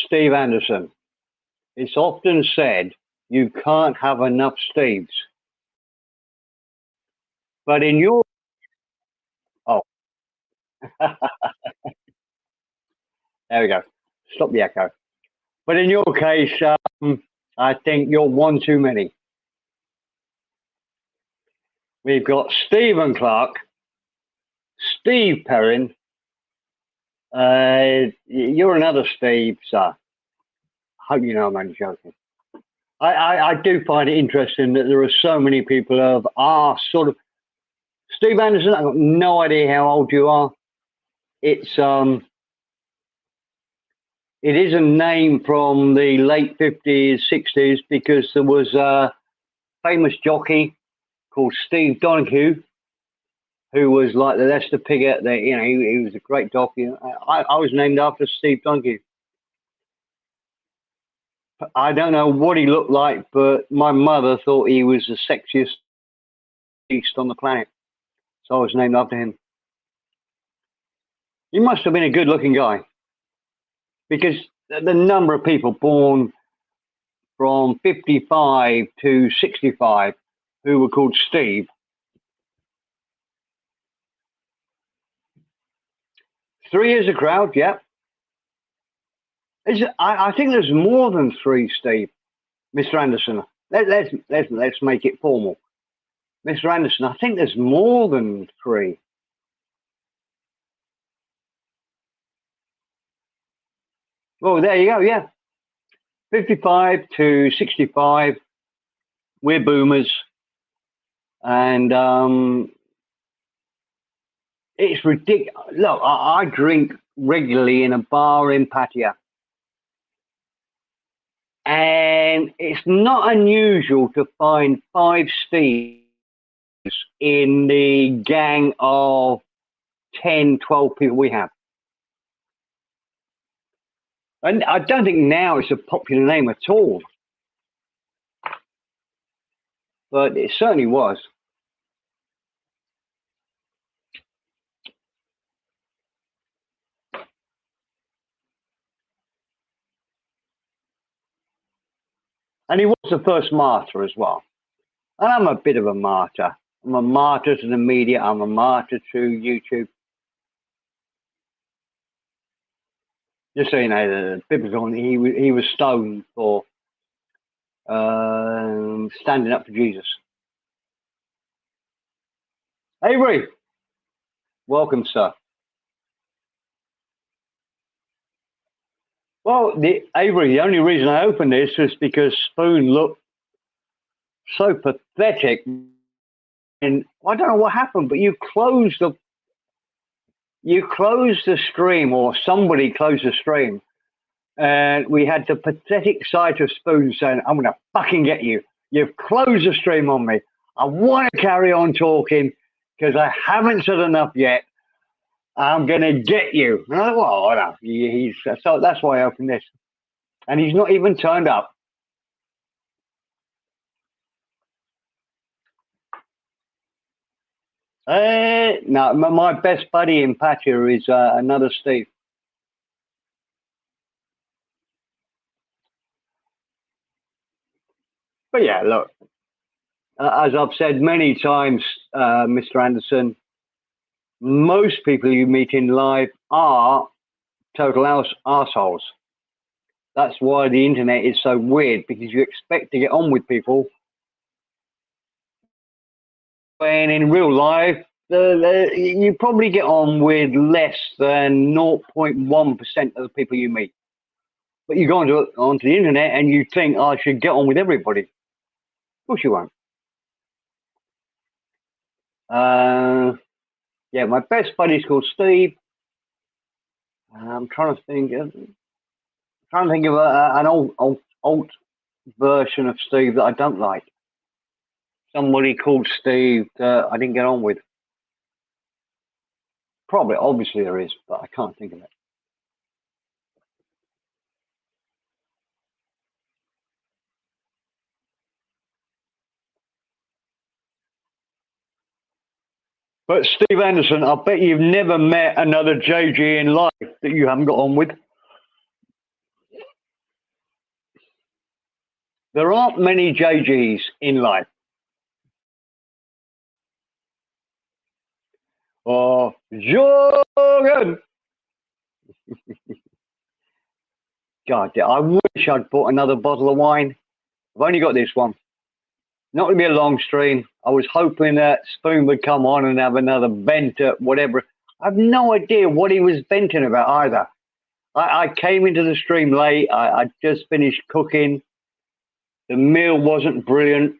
Steve Anderson. It's often said you can't have enough Steves. But in your oh, there we go. Stop the echo. But in your case, I think you're one too many. We've got Stephen Clark, Steve Perrin. You're another Steve, sir. Hope you know I'm only joking. I do find it interesting that there are so many people of our sort of Steve Anderson. I've got no idea how old you are. It is a name from the late 50s, 60s, because there was a famous jockey called Steve Donahue, who was like the Lester Piggott. He was a great jockey. I was named after Steve Donahue. I don't know what he looked like, but my mother thought he was the sexiest beast on the planet. So I was named after him. He must have been a good-looking guy, because the number of people born from 55 to 65 who were called Steve. Three is a crowd, yeah. I think there's more than three, Steve. Mr. Anderson, let's make it formal. Mr. Anderson, I think there's more than three. Oh, there you go, yeah. 55 to 65, we're boomers. And it's ridiculous. Look, I drink regularly in a bar in Pattaya. And it's not unusual to find five Steves in the gang of 10, 12 people we have. And I don't think now it's a popular name at all. But it certainly was. And he was the first martyr as well. And I'm a bit of a martyr. I'm a martyr to the media. I'm a martyr to YouTube. Just so you know, the biblical, he was stoned for standing up for Jesus. Avery, welcome, sir. Well, Avery, the only reason I opened this is because Spoon looked so pathetic. And I don't know what happened, but you closed the stream, or somebody closed the stream, and we had the pathetic sight of Spoon saying, "I'm going to fucking get you. You've closed the stream on me. I want to carry on talking because I haven't said enough yet. I'm going to get you." And I thought, well, no, so that's why I opened this. And he's not even turned up. No, my best buddy in Pattaya is another Steve. But yeah, look, as I've said many times, Mr. Anderson, most people you meet in life are total assholes. That's why the internet is so weird, because you expect to get on with people, when in real life, you probably get on with less than 0.1% of the people you meet. But you go onto the internet and you think, I should get on with everybody. Of course you won't. Yeah, my best buddy's called Steve. I'm trying to think of an old version of Steve that I don't like. Somebody called Steve that I didn't get on with. Probably, obviously there is, but I can't think of it. But Steve Anderson, I bet you've never met another JG in life that you haven't got on with. There aren't many JGs in life. Oh, Jorgen! God, I wish I'd bought another bottle of wine. I've only got this one. Not going to be a long stream. I was hoping that Spoon would come on and have another vent at whatever. I have no idea what he was venting about either. I came into the stream late. I just finished cooking. The meal wasn't brilliant.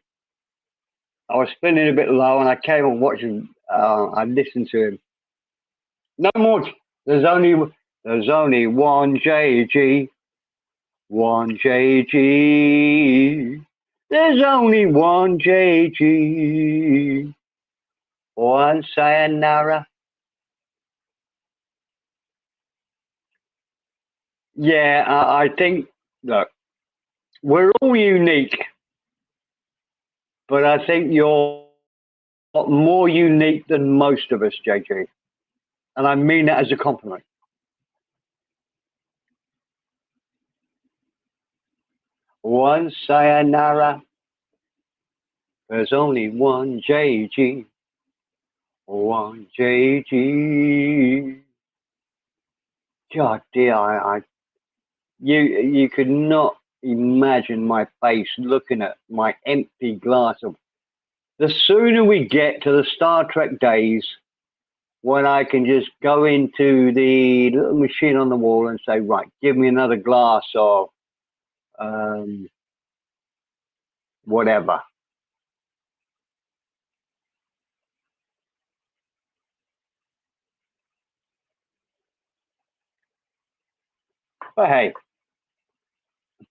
I was feeling a bit low, and I came and watched him. I listened to him. No more. There's only one JG. One JG. There's only one JG. One sayonara. Yeah, I think, look, we're all unique, but I think you're more unique than most of us, JG. And I mean that as a compliment. One sayonara. There's only one JG. One JG. God dear, you could not imagine my face looking at my empty glass of. The sooner we get to the Star Trek days, when I can just go into the little machine on the wall and say, right, give me another glass of whatever. But hey,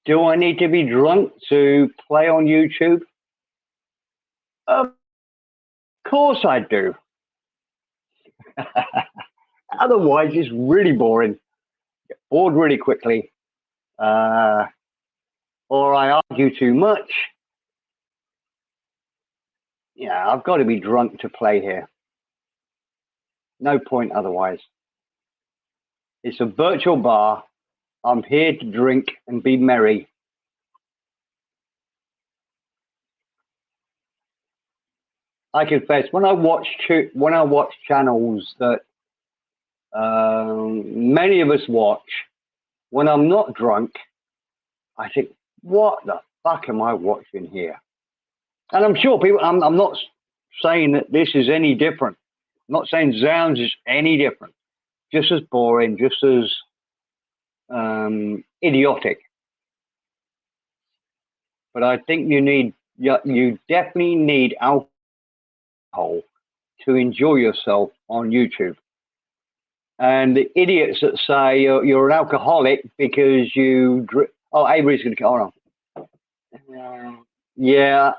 do I need to be drunk to play on YouTube? Of course I do. Otherwise, it's really boring. Get bored really quickly. Or I argue too much. Yeah, I've got to be drunk to play here. No point otherwise. It's a virtual bar. I'm here to drink and be merry. I confess, when I watch channels that many of us watch, when I'm not drunk, I think, what the fuck am I watching here? And I'm sure people, I'm not saying that this is any different. I'm not saying ZOUNDZ is any different. Just as boring, just as idiotic. But I think you definitely need alcohol to enjoy yourself on YouTube. And the idiots that say you're an alcoholic because you drink. Oh, Avery's going to come on. Yeah.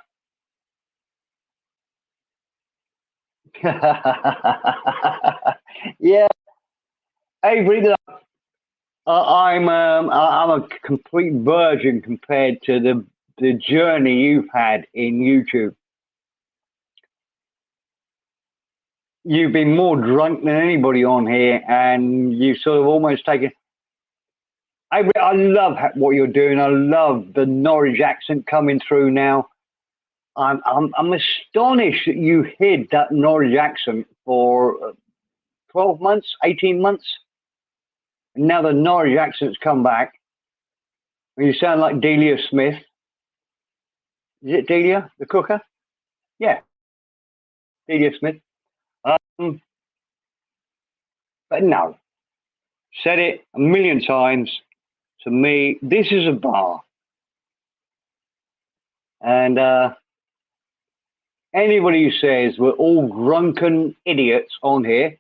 Yeah, Avery, I'm a complete virgin compared to the journey you've had in YouTube. You've been more drunk than anybody on here, and you sort of almost taken. I love what you're doing. I love the Norwich accent coming through now. I'm astonished that you hid that Norwich accent for 12 months, 18 months. And now the Norwich accent's come back. You sound like Delia Smith. Is it Delia, the cooker? Yeah, Delia Smith. But no, said it a million times. To me, this is a bar. And anybody who says we're all drunken idiots on here,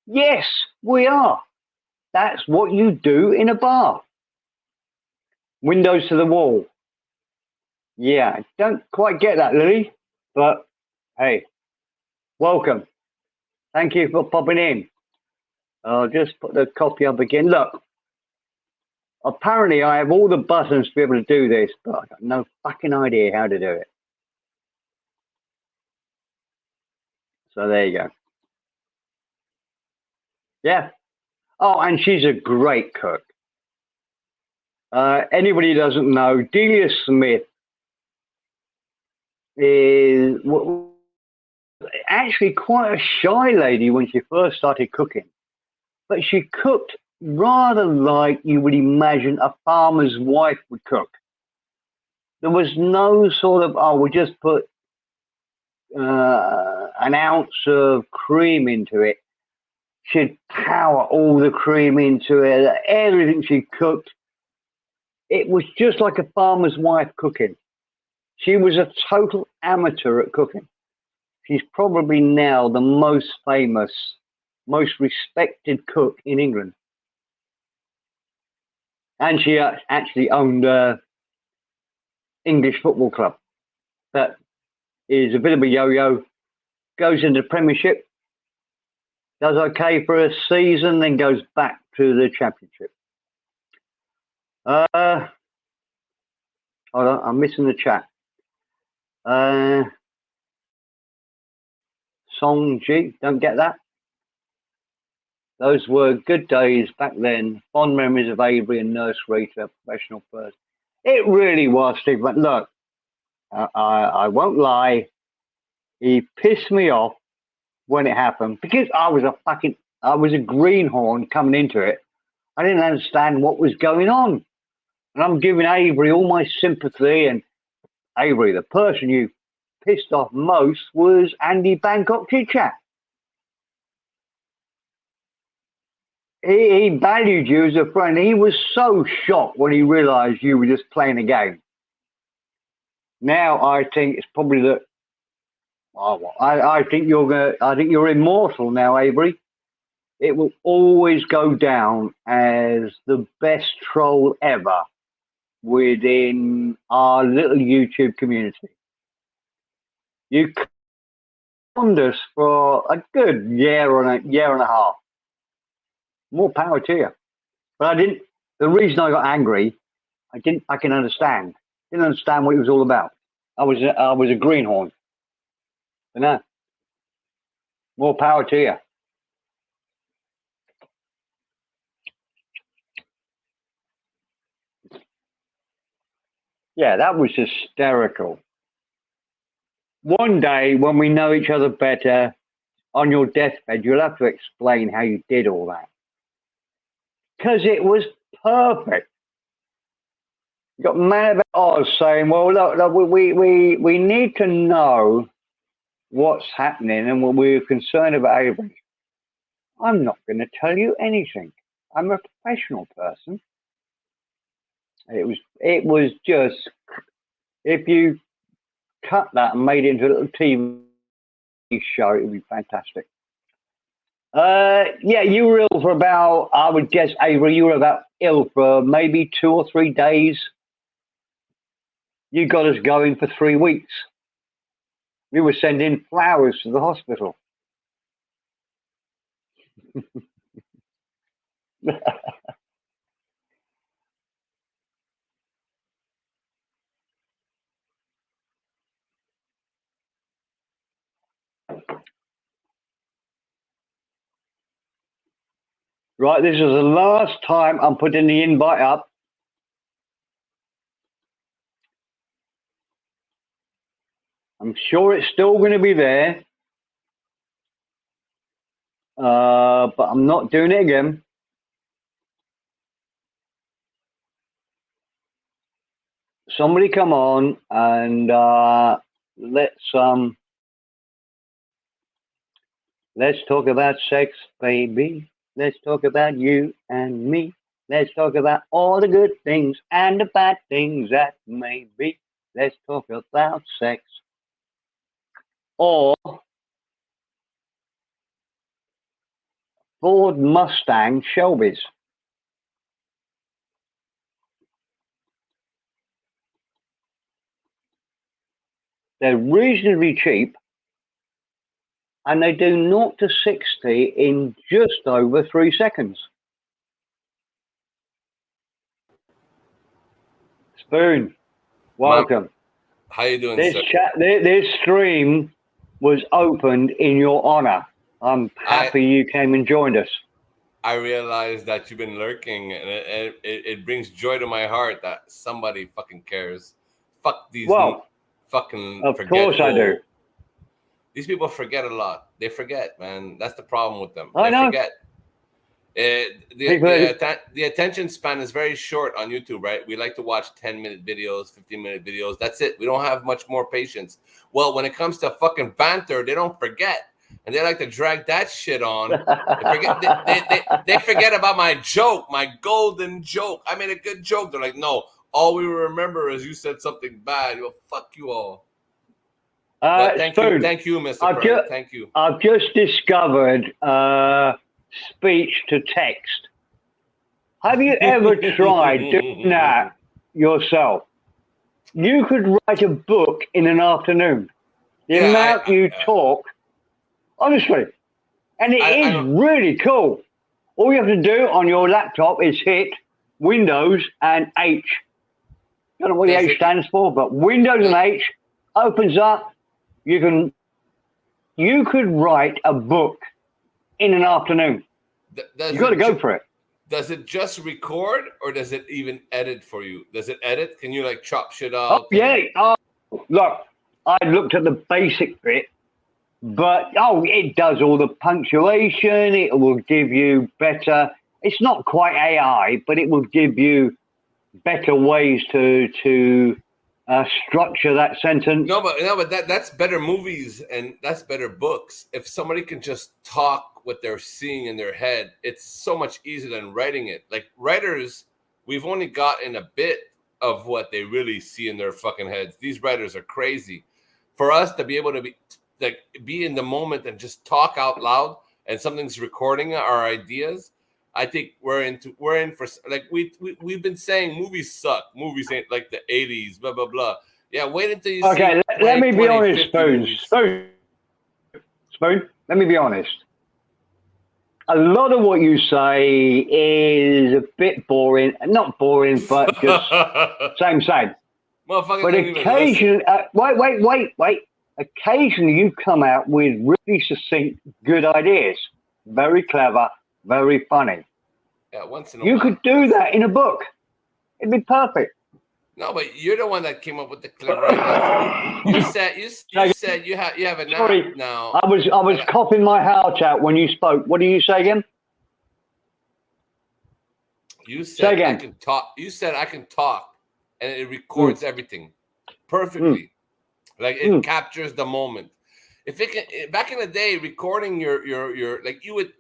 yes, we are. That's what you do in a bar. Windows to the wall. Yeah, I don't quite get that, Lily, but hey, welcome. Thank you for popping in. I'll just put the copy up again. Look, apparently I have all the buttons to be able to do this, but I've got no fucking idea how to do it. So there you go. Yeah. Oh, and she's a great cook. Anybody who doesn't know, Delia Smith is actually quite a shy lady when she first started cooking, but she cooked rather like you would imagine a farmer's wife would cook. There was no sort of, oh, we'll just put an ounce of cream into it. She'd power all the cream into it, everything she cooked. It was just like a farmer's wife cooking. She was a total amateur at cooking. She's probably now the most famous, most respected cook in England. And she actually owned an English football club that is a bit of a yo-yo, goes into the Premiership, does okay for a season, then goes back to the Championship. Hold on, I'm missing the chat. ZOUNDZ, don't get that. Those were good days back then. Fond memories of Avery and Nurse Rita, professional first. It really was, Steve. But look, I won't lie. He pissed me off when it happened because I was a greenhorn coming into it. I didn't understand what was going on. And I'm giving Avery all my sympathy. And Avery, the person you pissed off most was Andy Bangkok Chit-Chat. He valued you as a friend. He was so shocked when he realized you were just playing a game. Now I think it's probably that. Oh, I think you're immortal now, Avery. It will always go down as the best troll ever within our little YouTube community. You conned us for a good year and a half. More power to you. But I didn't. The reason I got angry, I can understand. Didn't understand what it was all about. I was a greenhorn. But no. More power to you. Yeah, that was hysterical. One day when we know each other better, on your deathbed, you'll have to explain how you did all that. Because it was perfect. You got Man About Oz saying, well, look, we need to know what's happening and what we're concerned about Avery. I'm not going to tell you anything. I'm a professional person. It was just, if you cut that and made it into a little TV show, it would be fantastic. Yeah, you were ill for about, I would guess, Avery, you were about ill for maybe 2 or 3 days. You got us going for 3 weeks. We were sending flowers to the hospital. Right, this is the last time I'm putting the invite up. I'm sure it's still going to be there. But I'm not doing it again. Somebody come on and let's talk about sex, baby. Let's talk about you and me. Let's talk about all the good things and the bad things that may be. Let's talk about sex. Or Ford Mustang Shelbys. They're reasonably cheap and they do 0 to 60 in just over 3 seconds. Spoon, welcome. How you doing, this sir? This stream was opened in your honor. I'm happy you came and joined us. I realize that you've been lurking, and it brings joy to my heart that somebody fucking cares. Fuck these fucking Of forgetful. course I do. These people forget a lot. They forget, man. That's the problem with them. I They know. forget. The attention span is very short on YouTube, right? We like to watch 10-minute videos, 15-minute videos. That's it. We don't have much more patience. Well, when it comes to fucking banter, they don't forget. And they like to drag that shit on. They forget about my joke, my golden joke. I made a good joke. They're like, no, all we remember is you said something bad. Well, fuck you all. But thank you, Mr. Byrne. Thank you. I've just discovered speech to text. Have you ever tried doing that yourself? You could write a book in an afternoon. The amount you talk, honestly, and it is really cool. All you have to do on your laptop is hit Windows and H. I don't know what the H stands for, but Windows and H opens up. You could write a book in an afternoon. You got to go for it. Does it just record, or does it even edit for you? Does it edit? Can you like chop shit out? Oh, yeah. Look, I looked at the basic bit, but it does all the punctuation. It will give you better. It's not quite AI, but it will give you better ways to structure that sentence. No, but that's better movies and that's better books. If somebody can just talk what they're seeing in their head, it's so much easier than writing it. Like writers, we've only gotten a bit of what they really see in their fucking heads. These writers are crazy. For us to be able to be in the moment and just talk out loud, and something's recording our ideas, I think we're in for, like, we've been saying movies suck. Movies ain't like the 80s, blah blah blah. Yeah, wait until you see. Let me be honest, Spoon. Let me be honest. A lot of what you say is a bit boring. Not boring, but just same. But occasionally, wait. Occasionally, you come out with really succinct, good ideas. Very clever, very funny. Yeah, once in a while. You could do that in a book. It'd be perfect. No, but you're the one that came up with the clever idea. You said you have a nap now. I was coughing my heart out when you spoke. What did you say again? You said I can talk. You said I can talk, and it records everything perfectly. Like it captures the moment. If it can, back in the day, recording your like you'd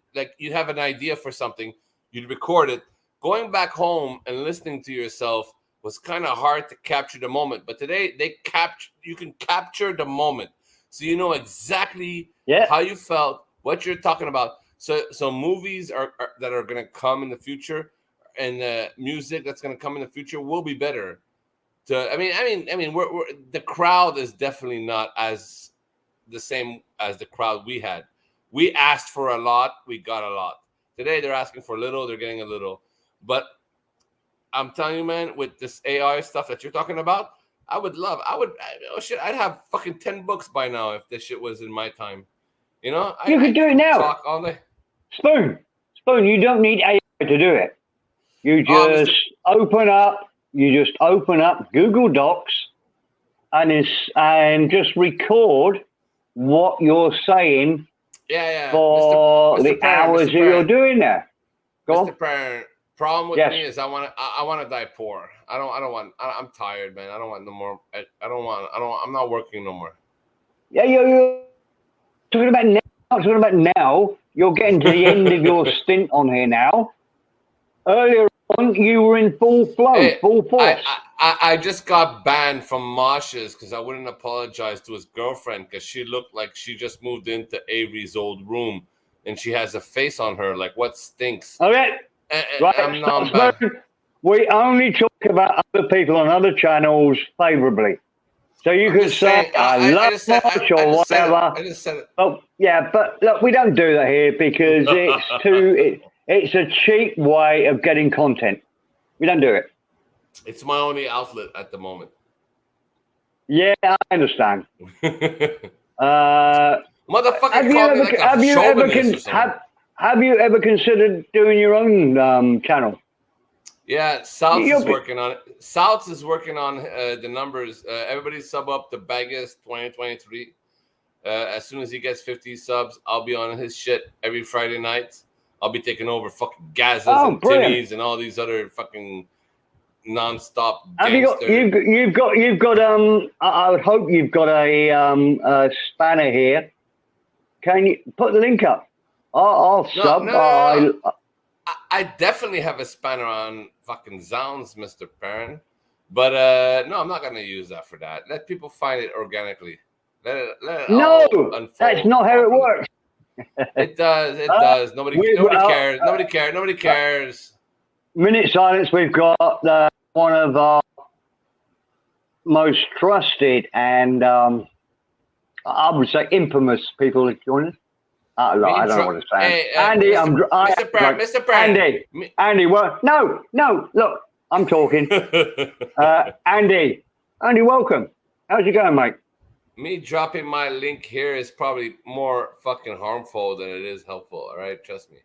have an idea for something, you'd record it. Going back home and listening to yourself was kind of hard to capture the moment. But today you can capture the moment, so you know exactly how you felt, what you're talking about. So movies are that are going to come in the future, and music that's going to come in the future will be better. I mean, we're the crowd is definitely not as the same as the crowd we had. We asked for a lot, we got a lot. Today they're asking for a little, they're getting a little. But I'm telling you, man, with this AI stuff that you're talking about, I'd have fucking 10 books by now if this shit was in my time. You know, you could do it now. Talk all day. Spoon, you don't need AI to do it. You just open up Google Docs and just record what you're saying for the hours that you're doing there. Go Mr. Parent, problem with me is I want to die poor. I'm tired, man. I don't want no more. I'm not working no more. Yeah, you're talking about now. Talking about now. You're getting to the end of your stint on here now. Earlier on, you were in full flow, full force. I just got banned from Mosh's because I wouldn't apologize to his girlfriend because she looked like she just moved into Avery's old room and she has a face on her like what stinks. Okay. Right. We only talk about other people on other channels favorably. So you could say, I love Mosh or whatever. I just said it. Oh, yeah, but look, we don't do that here because it's a cheap way of getting content. We don't do it. It's my only outlet at the moment. Yeah, I understand. Motherfucker called me like a chauvinist or something. Have you ever considered doing your own channel? Yeah, South is working on it. South is working on the numbers. Everybody sub up to Bagus 2023. As soon as he gets 50 subs, I'll be on his shit every Friday night. I'll be taking over fucking Gazas and Timmys and all these other fucking non-stop gangster. You've got I would hope you've got a spanner here. Can you put the link up? I'll sub. No. I definitely have a spanner on fucking ZOUNDZ, Mr. Perrin. But no, I'm not gonna use that for that. Let people find it organically. Let it no, unfold. That's not how it works. It does. It does. Nobody cares. Nobody cares. Minute silence. We've got one of our most trusted and I would say infamous people that join us. I don't know what to say. Hey, Andy, Mr. Brand. Andy, well, no, look, I'm talking. Andy, welcome. How's it going, mate? Me dropping my link here is probably more fucking harmful than it is helpful. All right, trust me.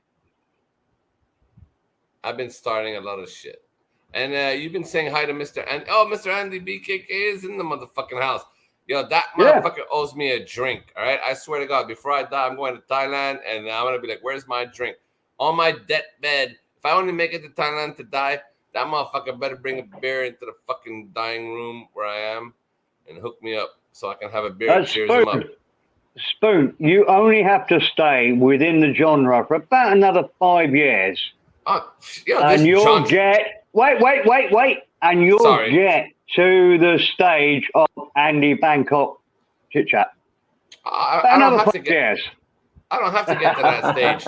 I've been starting a lot of shit, and you've been saying hi to Mr. Andy. Oh, Mr. Andy BKK is in the motherfucking house. Yo, that motherfucker owes me a drink. All right, I swear to God, before I die, I'm going to Thailand, and I'm gonna be like, "Where's my drink?" On my deathbed. If I only make it to Thailand to die, that motherfucker better bring a beer into the fucking dying room where I am, and hook me up so I can have a beer and cheers him up. Spoon, you only have to stay within the genre for about another 5 years. And you'll get wait, and you'll get to the stage of Andy Bangkok chit chat. I don't have to get to that stage.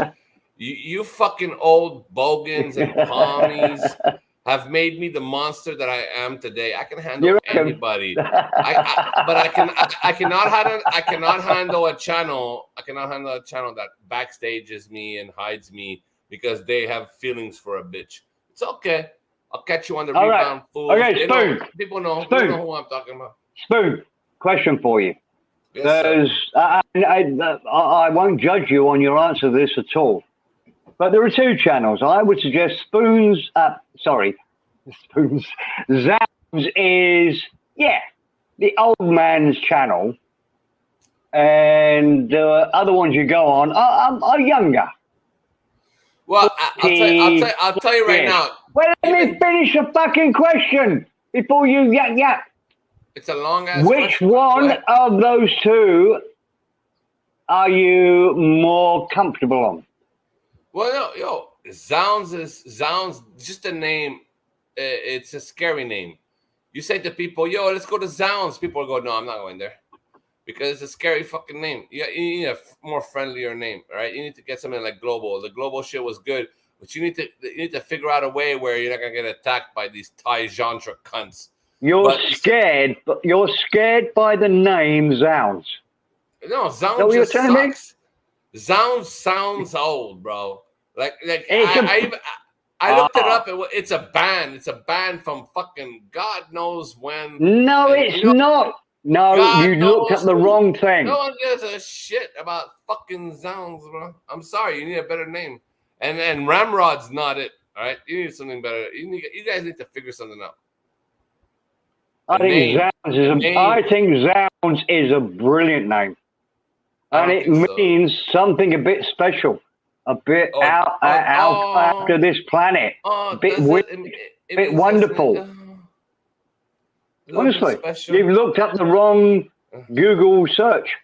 You fucking old bogans and pommies have made me the monster that I am today. I can handle anybody. But I cannot handle a channel. I cannot handle a channel that backstages me and hides me because they have feelings for a bitch. It's okay. I'll catch you on the rebound, fool. Okay, Spoon. People know who I'm talking about. Spoon, question for you. Yes, I won't judge you on your answer to this at all. But there are two channels. I would suggest ZOUNDZ is, the old man's channel. And the other ones you go on are younger. Well, I'll tell you right now. Well, let me finish the fucking question before you yap. It's a long ass question. Which one of those two are you more comfortable on? Well, ZOUNDZ, just a name. It's a scary name. You say to people, let's go to ZOUNDZ. People go, no, I'm not going there. Because it's a scary fucking name. You need a more friendlier name, all right? You need to get something like Global. The Global shit was good, but you need to figure out a way where you're not gonna get attacked by these Thai genre cunts. You're scared by the name ZOUNDZ. No, ZOUNDZ just sucks. ZOUNDZ sounds old, bro. Like I looked it up. It's a band. It's a band from fucking God knows when. No, it's not. No, God, you looked at the wrong thing. No one gives a shit about fucking ZOUNDZ, bro. I'm sorry. You need a better name. And Ramrod's not it. All right, you need something better. You guys need to figure something out. I think ZOUNDZ is a brilliant name, and it means something a bit special, a bit out after this planet, a bit wonderful. Honestly, you've looked up the wrong Google search.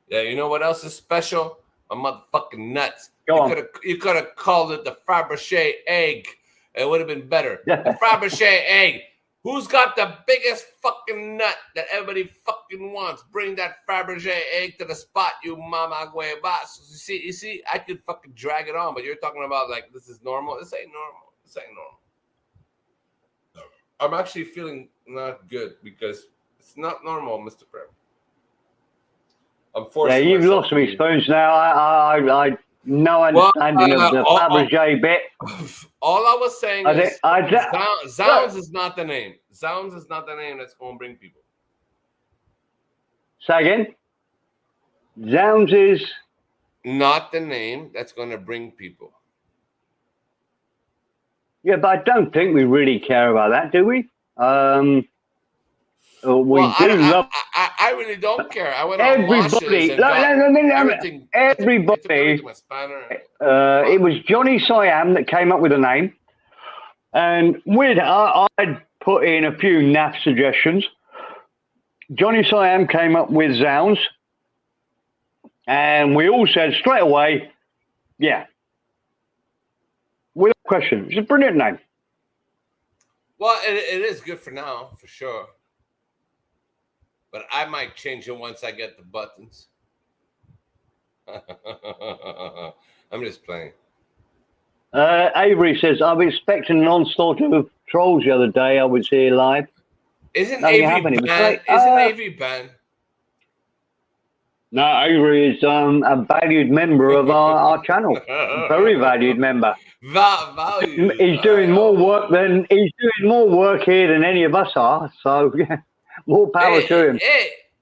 Yeah, you know what else is special? A motherfucking nuts. You could have called it the Fabergé egg. It would have been better. The Fabergé egg. Who's got the biggest fucking nut that everybody fucking wants? Bring that Fabergé egg to the spot, you mama huevas. You see, I could fucking drag it on, but you're talking about like this is normal. This ain't normal. I'm actually feeling not good because it's not normal, Mr. Prem. Unfortunately, you've lost me, Spoons. Now I no understanding of the Fabergé bit. All I was saying is ZOUNDZ is not the name. ZOUNDZ is not the name that's going to bring people. Say again. ZOUNDZ is not the name that's going to bring people. Yeah, but I don't think we really care about that, do we? We do love. I really don't care. I went on Everybody, washes and got everything. everybody. They took everything, my spanner. It was Johnny Siam that came up with the name, and I'd put in a few naff suggestions. Johnny Siam came up with ZOUNDZ, and we all said straight away, yeah, without question, it's a brilliant name. Well, it is good for now, for sure. But I might change it once I get the buttons. I'm just playing. Avery says, I was expecting an onslaught of trolls the other day. I was here live. Isn't Avery banned? Isn't Avery banned? No, Avery is a valued member of our channel. A very valued member. He's doing more work here than any of us are. So yeah. More power to him.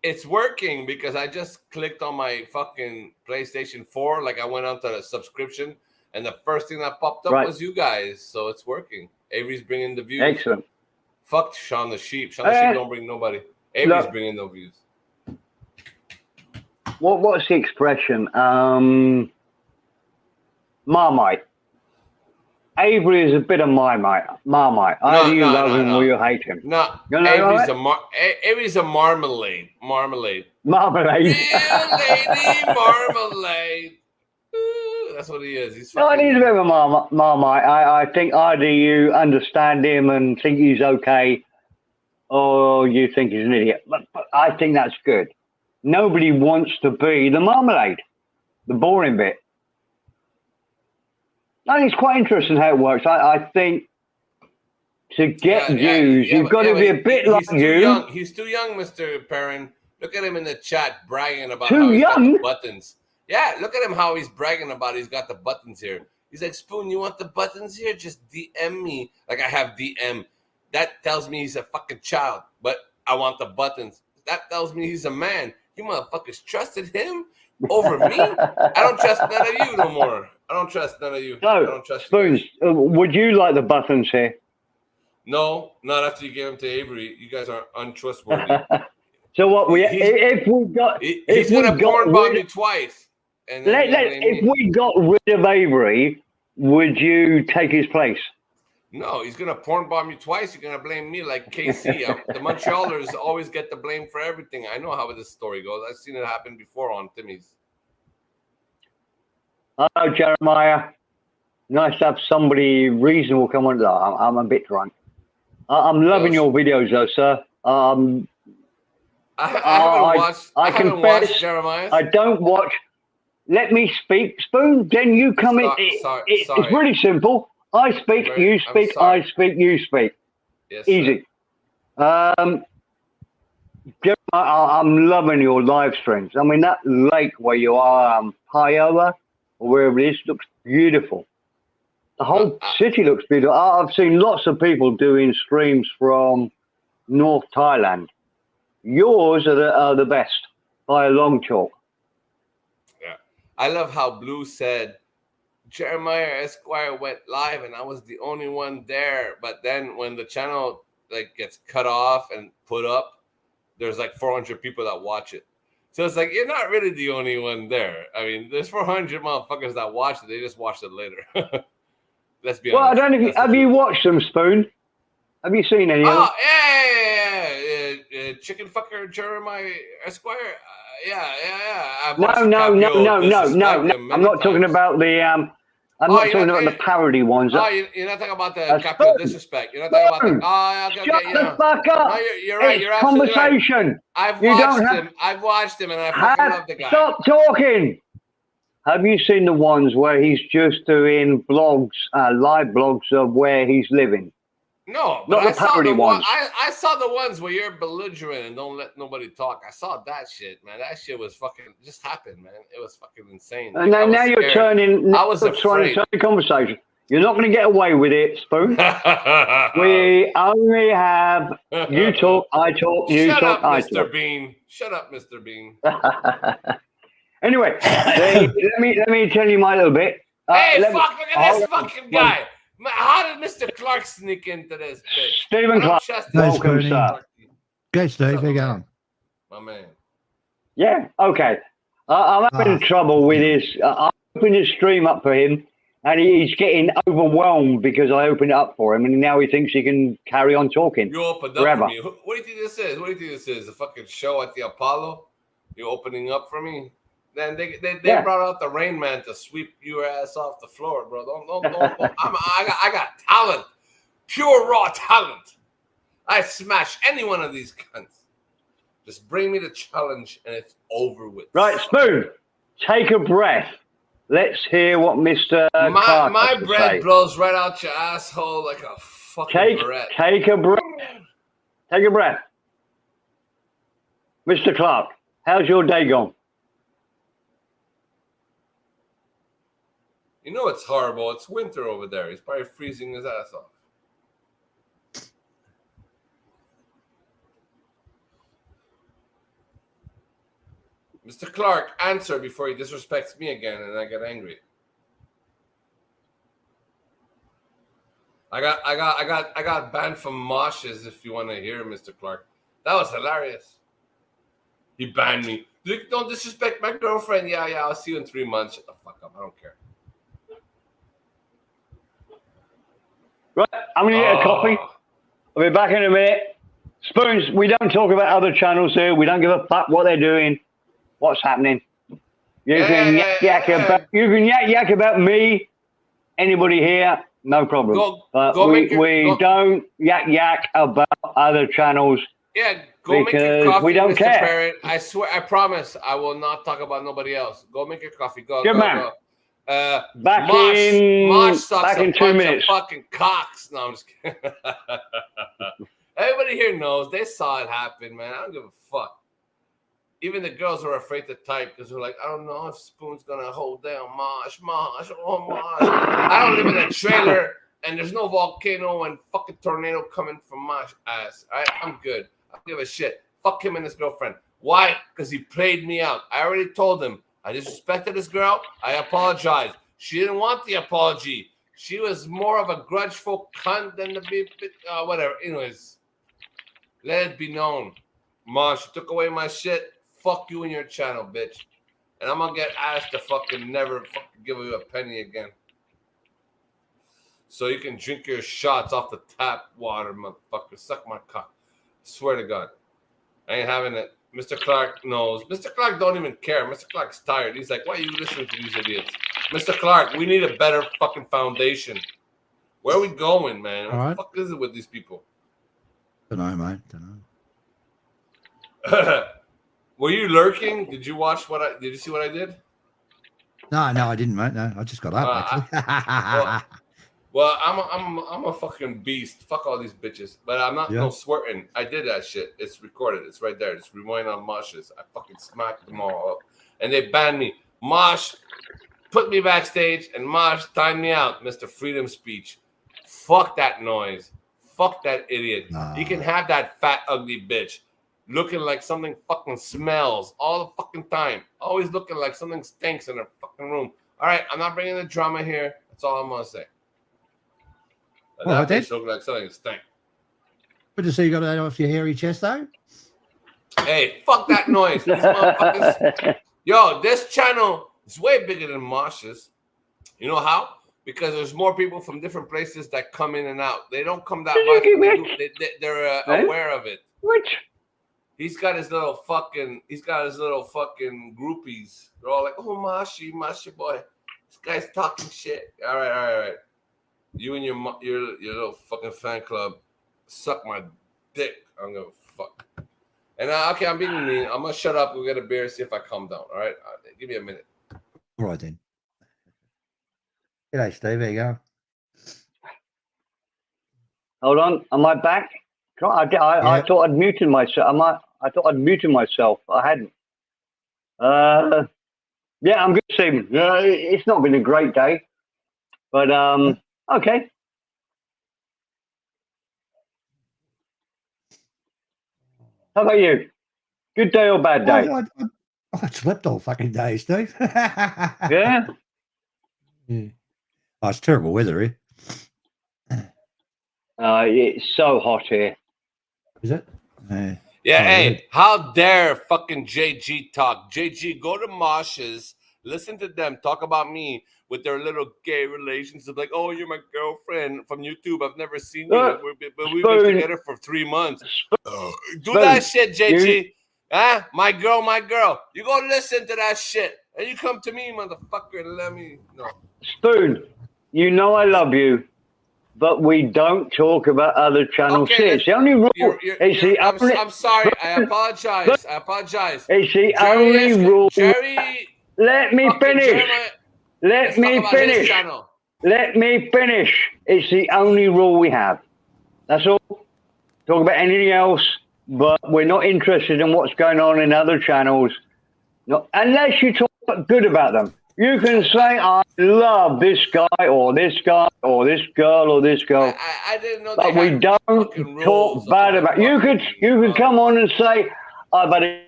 It's working because I just clicked on my fucking PlayStation 4. Like I went onto the subscription, and the first thing that popped up was you guys. So it's working. Avery's bringing the views. Excellent. Fuck Sean the Sheep. Sean the Sheep don't bring nobody. Avery's bringing no views. What's the expression? Marmite. Avery is a bit of Marmite. Either you love him or you hate him. No, Avery's a marmalade. Marmalade. Real lady marmalade. Ooh, that's what he is. He's no, he's a bit of a Marmite. I think either you understand him and think he's okay, or you think he's an idiot. But I think that's good. Nobody wants to be the marmalade, the boring bit. I think it's quite interesting how it works. I think to get views, you've got to be a bit like you. He's too young, Mr. Perrin. Look at him in the chat bragging about how he's got the buttons. Yeah, look at him how he's bragging about he's got the buttons here. He's like, Spoon, you want the buttons here? Just DM me. Like I have DM. That tells me he's a fucking child, but I want the buttons. That tells me he's a man. You motherfuckers trusted him over me? I don't trust none of you no more. I don't trust none of you. No, I don't trust Spoons, would you like the buttons here? No, not after you gave them to Avery. You guys are untrustworthy. So what? He's gonna porn bomb you twice. And if we got rid of Avery, would you take his place? No, he's gonna porn bomb you twice. You're gonna blame me like KC. The Montrealers always get the blame for everything. I know how this story goes. I've seen it happen before on Timmy's. Hello, Jeremiah. Nice to have somebody reasonable come on. I'm a bit drunk. I'm loving your videos, though, sir. I haven't watched Jeremiah. I don't watch. Let me speak, Spoon. Then you come in. It's really simple. I speak, you speak, I speak, you speak. Yes, easy. Jeremiah, I'm loving your live streams. I mean, that lake where you are, Piola, or wherever it is, looks beautiful. The whole city looks beautiful. I've seen lots of people doing streams from North Thailand. Yours are the best by a long chalk. Yeah, I love how Blue said Jeremiah Esquire went live and I was the only one there. But then when the channel gets cut off and put up, there's like 400 people that watch it. So it's like, you're not really the only one there. I mean, there's 400 motherfuckers that watch it. They just watched it later. Let's be honest. Well, I don't know if have you watched them, Spoon? Have you seen any of them? Oh, yeah. Chicken fucker Jeremiah Esquire. Yeah. No. I'm not talking about the I'm not talking about the parody ones. Oh, you're not talking about the Capio Disrespect. You're not talking about the. Shut the fuck up. No, you're right. You're absolutely conversation. Right. I've watched him, and I fucking love the guy. Stop talking. Have you seen the ones where he's just doing blogs, live blogs of where he's living? No, but not the parody ones. I saw the ones where you're belligerent and don't let nobody talk. I saw that shit, man. That shit was fucking just happened, man. It was fucking insane. And now you're turning. I was trying to turn the conversation. You're not going to get away with it, Spoon. We only have you talk, I talk, you talk, I talk. Mr. Bean. Shut up, Mr. Bean. Anyway, let me tell you my little bit. Hey, look at this fucking guy. How did Mr. Clark sneak into this bitch? Stephen Clark, welcome, sir. Okay, Steve, how you going? My man. Yeah, okay. I'm having trouble with this. I opened his stream up for him, and he's getting overwhelmed because I opened it up for him, and now he thinks he can carry on talking. You opened up forever. for me. What do you think this is? What do you think this is? A fucking show at the Apollo? You opening up for me? Then they brought out the Rain Man to sweep your ass off the floor, bro. Don't. I got talent, pure raw talent. I smash any one of these cunts. Just bring me the challenge and it's over with. Right, Spoon, take a breath. Let's hear what Mr. Clark My has to breath say. blows right out your asshole like a fucking breath. Take a breath. Take a breath. Mr. Clark, how's your day gone? You know it's horrible. It's winter over there. He's probably freezing his ass off. Mr. Clark, answer before he disrespects me again and I get angry. I got banned from Moshes if you want to hear Mr. Clark. That was hilarious. He banned me. Don't disrespect my girlfriend. Yeah, I'll see you in 3 months. Shut the fuck up. I don't care. Right, I'm going to get a coffee. I'll be back in a minute. Spoons, we don't talk about other channels here. We don't give a fuck what they're doing, what's happening. You can yak about me, anybody here, no problem. We don't yak about other channels. Yeah, go make your coffee, we don't Mr. care. Parrot. I swear, I promise, I will not talk about nobody else. Go make your coffee. Go, Good go, man. go. Back in 2 minutes. Fucking cocks. No, I'm just kidding. Everybody here knows. They saw it happen, man. I don't give a fuck. Even the girls are afraid to type because they're like, I don't know if Spoon's gonna hold down Mosh. Oh, Mosh. I don't live in a trailer and there's no volcano and fucking tornado coming from Mosh ass. All right, I'm good. I don't give a shit. Fuck him and his girlfriend. Why? Because he played me out. I already told him. I disrespected this girl. I apologize. She didn't want the apology. She was more of a grudgeful cunt than the whatever. Anyways, let it be known. Mosh, you took away my shit. Fuck you and your channel, bitch. And I'm gonna get asked to fucking never fucking give you a penny again. So you can drink your shots off the tap water, motherfucker. Suck my cock. Swear to God. I ain't having it. Mr. Clark knows. Mr. Clark don't even care. Mr. Clark's tired. He's like, why are you listening to these idiots? Mr. Clark, we need a better fucking foundation. Where are we going, man? What the fuck is it with these people? Don't know, mate. Don't know. Were you lurking? Did you watch did you see what I did? No, I didn't, mate. No, I just got up, actually. Well, I'm a fucking beast. Fuck all these bitches. But I'm not no swearing. I did that shit. It's recorded. It's right there. Just rewind on Mosh's. I fucking smacked them all up. And they banned me. Mosh put me backstage and Mosh timed me out, Mr. Freedom Speech. Fuck that noise. Fuck that idiot. He can have that fat, ugly bitch looking like something fucking smells all the fucking time. Always looking like something stinks in her fucking room. All right, I'm not bringing the drama here. That's all I'm going to say. That bitch look like something stink. Good to see you got that off your hairy chest, though. Hey, fuck that noise. These motherfuckers. Yo, this channel is way bigger than Mosh's. You know how? Because there's more people from different places that come in and out. They don't come that much. They're aware of it. Which? He's got his little fucking groupies. They're all like, oh, Moshi boy. This guy's talking shit. All right. You and your little fucking fan club suck my dick. I don't give a fuck. And okay, I'm being mean. I'm gonna shut up. We'll get a beer. See if I calm down. All right, give me a minute. All right then. G'day, Steve. There you go. Hold on. Am I back? I thought I'd muted myself. I thought I'd muted myself. I hadn't. Yeah, I'm good, Stephen. It's not been a great day, but okay. How about you? Good day or bad day? I slept all fucking day, Steve. Yeah? Oh, it's terrible weather here. It's so hot here. Is it? Yeah, hey, how dare fucking JG talk? JG, go to Mosh's, listen to them talk about me with their little gay relationship. Like, oh, you're my girlfriend from YouTube. I've never seen you, but we've been together for 3 months. Do that shit, JG. Huh? My girl. You go listen to that shit. And you come to me, motherfucker, and let me know. Spoon, you know I love you, but we don't talk about other channels. Okay, it's the only rule. I'm sorry. I apologize. It's the only rule. Jerry, let me finish. Let me finish. It's the only rule we have. That's all. Talk about anything else, but we're not interested in what's going on in other channels. No, unless you talk good about them. You can say, I love this guy or this guy or this girl or this girl. I didn't know but we don't talk bad about you could come on and say, I've had a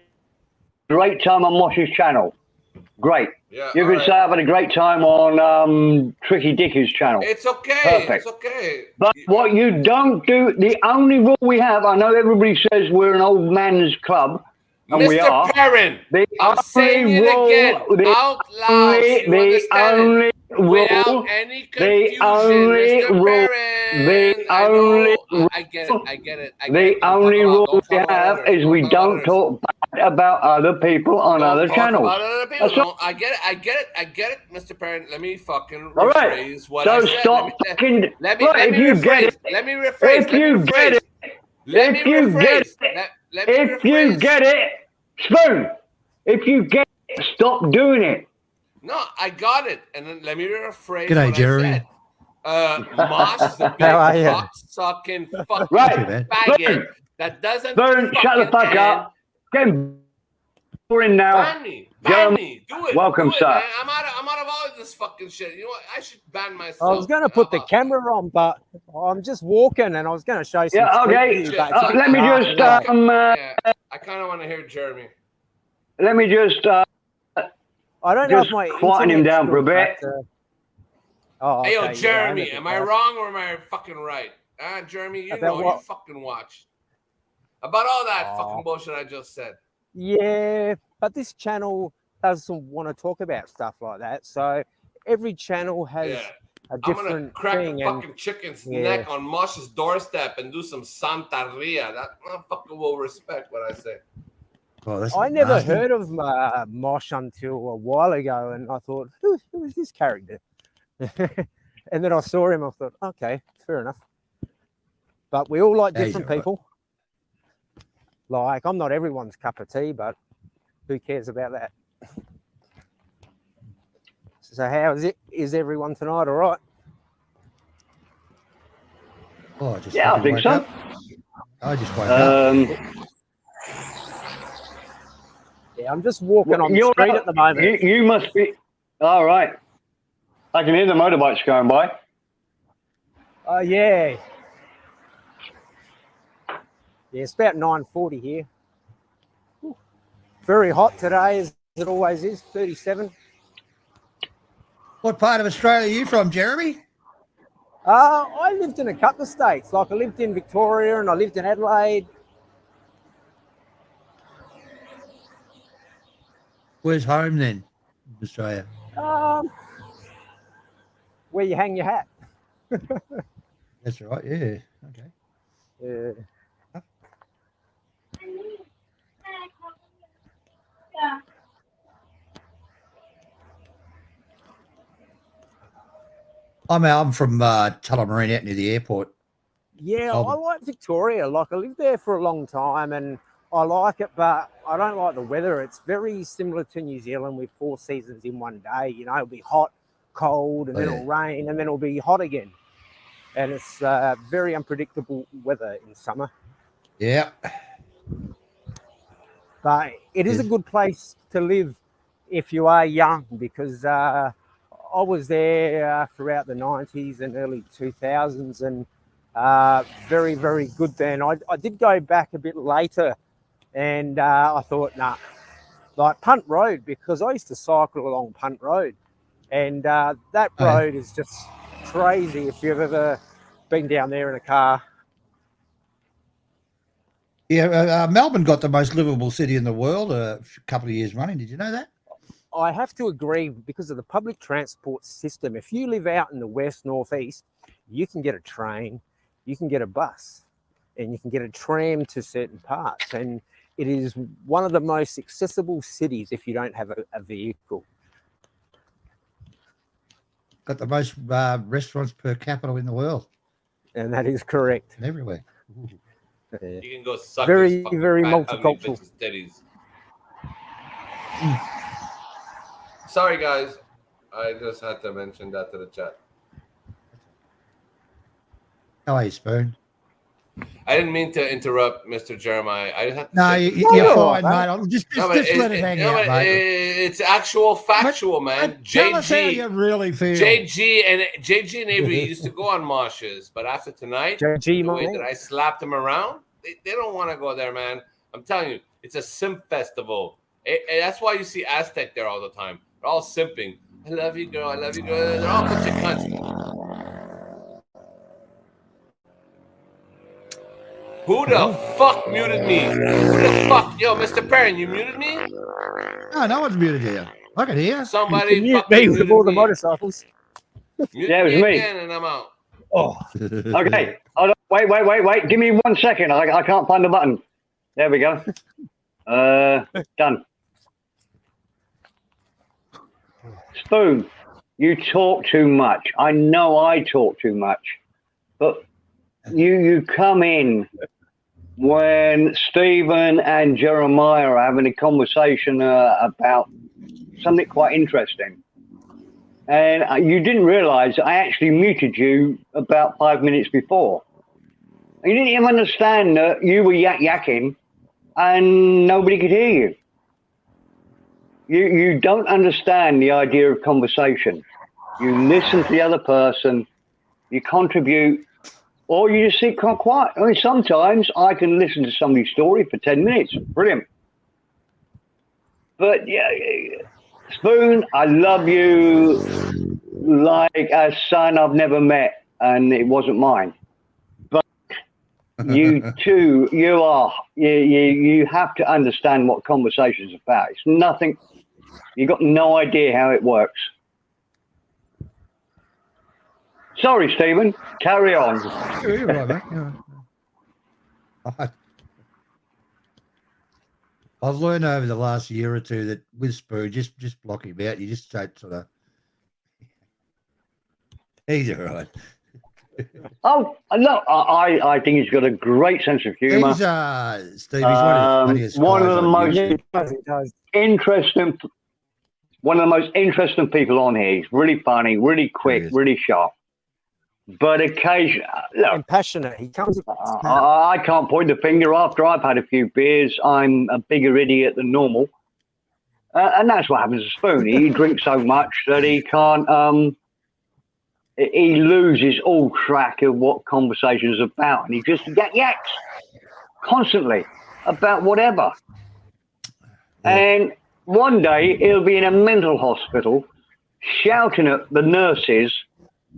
great time on Mosh's channel. Great. Yeah, you could say I've had a great time on Tricky Dickie's channel. It's okay. Perfect. It's okay. But what you don't do, the only rule we have, I know everybody says we're an old man's club. And Mr. we are. Perrin, I'm saying it again, out loud. Without any confusion, Mr. Perrin. I get it. The only rule we have is we don't talk bad about other people on other channels. I get it, Mr. Perrin. Let me fucking rephrase what I said. Stop fucking. Let me rephrase. If you get it, Spoon, if you get it, stop doing it. No, I got it. And then let me rephrase G'day, Jerry. I said. Mosh is a big cock-sucking fucking faggot that doesn't Spoon, shut the fuck up. Get boring now. Ban me. Do it. Welcome, sir. Man. I'm out of all of this fucking shit. You know what? I should ban myself. I was going to put the camera on, but I'm just walking, and I was going to show you some. Yeah, okay. Let me just. I kind of want to hear Jeremy. Let me just. I don't know if my quieten him down for a bit. Hey, yo, Jeremy, am I wrong or am I fucking right? Jeremy, you fucking watch. About all that fucking bullshit I just said. Yeah, but this channel doesn't want to talk about stuff like that. So every channel has a different I'm gonna crack thing. the fucking chicken's neck on Mosh's doorstep and do some Santeria. That motherfucker will respect what I say. Oh, I never heard of Mosh until a while ago, and I thought, who is this character? And then I saw him. I thought, okay, fair enough. But we all like different people. Like, I'm not everyone's cup of tea, but who cares about that? So how is it? Is everyone tonight all right? Oh, I think so. Up. I just woke up. Yeah, I'm just walking on the street at the moment. You must be. All right. I can hear the motorbikes going by. Oh, yeah. Yeah, it's about 9:40 here. Ooh. Very hot today, as it always is, 37. What part of Australia are you from, Jeremy? I lived in a couple of states. Like, I lived in Victoria and I lived in Adelaide. Where's home then, in Australia? Where you hang your hat. That's right, yeah. Okay. Yeah. I'm from Tullamarine, out near the airport. Yeah, I like Victoria. Like, I lived there for a long time and I like it, but I don't like the weather. It's very similar to New Zealand with 4 seasons in one day. You know, it'll be hot, cold, and then it'll rain, and then it'll be hot again. And it's very unpredictable weather in summer. Yeah. But it is a good place to live if you are young, because I was there throughout the 90s and early 2000s, and very, very good then. I did go back a bit later, and I thought, nah, like Punt Road, because I used to cycle along Punt Road, and that road is just crazy if you've ever been down there in a car. Yeah, Melbourne got the most livable city in the world a couple of years running. Did you know that? I have to agree because of the public transport system. If you live out in the west, northeast, you can get a train, you can get a bus, and you can get a tram to certain parts. And it is one of the most accessible cities if you don't have a vehicle. Got the most restaurants per capita in the world. And that is correct. Everywhere. You can go suck very, his very fat, multicultural. Titties. Sorry, guys. I just had to mention that to the chat. How are you, Spoon? I didn't mean to interrupt, Mr. Jeremiah. I just had to No, you're fine, mate. I'll just let it hang out, mate. It's actual factual, man. Tell us how you really feel. JG and Avery used to go on moshes, but after tonight, the way that I slapped them around, they don't want to go there, man. I'm telling you, it's a simp festival. That's why you see Aztec there all the time. They're all simping. I love you, girl. I love you, girl. They're all a bunch of cunts. Who the fuck muted me? Who the fuck? Yo, Mr. Perrin, you muted me? No, no one's muted here. I can hear. Somebody mute me with all the motorcycles. Yeah, it was me. Again and I'm out. Oh. Okay. Hold on. Wait. Give me 1 second. I can't find the button. There we go. Done. Spoon, you talk too much. I know I talk too much, but you come in when Stephen and Jeremiah are having a conversation about something quite interesting. And you didn't realize I actually muted you about 5 minutes before. You didn't even understand that you were yakking and nobody could hear you. You don't understand the idea of conversation. You listen to the other person, you contribute, or you just sit quiet. I mean, sometimes I can listen to somebody's story for 10 minutes. Brilliant. But yeah, Spoon, I love you like a son I've never met, and it wasn't mine. But you too, you have to understand what conversation is about. It's nothing. You got no idea how it works. Sorry, Stephen. Carry on. You're right, mate. You're right. I've learned over the last year or two that with Spoon, just block him out. You just don't sort of. He's all right. Oh no, I think he's got a great sense of humour. Steve, he's one of the most interesting. One of the most interesting people on here. He's really funny, really quick, really sharp. But occasionally, look, and passionate. He comes. I can't point the finger after I've had a few beers. I'm a bigger idiot than normal, and that's what happens to Spoon. He drinks so much that he can't. He loses all track of what conversation is about, and he just yaks constantly about whatever. Yeah. And one day he'll be in a mental hospital, shouting at the nurses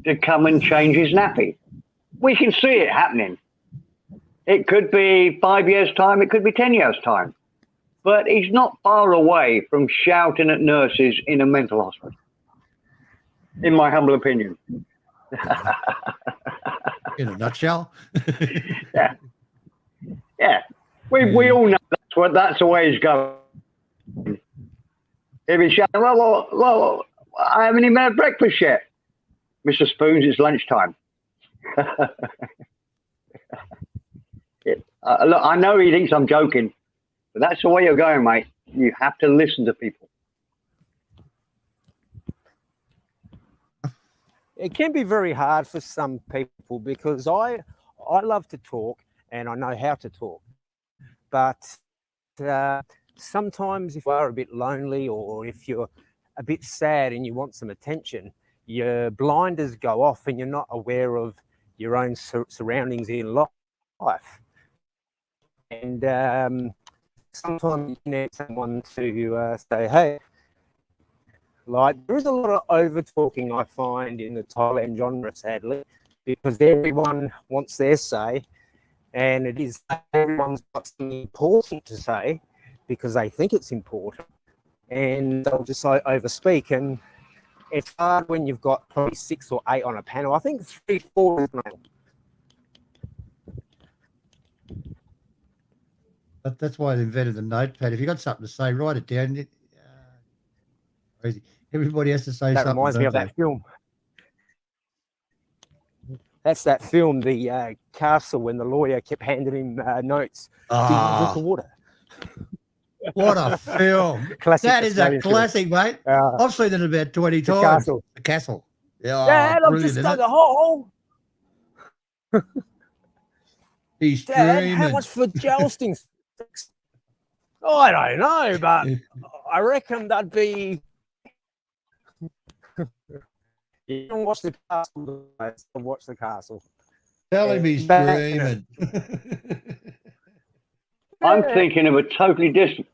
to come and change his nappy. We can see it happening. It could be 5 years' time, it could be 10 years' time. But he's not far away from shouting at nurses in a mental hospital, in my humble opinion. In a nutshell. Yeah. We all know that's the way it's going. If he's shouting, well, I haven't even had breakfast yet. Mr. Spoons, it's lunchtime. Look, I know he thinks I'm joking, but that's the way you're going, mate. You have to listen to people. It can be very hard for some people because I love to talk and I know how to talk. But sometimes if you are a bit lonely or if you're a bit sad and you want some attention, your blinders go off and you're not aware of your own surroundings in life. And sometimes you need someone to say, hey, like there is a lot of over talking I find in the Thailand genre, sadly. because everyone wants their say, and it is everyone's got something important to say because they think it's important, and they'll just overspeak. And it's hard when you've got probably 6 or 8 on a panel. I think 3, 4 is nailed. But that's why I invented the notepad. If you got something to say, write it down. Crazy. Everybody has to say That something. reminds me of that film. That's that film, The Castle, when the lawyer kept handing him notes. Do you drink the water? What a film. Classic. That is a classic, mate. I've seen it about 20 times. The Castle. Yeah, Dad, I've just dug a hole. He's Dad, dreaming. how much for jousting? Oh, I don't know, but I reckon that'd be... You don't watch The Castle, guys. Watch The Castle. Tell him he's dreaming. I'm thinking of a totally different.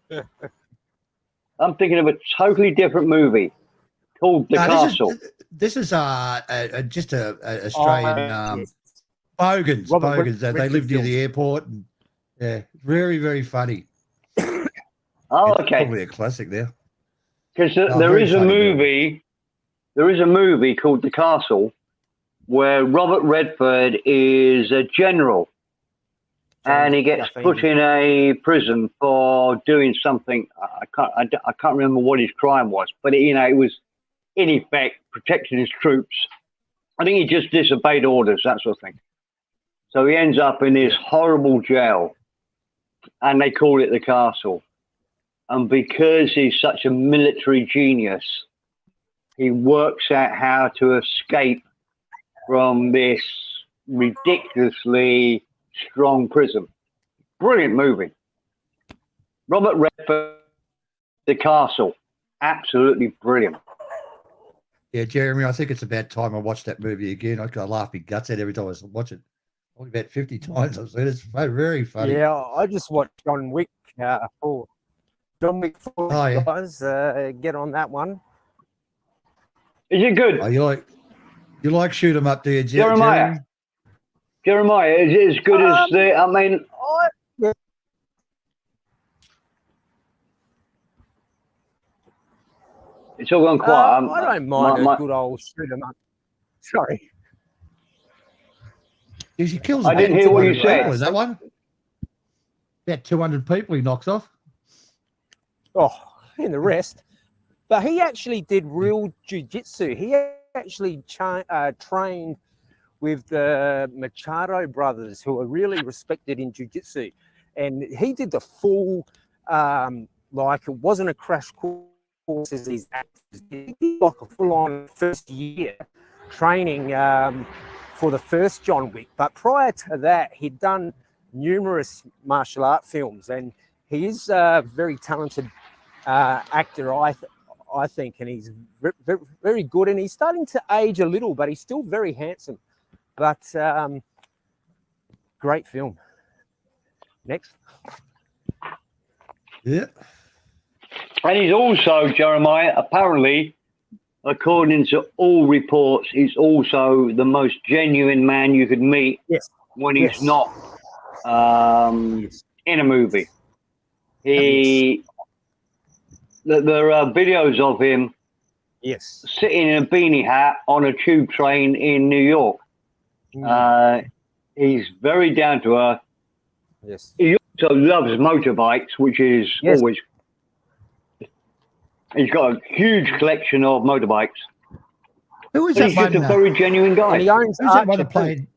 I'm thinking of a totally different movie called The Castle. This is just a Australian Bogans. Bogans. They lived near the airport, and yeah, very, very funny. Oh, it's okay. Probably a classic there. Because there is a movie. There is a movie called The Castle where Robert Redford is a general. And he gets put in a prison for doing something. I can't remember what his crime was, but it was in effect protecting his troops. I think he just disobeyed orders, that sort of thing. So he ends up in this horrible jail, and they call it The Castle. And because he's such a military genius, he works out how to escape from this ridiculously strong prison. Brilliant movie. Robert Redford, The Castle. Absolutely brilliant. Yeah, Jeremy, I think it's about time I watched that movie again. I laugh my guts out every time I watch it. Probably about 50 times I've seen it. It's very funny. Yeah, I just watched John Wick 4. John Wick 4, guys. Get on that one. Is it good? Oh, you like shoot 'em up, do you, Jeremiah? Jeremiah, is it as good as the? I mean, it's all gone quiet. I don't mind a good old shoot 'em up. Sorry. He kills. I didn't hear what you said. Was that one? About 200 people he knocks off. Oh, and the rest. But he actually did real jiu-jitsu. He actually trained with the Machado brothers, who are really respected in jiu-jitsu. And he did the full, like it wasn't a crash course as these actors. He did like a full-on first year training for the first John Wick. But prior to that, he'd done numerous martial art films, and he is a very talented actor, I think, and he's very, very good. And he's starting to age a little, but he's still very handsome. But great film. Next. Yeah. And he's also, Jeremiah, apparently, according to all reports, he's also the most genuine man you could meet when he's not in a movie. There are videos of him sitting in a beanie hat on a tube train in New York. He's very down to earth. Yes. He also loves motorbikes, which is always. He's got a huge collection of motorbikes. Who is that? He's just a very genuine guy. And he owns Archer.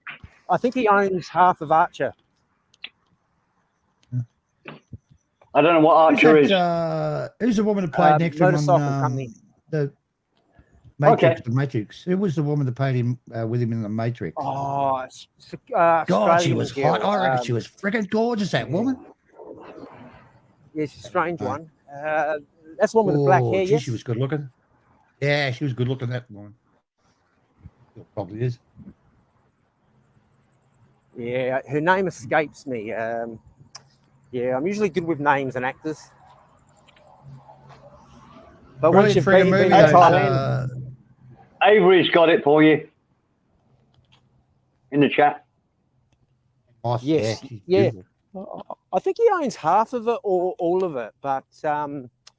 I think he owns half of Archer. I don't know what Archer is. Who's the woman that played next to him on the Matrix? The Matrix. Who was the woman that played him with him in the Matrix? Oh, God, she was hot. I reckon she was freaking gorgeous. That woman. Yeah, she's a strange one. That's the one with the black hair. Yes, she was good looking. Yeah, she was good looking. That one. It probably is. Yeah, her name escapes me. Yeah, I'm usually good with names and actors. But once you've been Avery's got it for you. in the chat. Nice. Yes, Yeah. I think he owns half of it or all of it, but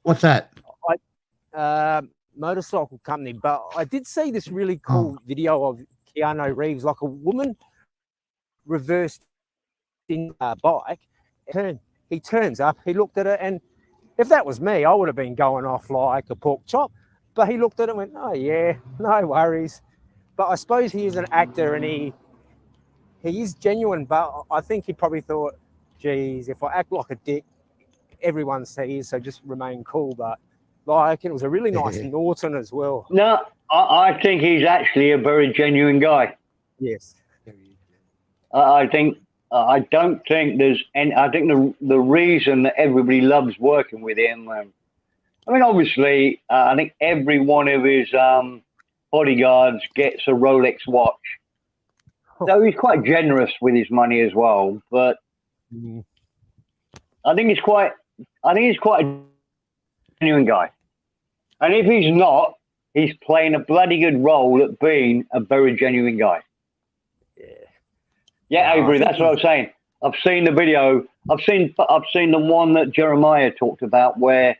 What's that? Motorcycle company. But I did see this really cool video of Keanu Reeves, like a woman reversed in a bike. He turns up, he looked at it, and if that was me, I would have been going off like a pork chop. But he looked at it and went, oh yeah, no worries. But I suppose he is an actor and he is genuine, but I think he probably thought, geez, if I act like a dick, everyone sees, so just remain cool. But like, it was a really nice Norton as well. No, I think he's actually a very genuine guy. Yes. I don't think there's any. I think the reason that everybody loves working with him. I mean, obviously, I think every one of his bodyguards gets a Rolex watch. So he's quite generous with his money as well. But I think he's quite a genuine guy. And if he's not, he's playing a bloody good role at being a very genuine guy. Yeah, Avery, that's what I was saying. I've seen the video. I've seen the one that Jeremiah talked about where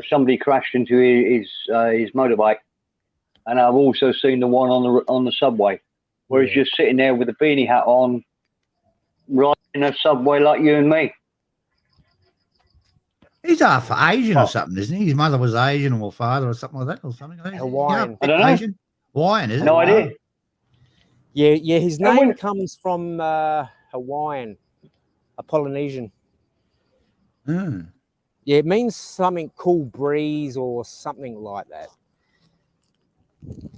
somebody crashed into his motorbike, and I've also seen the one on the subway where he's just sitting there with a beanie hat on, riding a subway like you and me. He's half Asian or something, isn't he? His mother was Asian or father or something like that or something. Hawaiian. I don't know. Asian? Hawaiian, is it? No idea. Yeah. His name comes from Hawaiian, a Polynesian. Mm. Yeah, it means something cool breeze or something like that.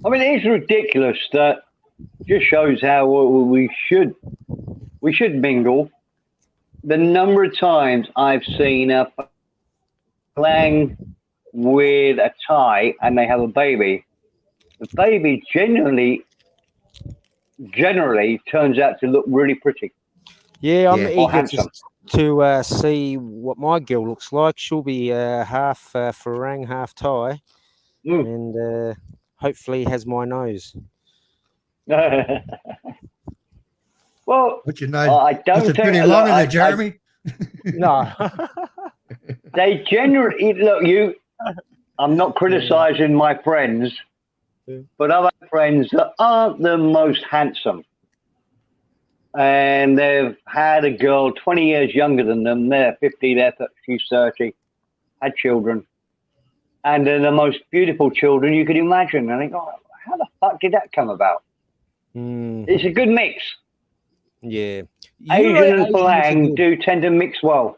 I mean, it's ridiculous. That just shows how we should mingle. The number of times I've seen a flang with a Thai and they have a baby, the baby generally turns out to look really pretty. Yeah, I'm eager to see what my girl looks like. She'll be half Farang, half Thai, and hopefully has my nose. Well, what's your nose? I don't think pretty long in there, Jeremy. No. They generally look. I'm not criticizing my friends, but I've had friends that aren't the most handsome. And they've had a girl 20 years younger than them. They're 50, she's 30, had children. And they're the most beautiful children you could imagine. And I think, how the fuck did that come about? It's a good mix. Yeah. Asian and Falang do tend to mix well.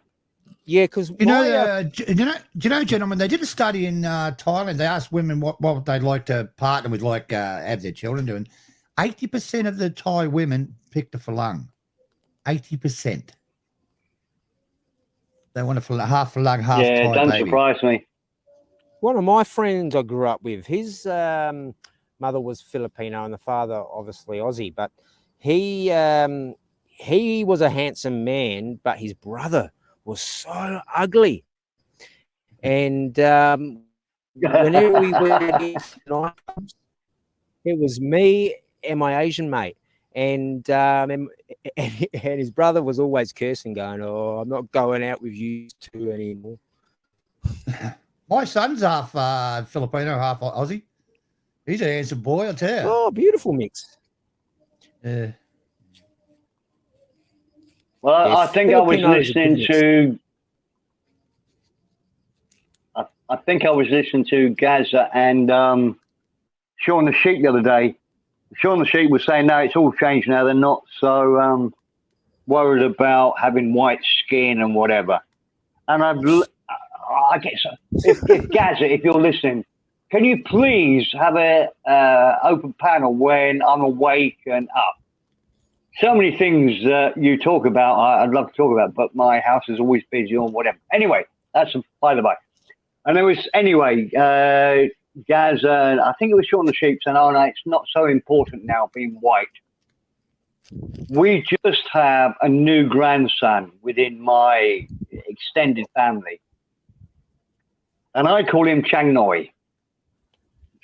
Yeah, because do you know, gentlemen, they did a study in Thailand. They asked women what they'd like to partner with, like have their children doing. 80% of the Thai women picked a Falang. 80%. They want a half Falang, half Thai. Yeah, don't surprise me. One of my friends I grew up with, his mother was Filipino and the father obviously Aussie, but he was a handsome man, but his brother was so ugly. And whenever we went in nightclubs, it was me and my Asian mate. And his brother was always cursing, going, "Oh, I'm not going out with you two anymore." My son's half Filipino, half Aussie. He's a handsome boy, I'll tell you. Oh, beautiful mix. Yeah. Well, I think I was listening to. I think I was listening to Gaza and Shaun the Sheep the other day. Shaun the Sheep was saying, no, it's all changed now. They're not so worried about having white skin and whatever. And I guess if Gaza, if you're listening, can you please have a open panel when I'm awake and up? So many things that you talk about, I'd love to talk about, but my house is always busy or whatever. Anyway, that's by the by. And there was, Gaza, I think it was Shaun the Sheep saying, oh no, it's not so important now being white. We just have a new grandson within my extended family. And I call him Chang Noi.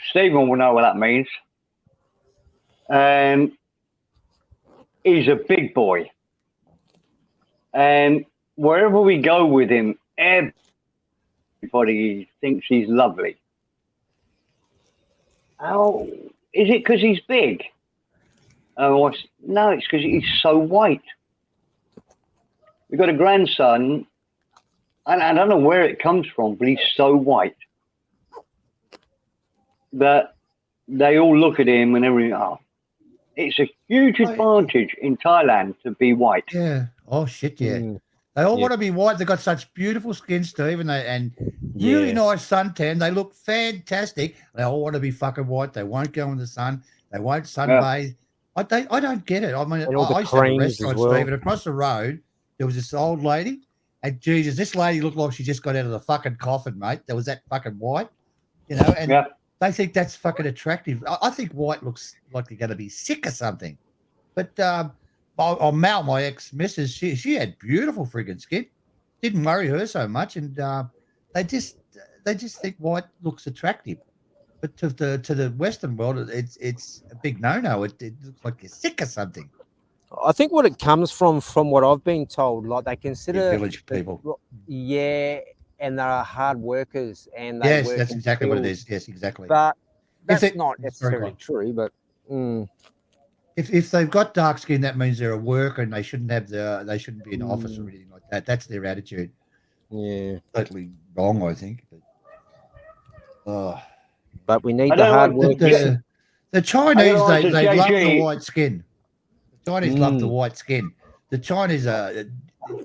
Stephen will know what that means. And he's a big boy. And wherever we go with him, everybody thinks he's lovely. How is it? Because he's big? No, it's because he's so white. We've got a grandson, and I don't know where it comes from, but he's so white that they all look at him and everything. Oh, it's a huge advantage in Thailand to be white. Yeah. Oh shit. Yeah. They all want to be white. They've got such beautiful skin, Steve, and really nice suntan. They look fantastic. They all want to be fucking white. They won't go in the sun. They won't sunbathe. I don't get it. I mean, I used to have a restaurant, Steve, and across the road there was this old lady, and Jesus, this lady looked like she just got out of the fucking coffin, mate. There was that fucking white, you know, and they think that's fucking attractive. I think white looks like they're going to be sick or something. But Mal, my ex-missus, she had beautiful friggin' skin. Didn't worry her so much, and they just think white looks attractive. But to the Western world, it's a big no-no. It looks like you're sick or something. I think what it comes from what I've been told, like they consider village people. Yeah, and they're hard workers, and they work that's exactly what it is. Yes, exactly. But that's not necessarily true. But if they've got dark skin, that means they're a worker, and they shouldn't be in the office or anything like that. That's their attitude. Yeah, totally wrong, I think. But we need the hard work. The Chinese, they love the white skin. The Chinese love the white skin. The Chinese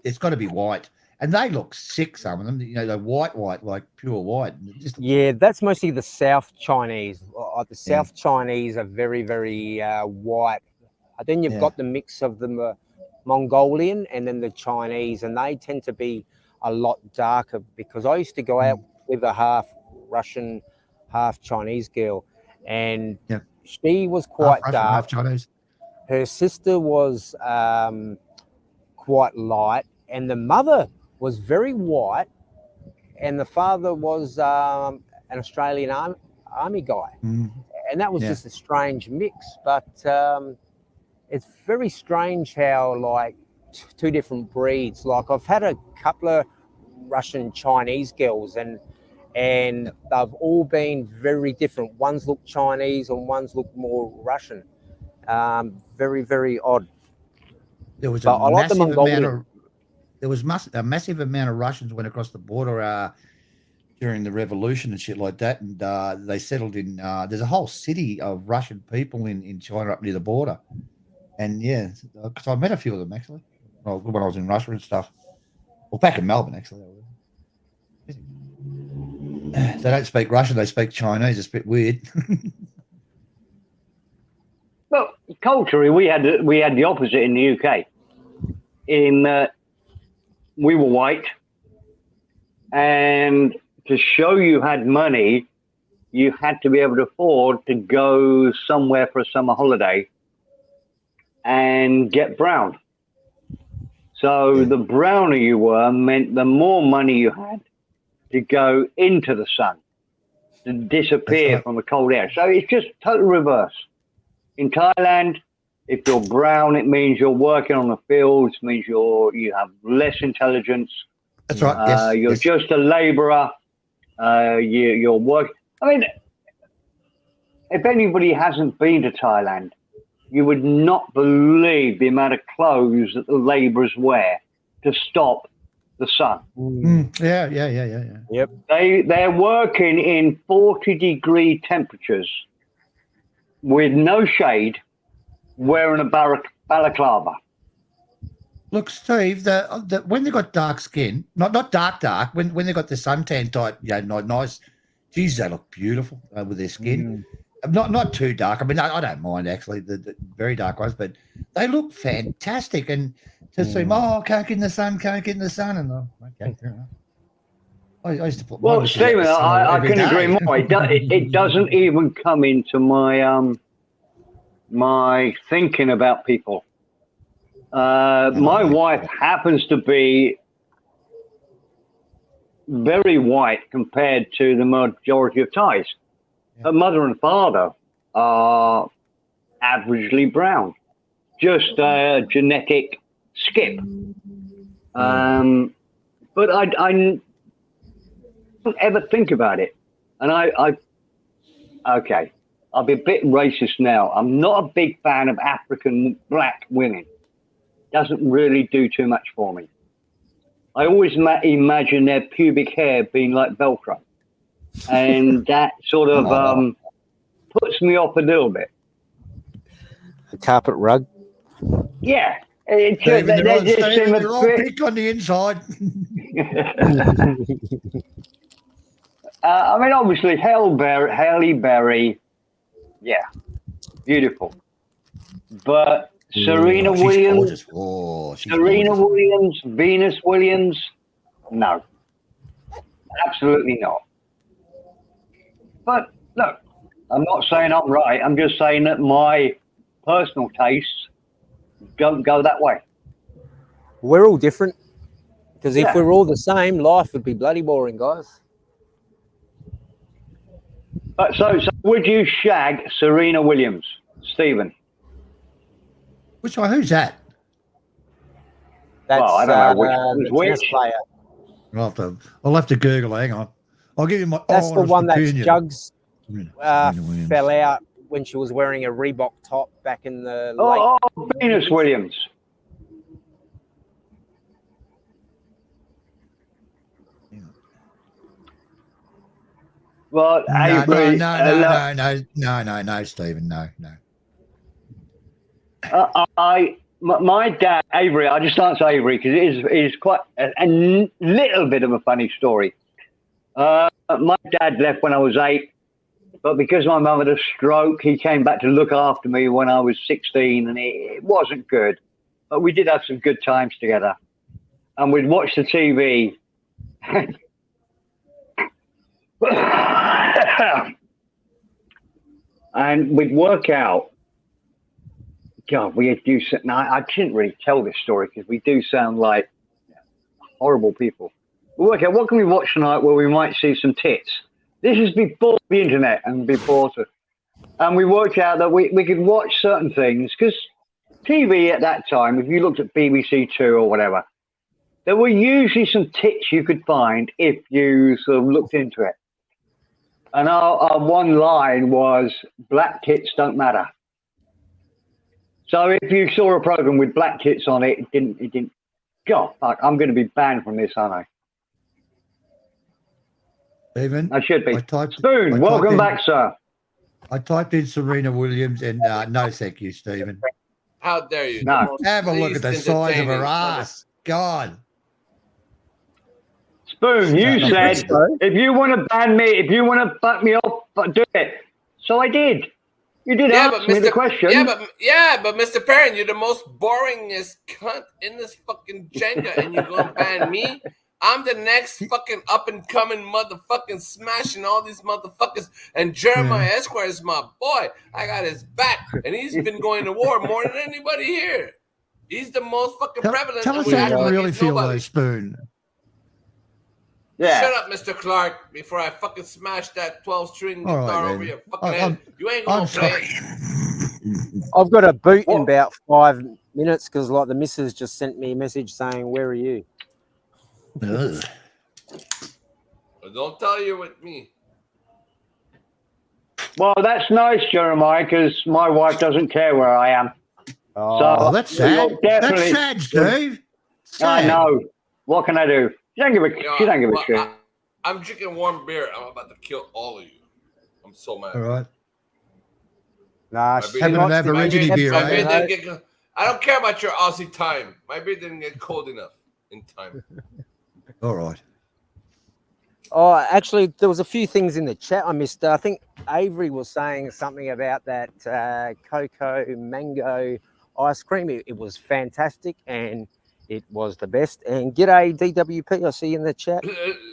it's got to be white, and they look sick. Some of them, you know, they're white, like pure white. That's mostly the South Chinese. The South Chinese are very, very white. Then you've got the mix of the Mongolian and then the Chinese, and they tend to be a lot darker. Because I used to go out with a half Russian, half Chinese girl, and she was quite dark. Half Chinese. Her sister was quite light, and the mother was very white, and the father was an Australian army guy, and that was just a strange mix. But it's very strange how like two different breeds. Like I've had a couple of Russian Chinese girls, and they've all been very different. One's look Chinese and one's look more Russian. Very, very odd. There was a massive amount of Russians went across the border during the revolution and shit like that, and they settled in. There's a whole city of Russian people in China up near the border, and because I met a few of them actually when I was in Russia and stuff. Well, back in Melbourne actually. They don't speak Russian; they speak Chinese. It's a bit weird. Well, culturally, we had the opposite in the UK. In we were white, and to show you had money, you had to be able to afford to go somewhere for a summer holiday and get brown. So the browner you were meant the more money you had to go into the sun, to disappear from the cold air. So it's just total reverse. In Thailand, if you're brown, it means you're working on the fields, means you have less intelligence. That's right. You're just a labourer. You're working. I mean, if anybody hasn't been to Thailand, you would not believe the amount of clothes that the labourers wear to stop the sun. Yeah. Yep. They're working in 40-degree temperatures with no shade, wearing a balaclava. Look, Steve, when they got dark skin, not dark, when they got the suntan type, nice. Geez, they look beautiful with their skin. Not too dark. I mean, I don't mind actually the very dark ones, but they look fantastic. And to see, can't get in the sun, and okay, fair enough. I used to put. Well, Stephen, I couldn't agree more. It doesn't even come into my my thinking about people. My wife happens to be very white compared to the majority of Thais. Her mother and father are averagely brown. just a genetic skip. But I don't ever think about it. And okay, I'll be a bit racist now. I'm not a big fan of African black women. Doesn't really do too much for me. I always imagine their pubic hair being like Velcro. And that sort of puts me off a little bit. A carpet rug? Yeah. They're all pink on the inside. I mean, obviously, Halle Berry, yeah, beautiful. But Serena Williams, Williams, Venus Williams, no, absolutely not. But look, I'm not saying I'm right. I'm just saying that my personal tastes don't go that way. We're all different. Because if we're all the same, life would be bloody boring, guys. So would you shag Serena Williams, Stephen? Which one? Who's that? That's, well, I don't know which tennis player. I'll have to Google. Hang on. I'll give you my. That's the one that opinion. Jugs fell out when she was wearing a Reebok top back in the late. Venus Williams. Well, no, Stephen, no. My dad, Avery. I just answer Avery because it is quite a little bit of a funny story. My dad left when I was 8, but because my mum had a stroke, he came back to look after me when I was 16, and it wasn't good. But we did have some good times together, and we'd watch the TV. And we'd work out. God, we do. Now, I shouldn't really tell this story because we do sound like horrible people. We work out what can we watch tonight where we might see some tits. This is before the internet and and we worked out that we could watch certain things because TV at that time, if you looked at BBC Two or whatever, there were usually some tits you could find if you sort of looked into it. And our one line was, black tits don't matter. So if you saw a program with black tits on it, it didn't, God, fuck, I'm going to be banned from this, aren't I? Stephen? I should be. Spoon, welcome back, sir. I typed in Serena Williams and no thank you, Stephen. How dare you? No. Have a look at the size of her ass. God. Spoon, you said if you want to ban me, if you want to fuck me off, do it. So I did. You did ask me the question. Yeah, but Mr. Perrin, you're the most boringest cunt in this fucking Jenga, and you're gonna ban me? I'm the next fucking up and coming motherfucking smashing all these motherfuckers, and Jeremiah Esquire is my boy. I got his back, and he's been going to war more than anybody here. He's the most fucking prevalent. Tell us how you really feel, though, Spoon. Yeah. Shut up, Mr. Clark, before I fucking smash that 12-string guitar over your fucking head. You ain't gonna play. I've got a boot in about 5 minutes because, like, the missus just sent me a message saying, "Where are you?" Well, don't tell you with me. Well, that's nice, Jeremiah, because my wife doesn't care where I am. Oh, that's sad. That's sad, Steve. I know. What can I do? She don't give a shit. I'm drinking warm beer. I'm about to kill all of you. I'm so mad. All right. Nah, having an Aborigine beer. I don't care about your Aussie time. My beer didn't get cold enough in time. All right. Oh, actually, there was a few things in the chat I missed. I think Avery was saying something about that cocoa mango ice cream. It was fantastic, and it was the best. And g'day, DWP. I see you in the chat.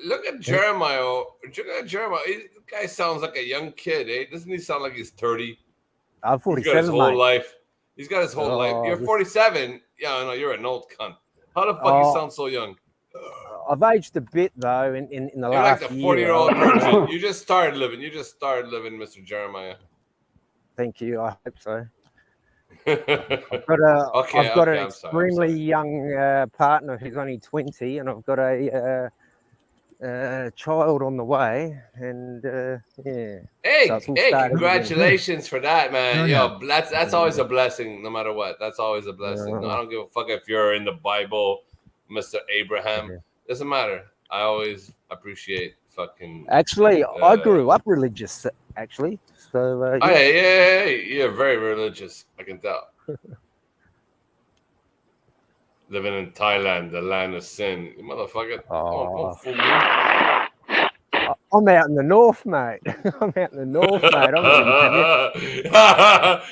Look at Jeremiah. Look at Jeremiah. The guy sounds like a young kid, eh? Doesn't he sound like he's 30? I'm 47, He's got his whole mate. life. He's got his whole life. You're 47. Yeah, no, you're an old cunt. How the fuck you sound so young? I've aged a bit, though, in the last year. You're like the 40-year-old virgin. You just started living. Mr. Jeremiah. Thank you. I hope so. I've got an extremely young partner who's only 20, and I've got a child on the way, and yeah. Hey, So congratulations for that, man. Yo, that's always a blessing, no matter what. That's always a blessing. No, I don't give a fuck if you're in the Bible, Mr. Abraham. Doesn't matter. I always appreciate fucking. Actually, I grew up religious. Actually, so yeah. Yeah, you're very religious. I can tell. Living in Thailand, the land of sin, you motherfucker. Don't fool me. I'm out in the north, mate. I'm out in the north, mate.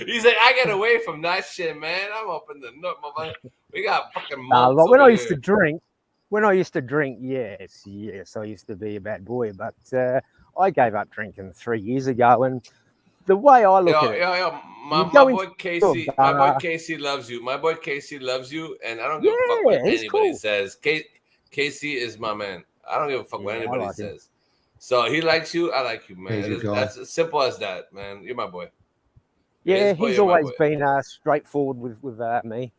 He's like, I get away from that shit, man. I'm up in the north, motherfucker. We got fucking monks like when I used here. to drink. When I used to drink, yes, I used to be a bad boy, but I gave up drinking 3 years ago, and the way I look at it, my boy Casey loves you. My boy Casey loves you, and I don't give a fuck what anybody says. Casey is my man. I don't give a fuck what anybody says. So he likes you, I like you, man. That's as simple as that, man. You're my boy. Yeah, he's always been straightforward with me.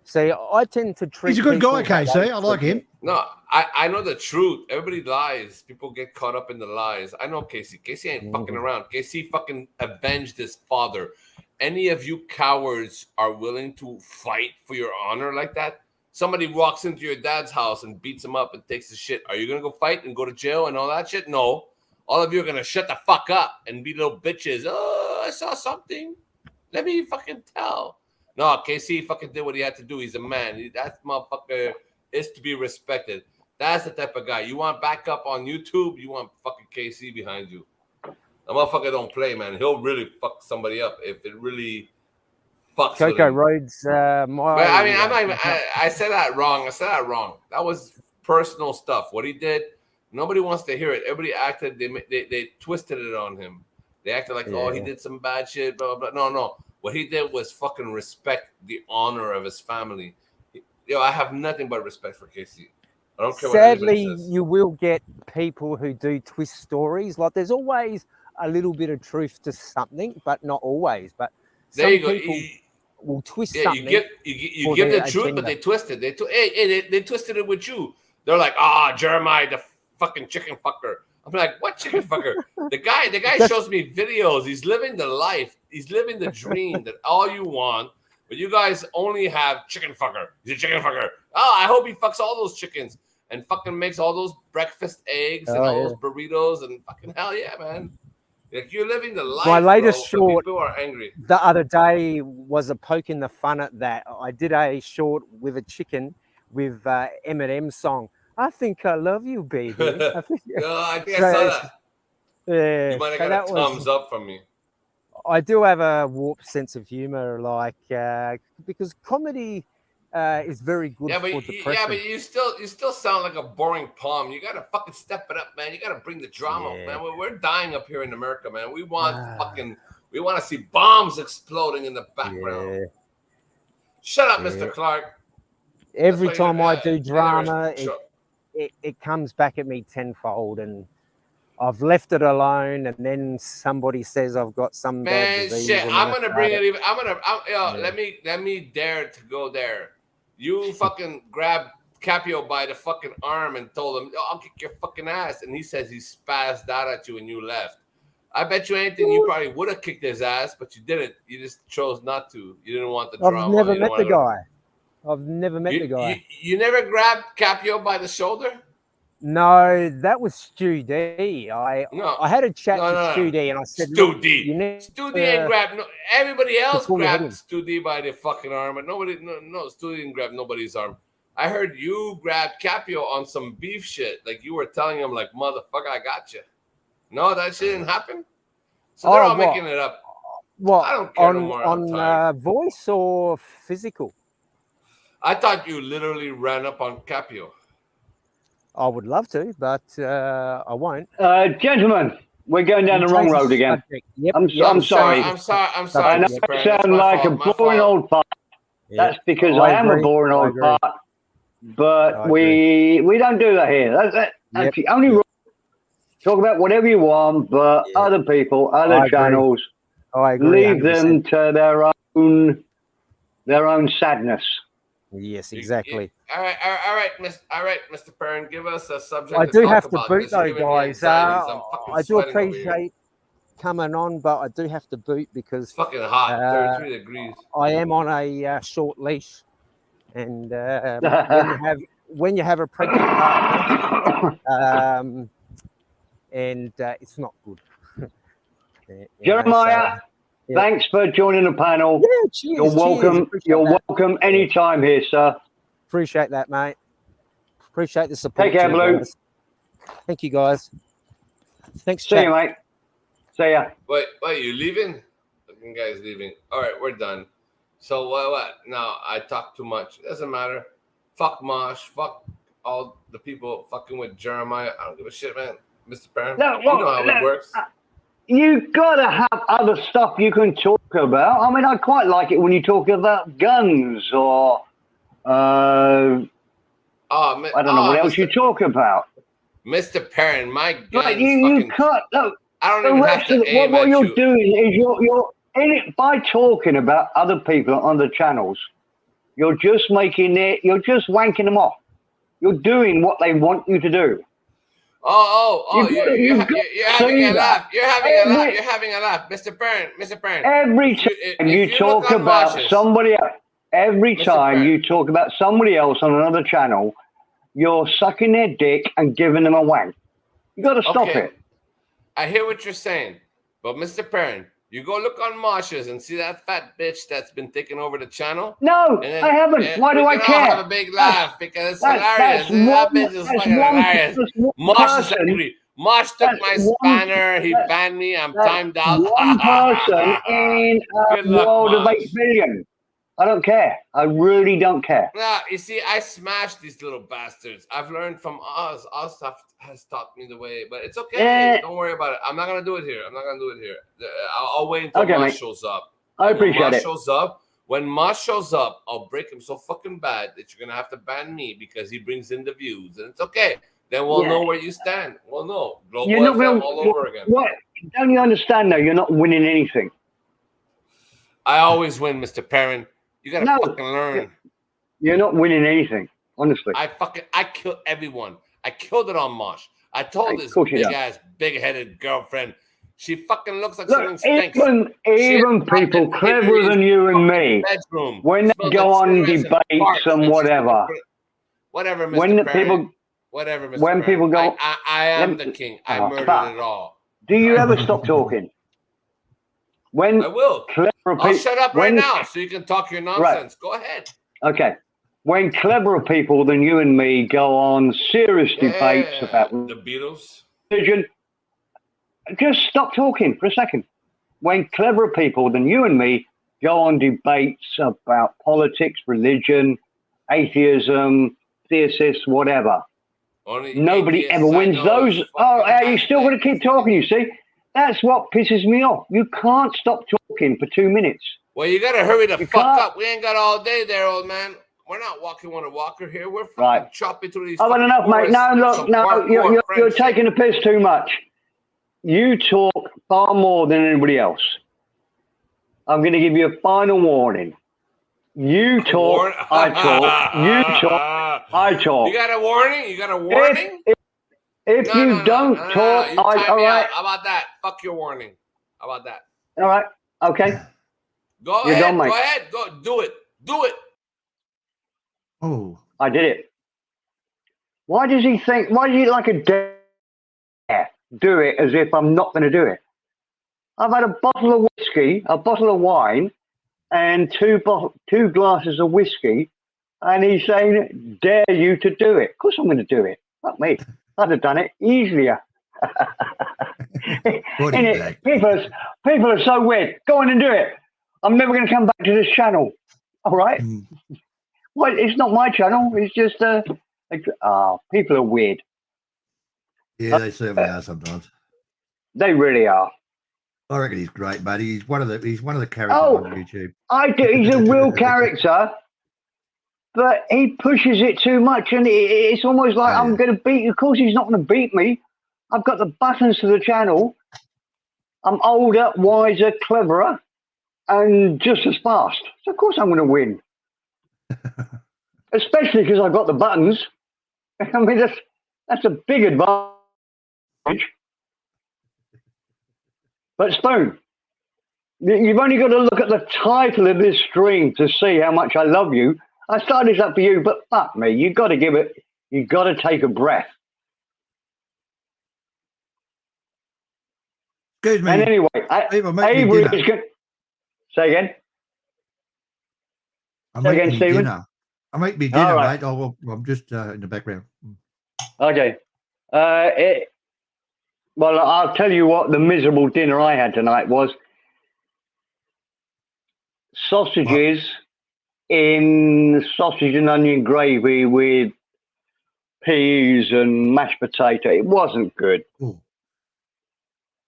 See, I tend to treat. He's a good guy, Casey. I like him. No, I know the truth. Everybody lies. People get caught up in the lies. I know Casey. Casey ain't fucking around. Casey fucking avenged his father. Any of you cowards are willing to fight for your honor like that? Somebody walks into your dad's house and beats him up and takes his shit. Are you going to go fight and go to jail and all that shit? No. All of you are going to shut the fuck up and be little bitches. Oh, I saw something. Let me fucking tell. No, Casey fucking did what he had to do. He's a man. That motherfucker is to be respected. That's the type of guy. You want backup on YouTube? You want fucking Casey behind you. The motherfucker don't play, man. He'll really fuck somebody up if it really fucks with him. Coco Rhodes, I said that wrong. That was personal stuff. What he did, nobody wants to hear it. Everybody acted, they twisted it on him. They acted like, oh, he did some bad shit, blah, blah, blah. No. What he did was fucking respect the honor of his family. I have nothing but respect for Casey. I don't care. Sadly, what you will get people who do twist stories. Like there's always a little bit of truth to something, but not always. But there you go. People will twist something. You give the truth, but they twist it. They twisted it with you. They're like, Jeremiah, the fucking chicken fucker. I'm like, what chicken fucker? The guy shows me videos. He's living the life. He's living the dream that all you want, but you guys only have chicken fucker. He's a chicken fucker. Oh, I hope he fucks all those chickens and fucking makes all those breakfast eggs and all those burritos and fucking hell yeah, man. Like you're living the life. My latest short people are angry. The other day was a poke in the fun at that. I did a short with a chicken with Eminem song. I think I love you, baby. I think I saw that. Yeah, you might have got a thumbs up from me. I do have a warped sense of humor, like because comedy is very good for depression. Yeah, but you still sound like a boring palm. You gotta fucking step it up, man. You gotta bring the drama, man. We're dying up here in America, man. We want to see bombs exploding in the background. Yeah. Shut up, Mr. Clark. Every time I do drama, it comes back at me tenfold, and I've left it alone, and then somebody says I've got some bad disease. Shit, I'm gonna bring it even. Let me dare to go there. You fucking grab Capio by the fucking arm and told him, I'll kick your fucking ass, and he says he spazzed out at you and you left. I bet you anything you probably would have kicked his ass, but you didn't. You just chose not to. You didn't want the drama. I've never met the guy. I've never met the guy. You never grabbed Capio by the shoulder? No, that was Stu D. I had a chat to Stu D, and I said, Stu D. Stu D ain't grabbed. No, everybody else grabbed Stu D by the fucking arm, but nobody. No, Stu D didn't grab nobody's arm. I heard you grabbed Capio on some beef shit, like you were telling him, like, motherfucker, I got you. No, that shit didn't happen. So they're all making it up. What? I don't care no more. On voice or physical? I thought you literally ran up on Capio. I would love to, but I won't. Gentlemen, we're going down the wrong road again. Yep. I'm sorry. I'm sorry. I know I sound like a boring old fart. That's because I am a boring old fart. But we don't do that here. That's the only rule. Talk about whatever you want, but other people, other channels, I agree, leave them to their own own their own sadness. Yes, exactly. All right, Mr. Perrin, give us a subject. I to do talk have to about. boot This is though, giving me guys. anxieties. I'm fucking I do sweating over here. appreciate coming on, but I do have to boot because It's fucking hot, 33 degrees. I am on a short leash, and when you have a pregnant partner, and it's not good. Jeremiah, thanks for joining the panel. Yeah, cheers. You're welcome. You're welcome anytime here, sir. Appreciate that, mate. Appreciate the support. Take care, Blue. Guys. Thank you, guys. Thanks, See you, mate. See ya. Wait, you leaving? Fucking guy's leaving. All right, we're done. So what? No, I talk too much. It doesn't matter. Fuck Mosh. Fuck all the people fucking with Jeremiah. I don't give a shit, man. Mr. Perrin, No, you know how it works. You gotta have other stuff you can talk about. I mean, I quite like it when you talk about guns or I don't know what else you talk about. Mr. Perrin, my guns. But you can't. No, I don't even have to aim what at you're you. doing is you're in it by talking about other people on the channels. You're just making it. You're just wanking them off. You're doing what they want you to do. You're having a laugh. You're having a laugh. Mr. Perrin. Every time you talk about somebody else, every time you talk about somebody else on another channel, you're sucking their dick and giving them a wank. You got to stop it. I hear what you're saying, but Mr. Perrin, you go look on Marsha's and see that fat bitch that's been taking over the channel. No, I haven't. Why do I care? Have a big laugh because it's hilarious. That bitch is fucking hilarious. Marsh is angry. Marsh took my spanner. He banned me. I'm timed out. One person in a world of 8 billion. I don't care. I really don't care. Nah, you see, I smashed these little bastards. I've learned from Oz. Oz has taught me the way, but it's okay. Don't worry about it. I'm not gonna do it here. I'll wait until Mosh shows up. I appreciate it. When Mosh shows up, I'll break him so fucking bad that you're gonna have to ban me because he brings in the views, and it's okay. Then we'll know where you stand. We'll know. Global FM all over again. What? Don't you understand though? You're not winning anything. I always win, Mr. Perrin. You gotta fucking learn. You're not winning anything, honestly. I killed everyone. I killed it on Mosh. I told this big-ass, big-headed girlfriend, she fucking looks like something stinks. Even people cleverer than you and me, when they go on debates and whatever. Whatever, Mr. Perrin. Whatever, Mr. When people go, I am the king. I murdered it all. Do you ever stop talking? When I will. I'll shut up right now so you can talk your nonsense. Right. Go ahead. Okay. When cleverer people than you and me go on serious debates about the Beatles, religion, just stop talking for a second. When cleverer people than you and me go on debates about politics, religion, atheism, theorists, whatever, nobody ever wins those. You still got to keep talking, you see? That's what pisses me off. You can't stop talking for 2 minutes. Well, you got to hurry the fuck up. We ain't got all day there, old man. We're not walking on a walker here. We're fucking chopping through these. I've had enough, mate. No, you're taking the piss too much. You talk far more than anybody else. I'm going to give you a final warning. You talk, I talk. You talk, I talk. You got a warning? You got a warning? If you don't talk, all right. How about that? Fuck your warning. How about that? All right. Okay. Go ahead. Go ahead. Go do it. Do it. Oh. I did it. Why does he think? Why do you like a dare do it as if I'm not going to do it? I've had a bottle of whiskey, a bottle of wine, and two glasses of whiskey, and he's saying, "Dare you to do it?" Of course, I'm going to do it. Not me. I'd have done it easier. People are so weird. Go on and do it. I'm never going to come back to this channel. All right. Well, it's not my channel. It's just people are weird. Yeah, they certainly are sometimes. They really are. I reckon he's great, buddy. He's one of the characters on YouTube. I do. He's a real character. But he pushes it too much, and it's almost like I'm going to beat you. Of course, he's not going to beat me. I've got the buttons to the channel. I'm older, wiser, cleverer. and just as fast. So of course I'm going to win. Especially because I've got the buttons. I mean, that's a big advantage. But Spoon, you've only got to look at the title of this stream to see how much I love you. I started this up for you, but fuck me, you've got to take a breath. Excuse me. And anyway, Avery is going. Say again. I'm eating dinner. I'm eating dinner, right. mate. I'm just in the background. Okay. Well, I'll tell you what the miserable dinner I had tonight was. Sausages in sausage and onion gravy with peas and mashed potato. It wasn't good. Ooh.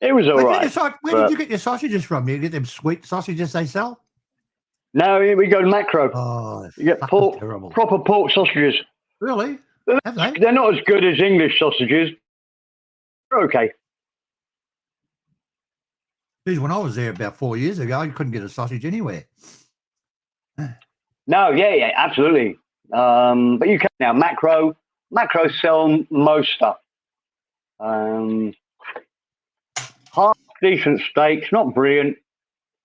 It was all right. Where did you get your sausages from? You get them sweet sausages they sell? No, we go to Macro. Oh, you get proper pork sausages. Really? Have they? They're not as good as English sausages. They're okay. Geez, when I was there about 4 years ago, you couldn't get a sausage anywhere. No, yeah, absolutely. But you can now. Macro sell most stuff. Half decent steaks, not brilliant.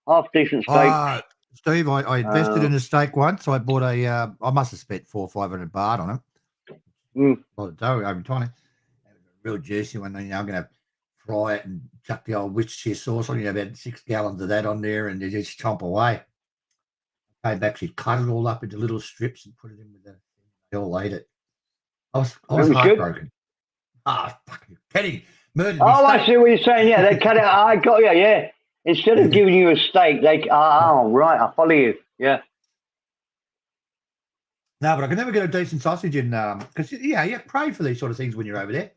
Half decent steaks. Steve, I invested in a steak once. I bought I must have spent $400 or $500 on it. Well, the dough over tiny. Real juicy one. I'm going to fry it and chuck the old Worcestershire sauce on. About 6 gallons of that on there, and you just chomp away. I came back, she cut it all up into little strips and put it in with the. They all ate it. I was heartbroken. Fucking Kenny murdered me. Oh, I see what you're saying. Yeah, they cut it. I got you. Yeah. Instead of giving you a steak, they. Oh, right. I follow you. Yeah. No, but I can never get a decent sausage in. Because you pray for these sort of things when you're over there.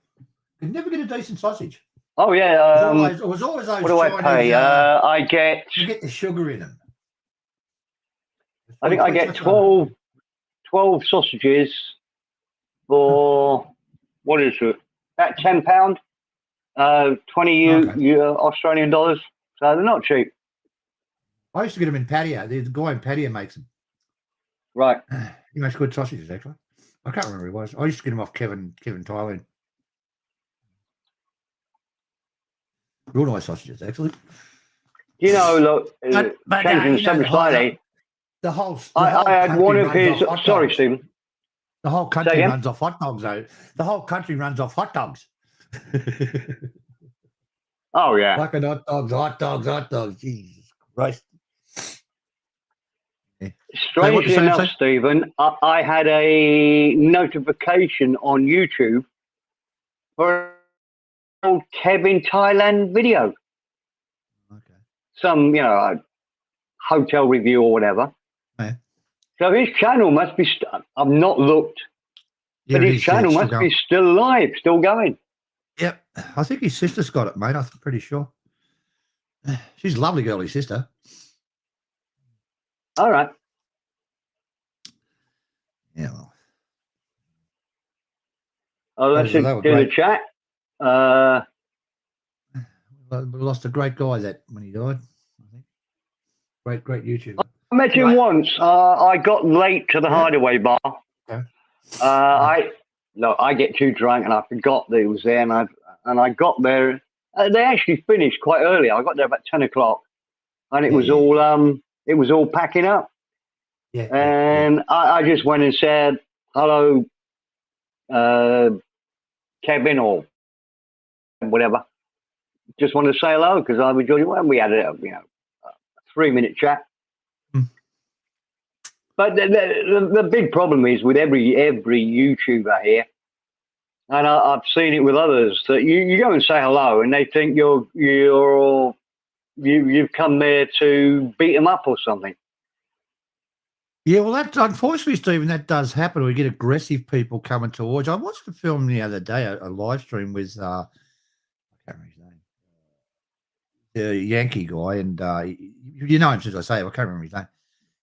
You can never get a decent sausage. Oh yeah. It was always those. What do I pay? I get. You get the sugar in them. I think I get 12 sausages for what is it? About £10, 20 Australian dollars. So they're not cheap. I used to get them in Patio. The guy in Patio makes them. Right. He makes good sausages, actually. I can't remember who he was. I used to get them off Kevin Thailand. Real nice sausages, actually. You know, look, changing the subject slightly. I had one of his. Sorry, Stephen. The whole country runs off hot dogs, though. The whole country runs off hot dogs. Oh yeah. Fucking hot dogs. Jesus Christ. Strangely enough, Stephen, I had a notification on YouTube for an old Kevin Thailand video. Okay. Some, hotel review or whatever. Yeah. So his channel must be. I've not looked, but his channel must be still alive, still going. Yep, I think his sister's got it, mate. I'm pretty sure. She's a lovely girl, his sister. All right. Yeah. Well. Oh, let's do the chat. We lost a great guy when he died. I think. Great YouTuber. I met him once. I got late to the Hideaway bar. Okay. I get too drunk and I forgot that he was there, and I got there. They actually finished quite early. I got there about 10 o'clock, and it was all packing up. Yeah. And I just went and said hello, Kevin or whatever. Just wanted to say hello because I enjoyed it. And we had a 3-minute chat. But the big problem is with every YouTuber here, and I've seen it with others, that you go and say hello and they think you've come there to beat them up or something. Yeah, well, that unfortunately, Stephen, that does happen. We get aggressive people coming towards. I watched a film the other day, a live stream with I can't remember his name, the Yankee guy, and you know him since I say it. I can't remember his name.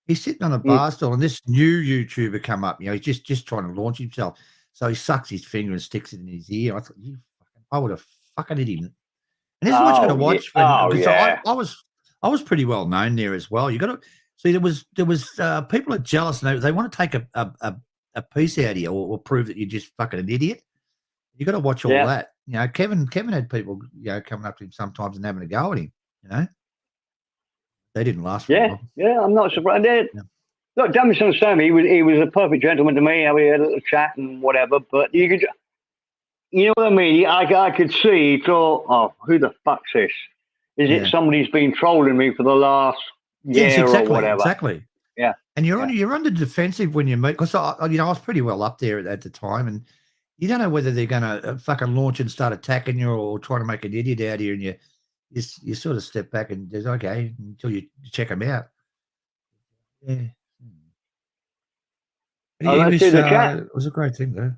He's sitting on a bar stool, and this new YouTuber come up. He's just trying to launch himself. So he sucks his finger and sticks it in his ear. I thought, I would have fucking hit him. And this is what you're going to watch. I was pretty well known there as well. You got to see there was people are jealous and they want to take a piece out of you or prove that you're just fucking an idiot. You got to watch all that. You know, Kevin had people coming up to him sometimes and having a go at him. You know, they didn't last very long. Yeah, I'm not surprised. Yeah. Look, don't misunderstand me. He was a perfect gentleman to me. We had a little chat and whatever. But you know what I mean? I could see. He thought, oh, who the fuck's this? Is it somebody's been trolling me for the last year or whatever? Exactly. Yeah. And you're on the defensive when you meet, because I was pretty well up there at the time, and you don't know whether they're going to fucking launch and start attacking you or trying to make an idiot out of you, and you sort of step back and just okay until you check them out. Yeah. It was a great thing though.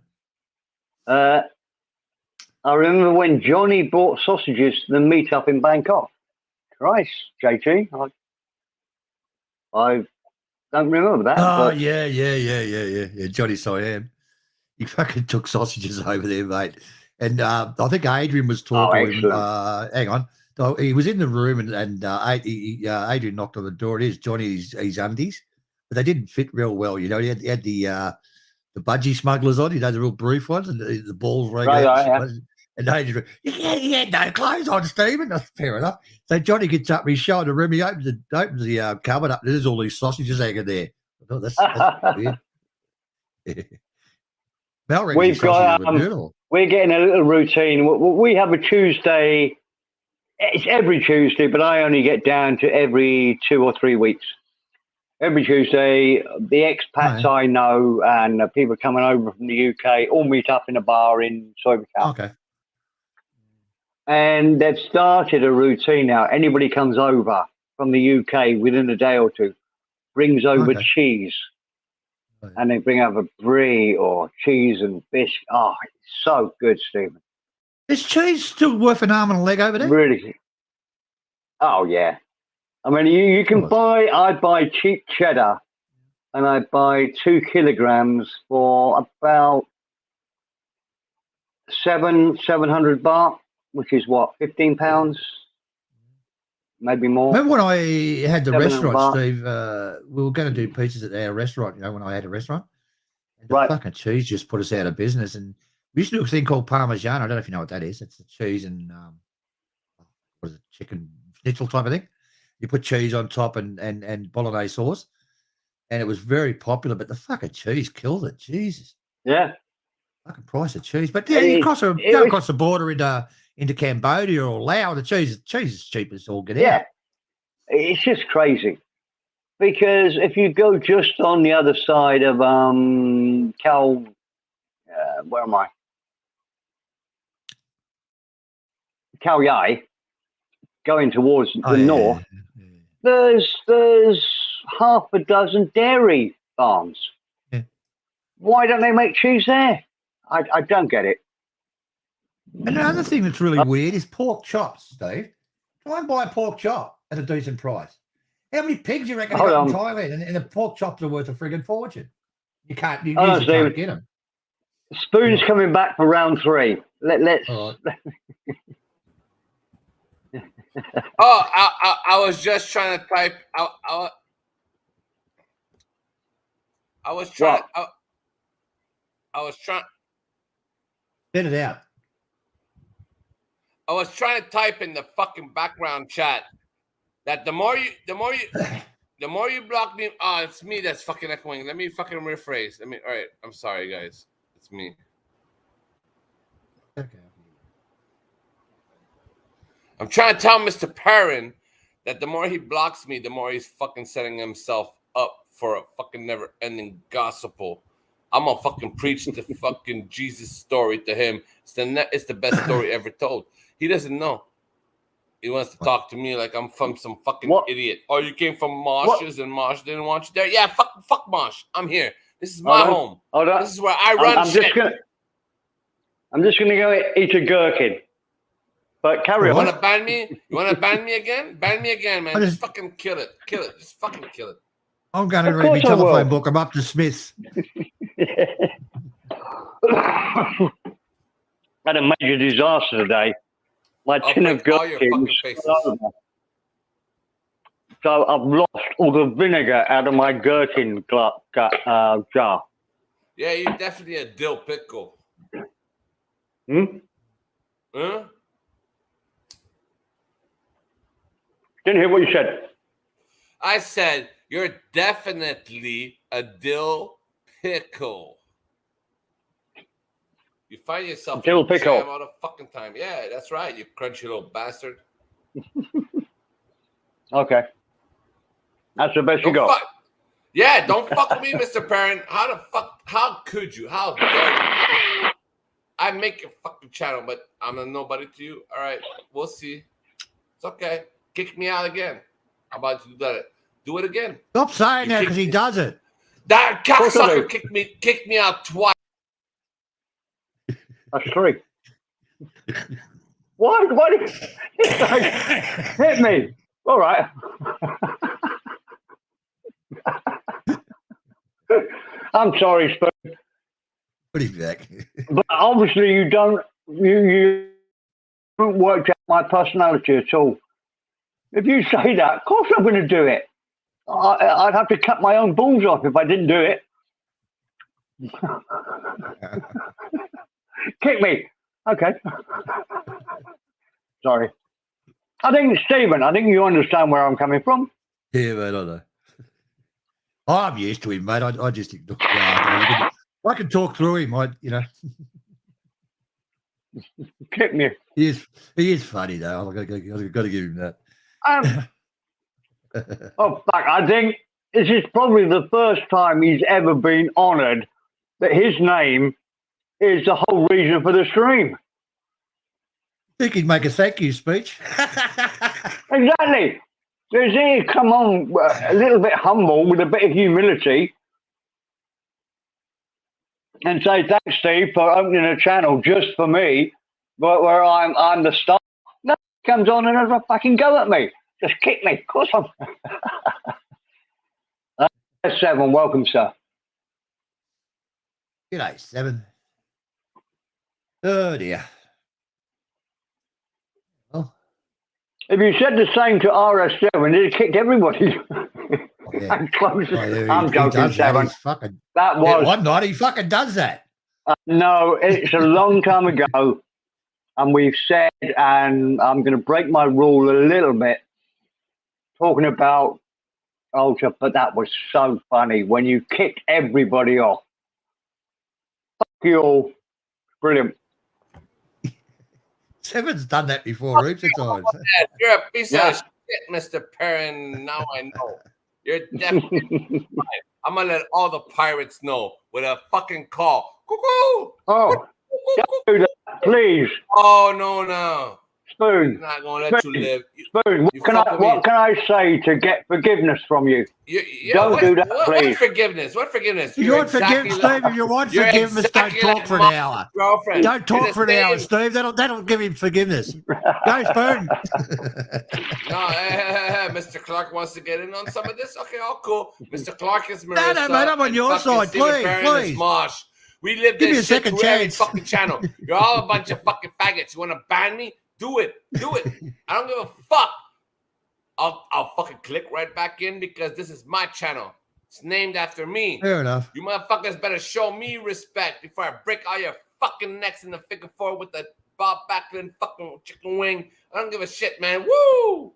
I remember when Johnny bought sausages to the meet-up in Bangkok. Christ, JT, I don't remember that. Oh, yeah. Johnny Siam. He fucking took sausages over there, mate. And I think Adrian was talking to him. Hang on. So he was in the room and Adrian knocked on the door. It is Johnny's undies, but they didn't fit real well. You know, he had the budgie smugglers on, you know, the real brief ones, and the balls rang out. And Adrian, he had no clothes on, Stephen. That's fair enough. So Johnny gets up, he's showing the room, he opens the cupboard up, and there's all these sausages hanging there. Oh, that's weird. We've got we're getting a little routine. We have a Tuesday. It's every Tuesday, but I only get down to every 2 or 3 weeks. Every Tuesday, the expats I know and people coming over from the UK all meet up in a bar in Sobertown. Okay. And they've started a routine now. Anybody comes over from the UK within a day or two, brings over cheese. And they bring over brie or cheese and fish. Oh, it's so good, Stephen. Is cheese still worth an arm and a leg over there? Really? Oh, yeah. I mean, you can I buy cheap cheddar and I buy 2 kilograms for about 700 baht, which is what, 15 pounds? Maybe more. Remember when I had the restaurant, Steve? We were going to do pizzas at our restaurant, you know, when I had a restaurant. And the fucking cheese just put us out of business. And we used to do a thing called Parmesan. I don't know if you know what that is. It's the cheese and, what is it, chicken schnitzel type of thing. You put cheese on top and bolognese sauce. And it was very popular, but the fucking cheese killed it. Jesus. Yeah. Fucking price of cheese. But yeah, you cross the border into Cambodia or Laos, the cheese is cheap as all get out. It's just crazy. Because if you go just on the other side of where am I? Khao Yai, going towards the north, there's half a dozen dairy farms. Yeah. Why don't they make cheese there? I don't get it. And another thing that's really weird is pork chops, Steve. Try and buy a pork chop at a decent price. How many pigs you reckon got in Thailand? And the pork chops are worth a friggin' fortune. You can't get them. Spoon's coming back for round 3. Let's. I was just trying to type. I was trying. Spit it out. I was trying to type in the fucking background chat that the more you block me. Oh, it's me that's fucking echoing. Let me fucking rephrase. All right. I'm sorry, guys. It's me. Okay. I'm trying to tell Mr. Perrin that the more he blocks me, the more he's fucking setting himself up for a fucking never-ending gospel. I'm gonna fucking preach the fucking Jesus story to him. It's the best story ever told. He doesn't know. He wants to talk to me like I'm from some fucking idiot. Oh, you came from Mosh's and Mosh didn't want you there? Yeah, fuck Mosh. I'm here. This is my home. This is where I run shit. I'm just gonna go eat a gherkin. But carry on. You want to ban me? You want to ban me again? Ban me again, man. Just fucking kill it. Kill it. Just fucking kill it. I'm going to read my telephone book. I'm up to Smith's. Had a major disaster today. My tin of gherkins. So I've lost all the vinegar out of my gherkin jar. Yeah, you're definitely a dill pickle. Hmm? Huh? Didn't hear what you said. I said you're definitely a dill pickle. You find yourself Dill in pickle. jam all the fucking time. Yeah, that's right, you crunchy little bastard. Okay. That's the best you got. Yeah, don't fuck with me, Mr. Parent. How could you? How dare you? I make a fucking channel, but I'm a nobody to you. All right, we'll see. It's okay. Kick me out again. How about you do that? Do it again. Stop saying that because he does it. That cocksucker kicked me out twice. That's 3. Why did hit me? All right. I'm sorry, Spoon. Put him back. But obviously you don't work out my personality at all. If you say that, of course I'm going to do it. I'd have to cut my own balls off if I didn't do it. Kick me. Okay. Sorry. I think, Stephen, I think you understand where I'm coming from. Yeah, mate, I know. I'm used to him, mate. I just ignore. I can talk through him. Kick me. He is funny though. I've got to give him that. Oh fuck! I think this is probably the first time he's ever been honoured that his name is the whole reason for the stream. I think he'd make a thank you speech. Exactly. Does he come on a little bit humble with a bit of humility and say thanks, Steve, for opening a channel just for me, but where I'm the star? No, he comes on and has a fucking go at me. Just kick me. Of course I'm. 7, welcome, sir. G'day, 7. Oh dear. Well, if you said the same to RS7, he'd kicked everybody. yeah. I'm close. Yeah, I'm joking, 7. That was. One night he fucking does that. No, it's a long time ago. And we've said, and I'm going to break my rule a little bit, talking about Ultra, but that was so funny when you kicked everybody off. Fuck you all. Brilliant. 7's done that before, heaps of times. You're a piece of shit, Mr. Perrin. Now I know. You're definitely I'm going to let all the pirates know with a fucking call. Cuckoo! Oh, don't do that, please. Oh, no. Spoon. He's not going to let you live. Spoon, what can I say to get forgiveness from you? Don't do that, please. What forgiveness? You want forgiveness, Steve? If you want forgiveness, don't talk for an hour. Girlfriend. Don't talk for an hour, Steve. That'll give him forgiveness. Go, Spoon. No, Mr. Clark wants to get in on some of this. Okay, all cool. Mr. Clark is Marissa. No, mate, I'm on your side. Please. Mosh. We live Give me a this shit second through every chance. fucking channel. You're all a bunch of fucking faggots. You want to ban me? Do it. I don't give a fuck. I'll fucking click right back in because this is my channel. It's named after me. Fair enough. You motherfuckers better show me respect before I break all your fucking necks in the figure four with the Bob Backlund fucking chicken wing. I don't give a shit, man. Woo!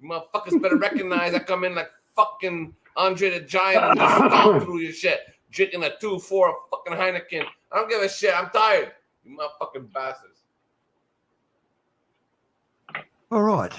You motherfuckers better recognize I come in like fucking Andre the Giant and just stomp through your shit. Drinking a 2-4 fucking Heineken. I don't give a shit. I'm tired. You motherfucking bastards. All right.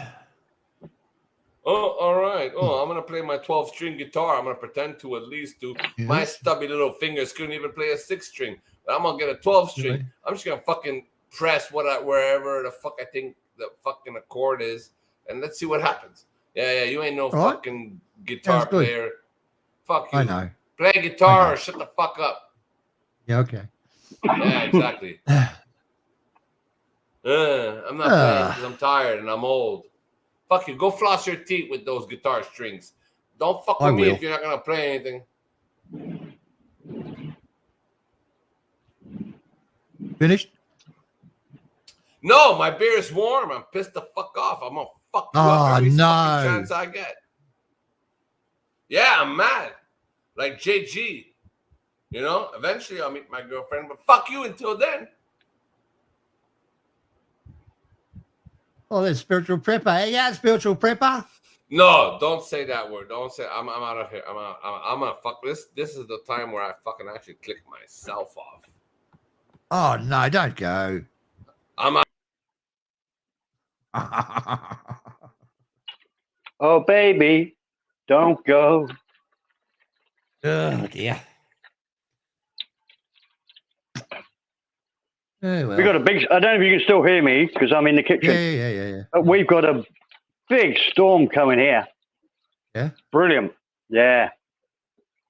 Oh, all right. Oh, I'm going to play my 12-string guitar. I'm going to pretend to at least do. Yes. My stubby little fingers couldn't even play a 6-string. But I'm going to get a 12-string. Really? I'm just going to fucking press wherever the fuck I think the fucking accord is. And let's see what happens. Yeah, you ain't no All fucking guitar player. Fuck you. I know. Play guitar or shut the fuck up. Yeah, okay. Yeah, exactly. I'm not playing because I'm tired and I'm old. Fuck you. Go floss your teeth with those guitar strings. Don't fuck with me if you're not going to play anything. Finished? No, my beer is warm. I'm pissed the fuck off. I'm going to fuck you up every fucking chance I get. Yeah, I'm mad. Like JG. You know, eventually I'll meet my girlfriend, but fuck you until then. Oh, there's spiritual prepper. Hey, yeah, spiritual prepper. No, don't say that word. Don't say. I'm out of here. I'm gonna fuck this. This is the time where I fucking actually click myself off. Oh no, don't go. I'm out. Oh, baby, don't go. Oh dear. Oh, well. We got a big. I don't know if you can still hear me because I'm in the kitchen. Yeah. But we've got a big storm coming here. Yeah. Brilliant. Yeah.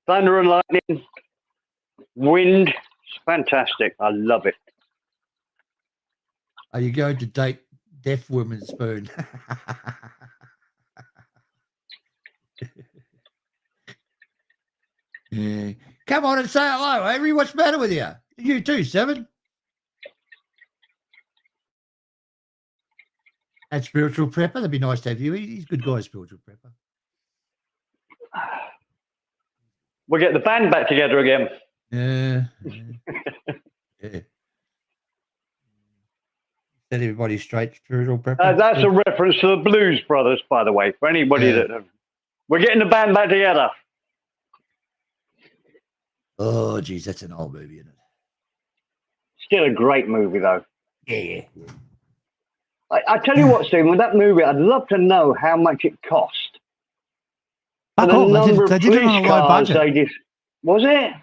Thunder and lightning, wind. It's fantastic. I love it. Are you going to date deaf women, Spoon? Yeah. Come on and say hello, Avery. What's the matter with you? You too, Seven. That spiritual prepper. That'd be nice to have you. He's a good guy, spiritual prepper. We'll get the band back together again. Yeah. Set everybody straight, spiritual prepper. That's a reference to the Blues Brothers, by the way, for anybody that... We're getting the band back together. Oh, geez, that's an old movie, isn't it? Still a great movie, though. Yeah. I tell you what, Stephen, with that movie, I'd love to know how much it cost. They did it on a low budget. Was it?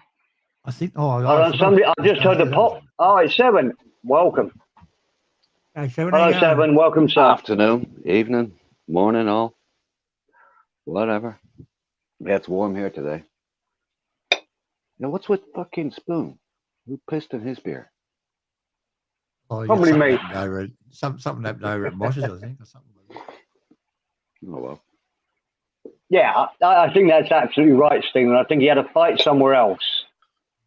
I think. I just heard the pop. Oh, it's Seven. Welcome. Hey, Seven, hello, Seven. Welcome, sir. Afternoon, evening, morning, all. Whatever. Yeah, it's warm here today. Now, what's with fucking Spoon? Who pissed in his beer? Oh, probably me. Something happened over at Mosh's, I think, or something like that. Oh, well. Yeah, I think that's absolutely right, Stephen. I think he had a fight somewhere else,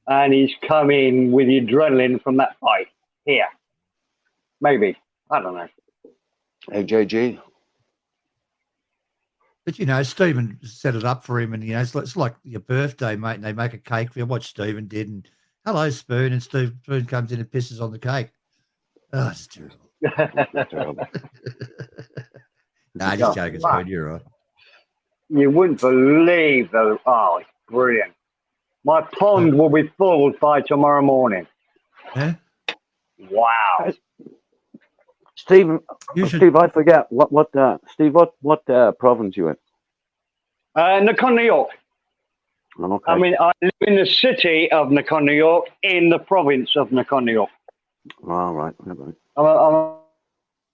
and he's come in with the adrenaline from that fight here. Maybe. I don't know. Hey, JG. But, you know, Stephen set it up for him, and, you know, it's like your birthday, mate, and they make a cake for you. What Stephen did, and hello, Spoon, and Spoon comes in and pisses on the cake. Oh, it's terrible. Terrible. Nah, just joking, Spoon, you're right. You wouldn't believe though. Oh, it's brilliant. My pond will be full by tomorrow morning. Yeah? Wow. Steve, I forget Steve, what province you in? Nakhon, New York. Oh, okay. I mean, I live in the city of Nakhon, New York, in the province of Nakhon, New York. All right. All right. I'm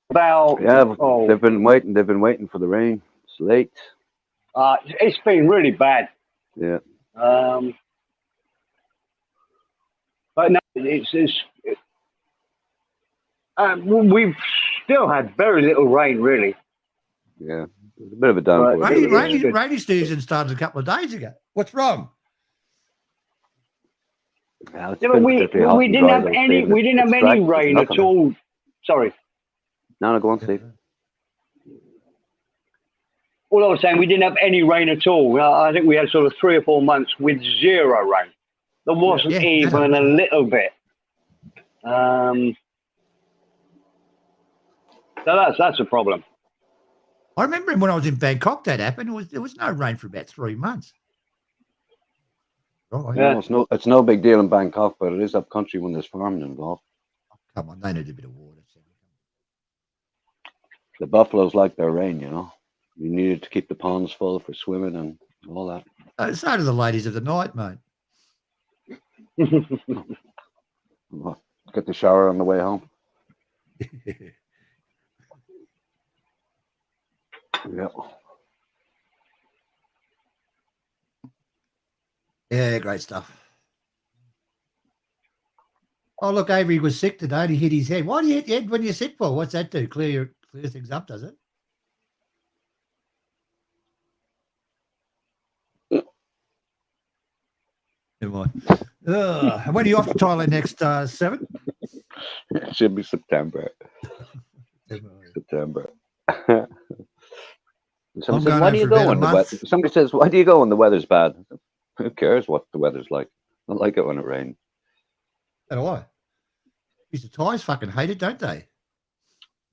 about. Yeah, they've been waiting. They've been waiting for the rain. It's late. It's been really bad. Yeah. But no, we've still had very little rain, really. Yeah, it's a bit of a downpour. Rainy season started a couple of days ago. What's wrong? Yeah, we didn't have any. We didn't have any rain at all. Sorry. No, go on, Steve. All I was saying, we didn't have any rain at all. I think we had sort of 3 or 4 months with zero rain. There wasn't even a little bit. So that's a problem. I remember when I was in Bangkok, that happened. There was no rain for about 3 months. Oh, yeah. It's no big deal in Bangkok, but it is up country when there's farming involved. Oh, come on, they need a bit of water. The buffaloes like their rain, you know. You needed to keep the ponds full for swimming and all that. So do the ladies of the night, mate. Well, get the shower on the way home. Yeah. Yeah, great stuff. Oh, look, Avery was sick today and he hit his head. Why do you hit your head when you're sick for? What's that do? Clear things up, does it? Never mind. When are you off to Thailand next, 7? It should be September. September. Somebody says, "Why do you go when the weather?" Somebody says, "Why do you go when the weather's bad?" Who cares what the weather's like? I like it when it rains. So do I. The Thais fucking hate it, don't they?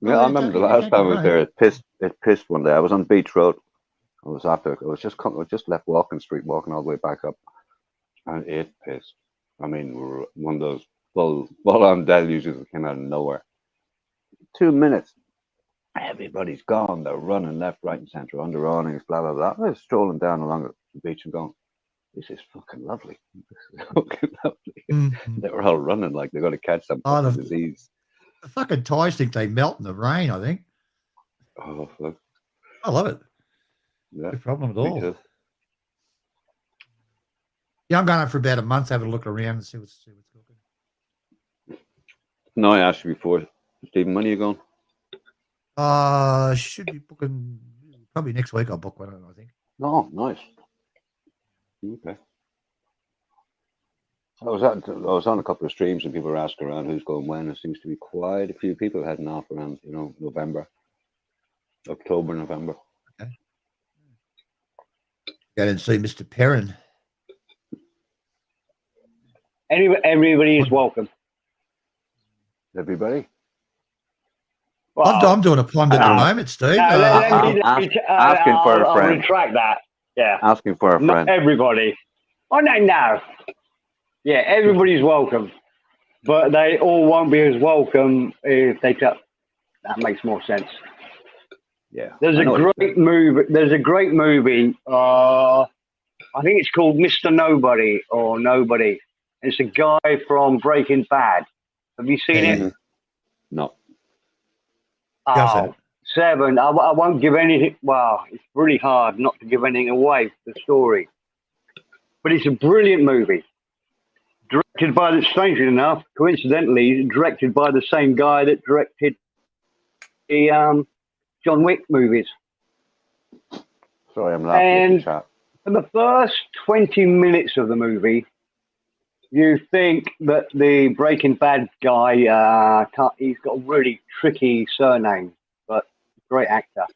Yeah, I remember the last time I was there. It pissed one day. I was on Beach Road. I was just left Walking Street, walking all the way back up, and it pissed. I mean, one of those full-on deluges that came out of nowhere. 2 minutes. Everybody's gone. They're running left, right, and centre under awnings, blah, blah, blah. I was strolling down along the beach and going, this is fucking lovely. This is fucking lovely. Mm-hmm. They were all running like they're going to catch some disease. The fucking Thais think they melt in the rain, I think. Oh, fuck. I love it. Yeah, no problem at all. Too. Yeah, I'm going out for about a month, having a look around and see what's cooking. No, I asked you before, Stephen, when are you going? Should be booking probably next week. I'll book one, I think. Oh, nice. Okay. I was on a couple of streams and people were asking around who's going when. There seems to be quite a few people heading off around, October, November. Okay. Go and see Mr. Perrin. Everybody is welcome. Everybody? Well, I'm doing a plunge at the moment, Steve. Asking for a friend. I'll retract that. Yeah. Asking for a friend. Not everybody. Oh, no. Yeah, everybody's welcome. But they all won't be as welcome if they cut. That makes more sense. Yeah. There's a great movie. I think it's called Mr. Nobody or Nobody. It's a guy from Breaking Bad. Have you seen it? No. Oh, 7. I won't give anything. Well, it's really hard not to give anything away for the story. But it's a brilliant movie. Directed by, strangely enough, coincidentally, directed by the same guy that directed the John Wick movies. Sorry, I'm laughing at the chat. For the first 20 minutes of the movie, you think that the Breaking Bad guy, he's got a really tricky surname, but great actor.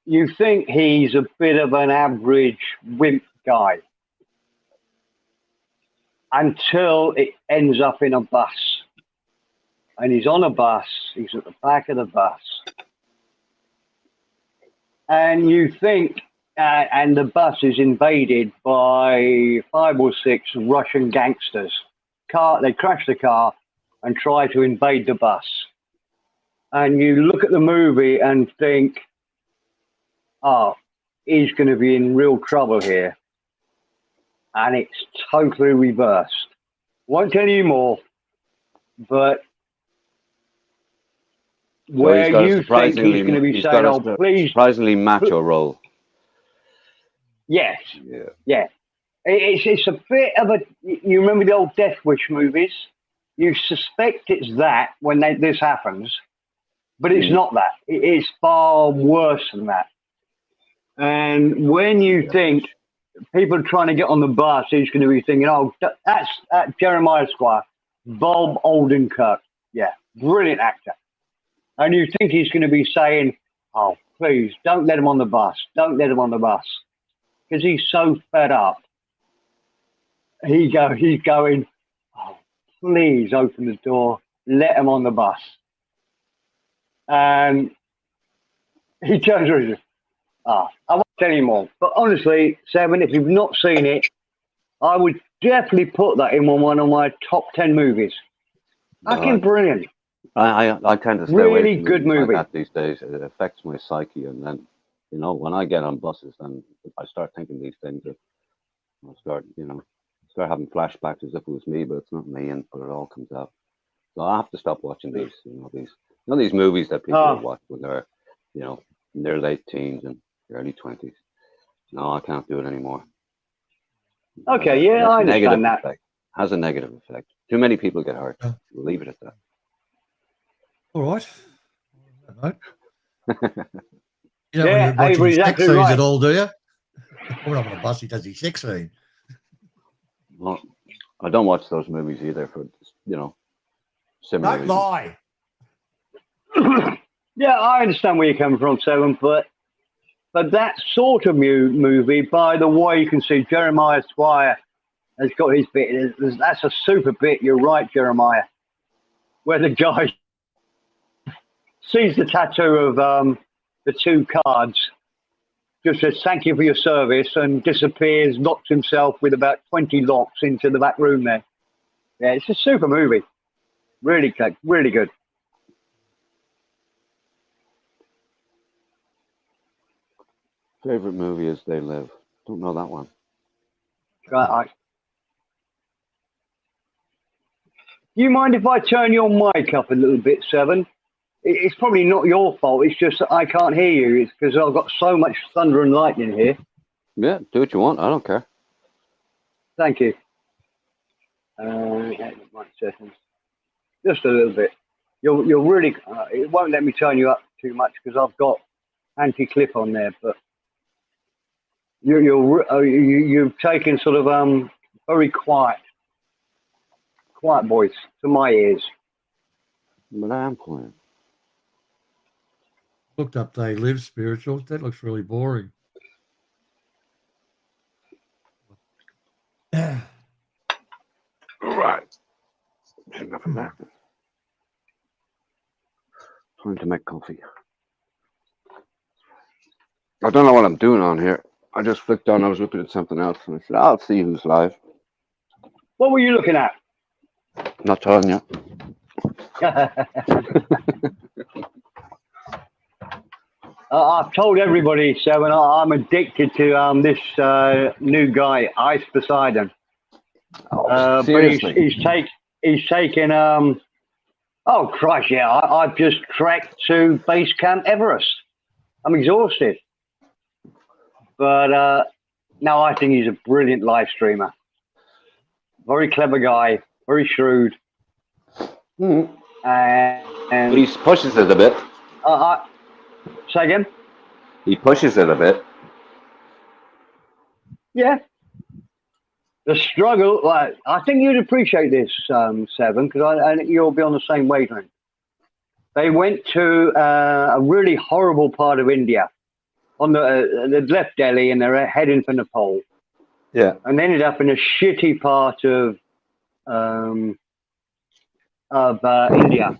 You think he's a bit of an average wimp guy until it ends up in a bus. And he's on a bus, he's at the back of the bus. And you think, and the bus is invaded by 5 or 6 Russian gangsters. They crash the car and try to invade the bus. And you look at the movie and think, oh, he's going to be in real trouble here. And it's totally reversed. Won't tell you more, but where you think he's going to be saying, oh, please. Surprisingly macho role. Yes. Yeah. It's a bit of a. You remember the old Death Wish movies? You suspect it's that when this happens, but it's not that. It's far worse than that. And when you think people are trying to get on the bus, he's going to be thinking, oh, that's Jeremiah Squire, Bob Odenkirk. Yeah, brilliant actor. And you think he's going to be saying, oh, please, don't let him on the bus. Don't let him on the bus. Because he's so fed up. He's going, oh, please open the door. Let him on the bus. And he turns around and says, I won't tell you more. But honestly, 7, if you've not seen it, I would definitely put that in one of my top 10 movies. Fucking brilliant. I tend to stay really away from good movie like that these days. It affects my psyche, and then when I get on buses, then I start thinking these things. I start having flashbacks as if it was me, but it's not me, but it all comes out. So I have to stop watching these. These movies that people watch when they're in their late teens and early 20s. No, I can't do it anymore. Okay, yeah, I understand that. Has a negative effect. Too many people get hurt. We'll leave it at that. All right. Yeah, when you're watching sex exactly scenes right. at all, do you? We're not on a bus, he does his sex scene. Well, I don't watch those movies either for, similar Don't lie. Yeah, I understand where you're coming from, Seven, but that sort of movie, by the way, you can see Jeremiah Squire has got his bit. That's a super bit. You're right, Jeremiah. Where the guy sees the tattoo of the two cards, just says thank you for your service, and disappears, locks himself with about 20 locks into the back room there. Yeah, it's a super movie. Really good, really good. Favorite movie is They Live. Don't know that one. Right. Do you mind if I turn your mic up a little bit, Seven? It's probably not your fault. It's just that I can't hear you. It's because I've got so much thunder and lightning here. Yeah, do what you want. I don't care. Thank you. 1 second. Just a little bit. You're really. It won't let me turn you up too much because I've got anti-clip on there. But you've taken sort of very quiet voice to my ears. But I am quiet. Looked up They Live spirituals. That looks really boring. Yeah. Right. Enough of that. Time to make coffee. I don't know what I'm doing on here. I just flicked on. I was looking at something else, and I said, "I'll see who's live." What were you looking at? Not telling you. I've told everybody, Seven. I'm addicted to this new guy, Ice Poseidon. Seriously? But he's taken. Oh Christ! Yeah, I've just trekked to Base Camp Everest. I'm exhausted, but no, I think he's a brilliant live streamer. Very clever guy, very shrewd. Mm-hmm. And he pushes it a bit. Say again? He pushes it a bit. Yeah. The struggle, I think you'd appreciate this, Seven, because I think you'll be on the same wavelength. They went to a really horrible part of India. They left Delhi and they're heading for Nepal. Yeah. And they ended up in a shitty part of India.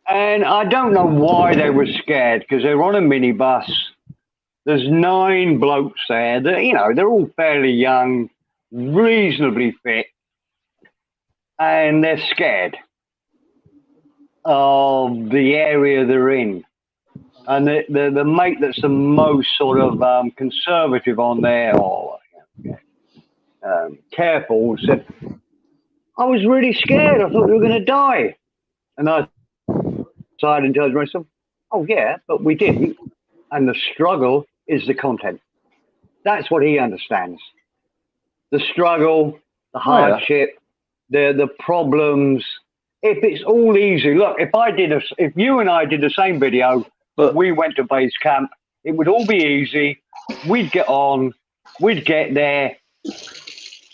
And I don't know why they were scared, because they were on a minibus. There's 9 blokes there. They're all fairly young, reasonably fit, and they're scared of the area they're in. And the mate that's the most sort of conservative on there, or careful, said, I was really scared. I thought we were going to die. And I decided and told myself, oh, yeah, but we didn't. And the struggle is the content. That's what he understands. The struggle, the hardship, the problems. If it's all easy, look, if you and I did the same video, but we went to base camp, it would all be easy. We'd get on, we'd get there.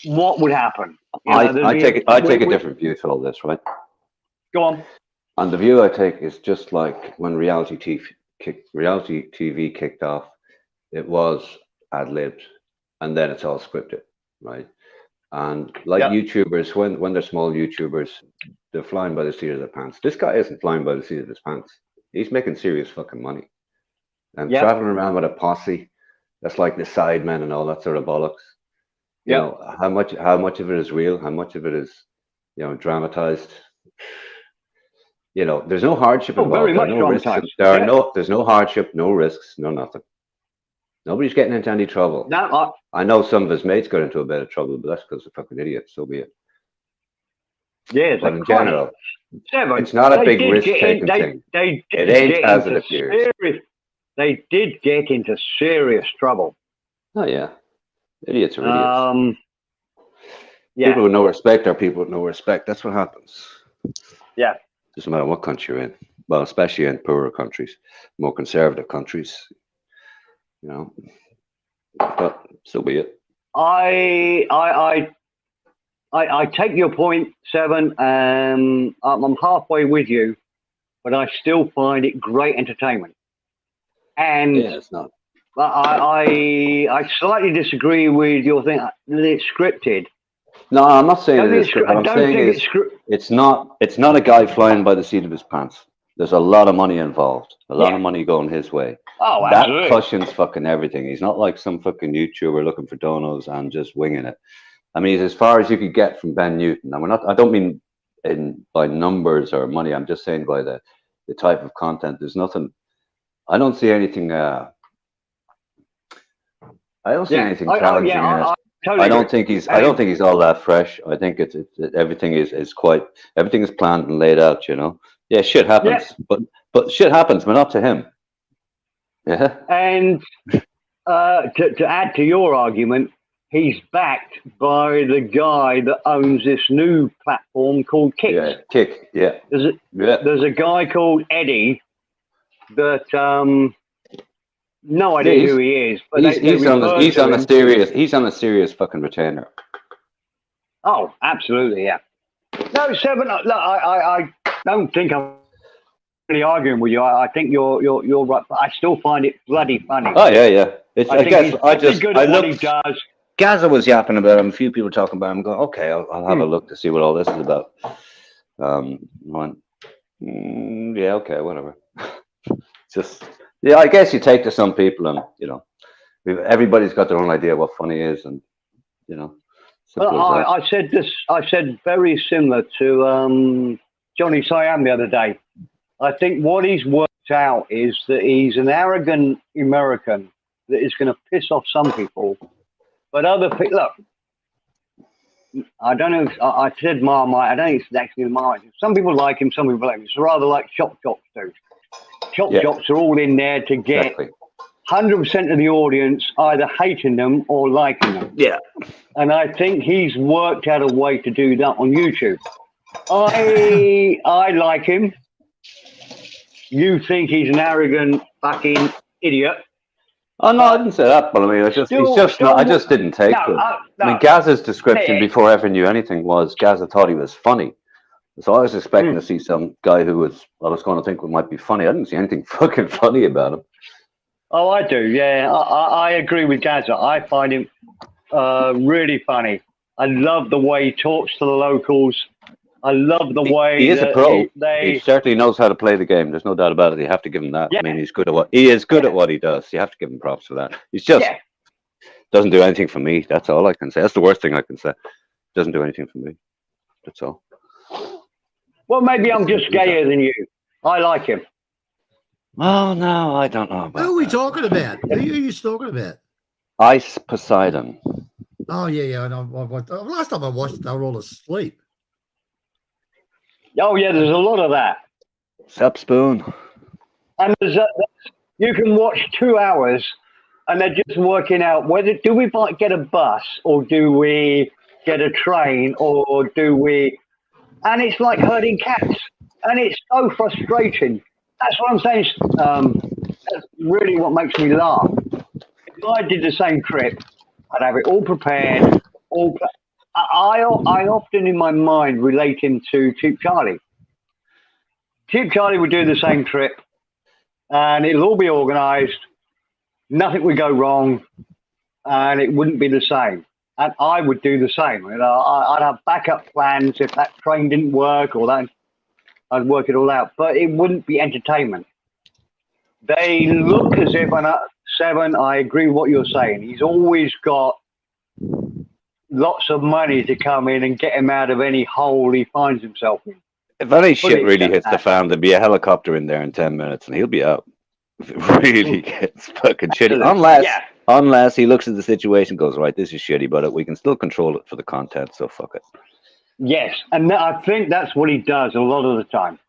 What would happen? I take a different view to all this, right? Go on. And the view I take is just like when reality TV kicked off, it was ad-libbed, and then it's all scripted, right? And like YouTubers, when they're small YouTubers, they're flying by the seat of their pants. This guy isn't flying by the seat of his pants. He's making serious fucking money. And traveling around with a posse, that's like the sidemen and all that sort of bollocks. You know, how much of it is real? How much of it is, dramatized? There's no hardship involved. Very much dramatized. There's no hardship, no risks, no nothing. Nobody's getting into any trouble. No, I know some of his mates got into a bit of trouble, but that's because they're fucking idiots. So be it. Yeah, but in general, it's not a big risk-taking thing. It ain't as it appears. They did get into serious trouble. Oh yeah, idiots are idiots. People with no respect are people with no respect. That's what happens. Yeah. Doesn't matter what country you're in. Well, especially in poorer countries, more conservative countries. But so be it. I take your point, Seven. I'm halfway with you. but I still find it great entertainment. And Yeah, it's not. I slightly disagree with your thing that it's scripted. No, I'm not saying it is. What I I'm don't saying think is, it's not a guy flying by the seat of his pants. There's a lot of money involved. A lot of money going his way. Oh, that absolutely. cushions fucking everything. He's not like some fucking YouTuber looking for donos and just winging it. I mean, he's as far as you could get from Ben Newton. And I don't mean by numbers or money. I'm just saying by the type of content. There's nothing. I don't see anything. I don't see anything challenging in it. Totally I don't think he's all that fresh. I think it's everything is everything is planned and laid out. You know. Yeah, shit happens, but shit happens, but not to him. Yeah. And to add to your argument, he's backed by the guy that owns this new platform called Kick. Yeah, Kick. Yeah. There's a guy called Eddie that no idea who he is, but he's on a serious fucking retainer. Oh, absolutely, yeah. No, Seven. Look, I don't think I'm really arguing with you. I think you're right, but I still find it bloody funny. Oh yeah. I guess he's good at what he does. Gaza was yapping about him. A few people talking about him. Going, okay, I'll have a look to see what all this is about. Yeah, okay, whatever. I guess you take to some people, and everybody's got their own idea of what funny is, and Well, I said very similar to Johnny Siam the other day. I think what he's worked out is that he's an arrogant American that is going to piss off some people, but other people. Look, I don't know. I said Marmite. I don't think it's actually Marmite. Some people like him. Some people like him. It's rather like Chop Chops do. Chop Chops are all in there to get 100% of the audience either hating them or liking them. Yeah. And I think he's worked out a way to do that on YouTube. I like him. You think he's an arrogant fucking idiot. Oh no, I didn't say that, but I mean, I just didn't take to it. I mean, Gaza's description before I ever knew anything was Gaza thought he was funny. So I was expecting to see some guy who I was going to think might be funny. I didn't see anything fucking funny about him. Oh, I do. Yeah, I agree with Gaza. I find him really funny. I love the way he talks to the locals. I love the way he is a pro. He certainly knows how to play the game. There's no doubt about it. You have to give him that. Yeah. I mean, he's good at what he does. You have to give him props for that. He's just doesn't do anything for me. That's all I can say. That's the worst thing I can say. Doesn't do anything for me. That's all. Well, maybe I'm just gayer than you. I like him. Oh no, I don't know about Who are we talking about? Who are you talking about? Ice Poseidon. Oh yeah. Last time I watched, they were all asleep. Oh yeah, there's a lot of that. Sup, Spoon? And you can watch 2 hours, and they're just working out whether do we get a bus or do we get a train or do we, and it's like herding cats, and it's so frustrating. That's what I'm saying. That's really what makes me laugh. If I did the same trip, I'd have it all prepared. I often in my mind relate him to Cheap Charlie. Cheap Charlie would do the same trip, and it'll all be organised. Nothing would go wrong, and it wouldn't be the same. And I would do the same. I'd have backup plans if that train didn't work or that. I'd work it all out, but it wouldn't be entertainment. They look as if, Seven, I agree with what you're saying. He's always got lots of money to come in and get him out of any hole he finds himself in. If any shit really hits the fan, there'll be a helicopter in there in 10 minutes and he'll be out. If it really gets fucking shitty. Unless he looks at the situation and goes, right, this is shitty, but we can still control it for the content, so fuck it. Yes, and I think that's what he does a lot of the time.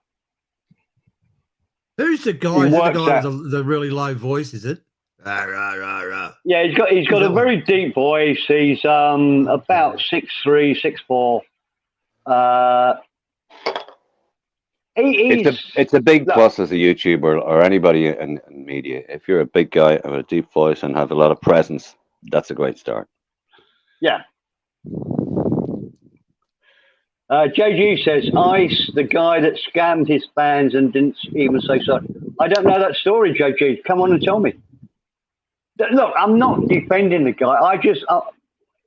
Who's the guy? Is the guy with the really low voice? Is it? Rah, rah, rah, rah. Yeah, he's got a very deep voice. He's about 6'3", 6'4". It's a big plus as a YouTuber or anybody in media. If you're a big guy with a deep voice and have a lot of presence, that's a great start. Yeah. JG says, Ice, the guy that scammed his fans and didn't even say sorry. I don't know that story, JG. Come on and tell me. Look, I'm not defending the guy.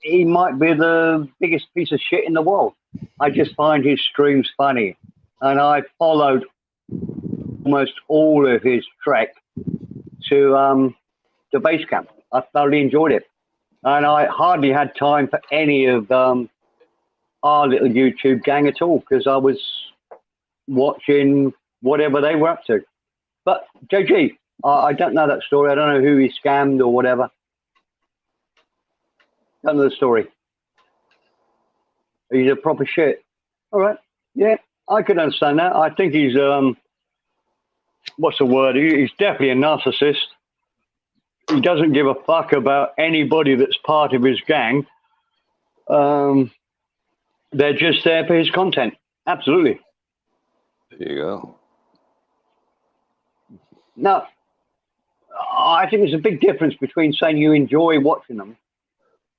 He might be the biggest piece of shit in the world. I just find his streams funny. And I followed almost all of his trek to the base camp. I thoroughly enjoyed it. And I hardly had time for any of our little YouTube gang at all because I was watching whatever they were up to. But JG, I don't know that story. I don't know who he scammed or whatever. Don't know the story. He's a proper shit. All right. Yeah, I could understand that. I think he's, what's the word? He's definitely a narcissist. He doesn't give a fuck about anybody that's part of his gang. They're just there for his content. Absolutely. There you go. Now, I think there's a big difference between saying you enjoy watching them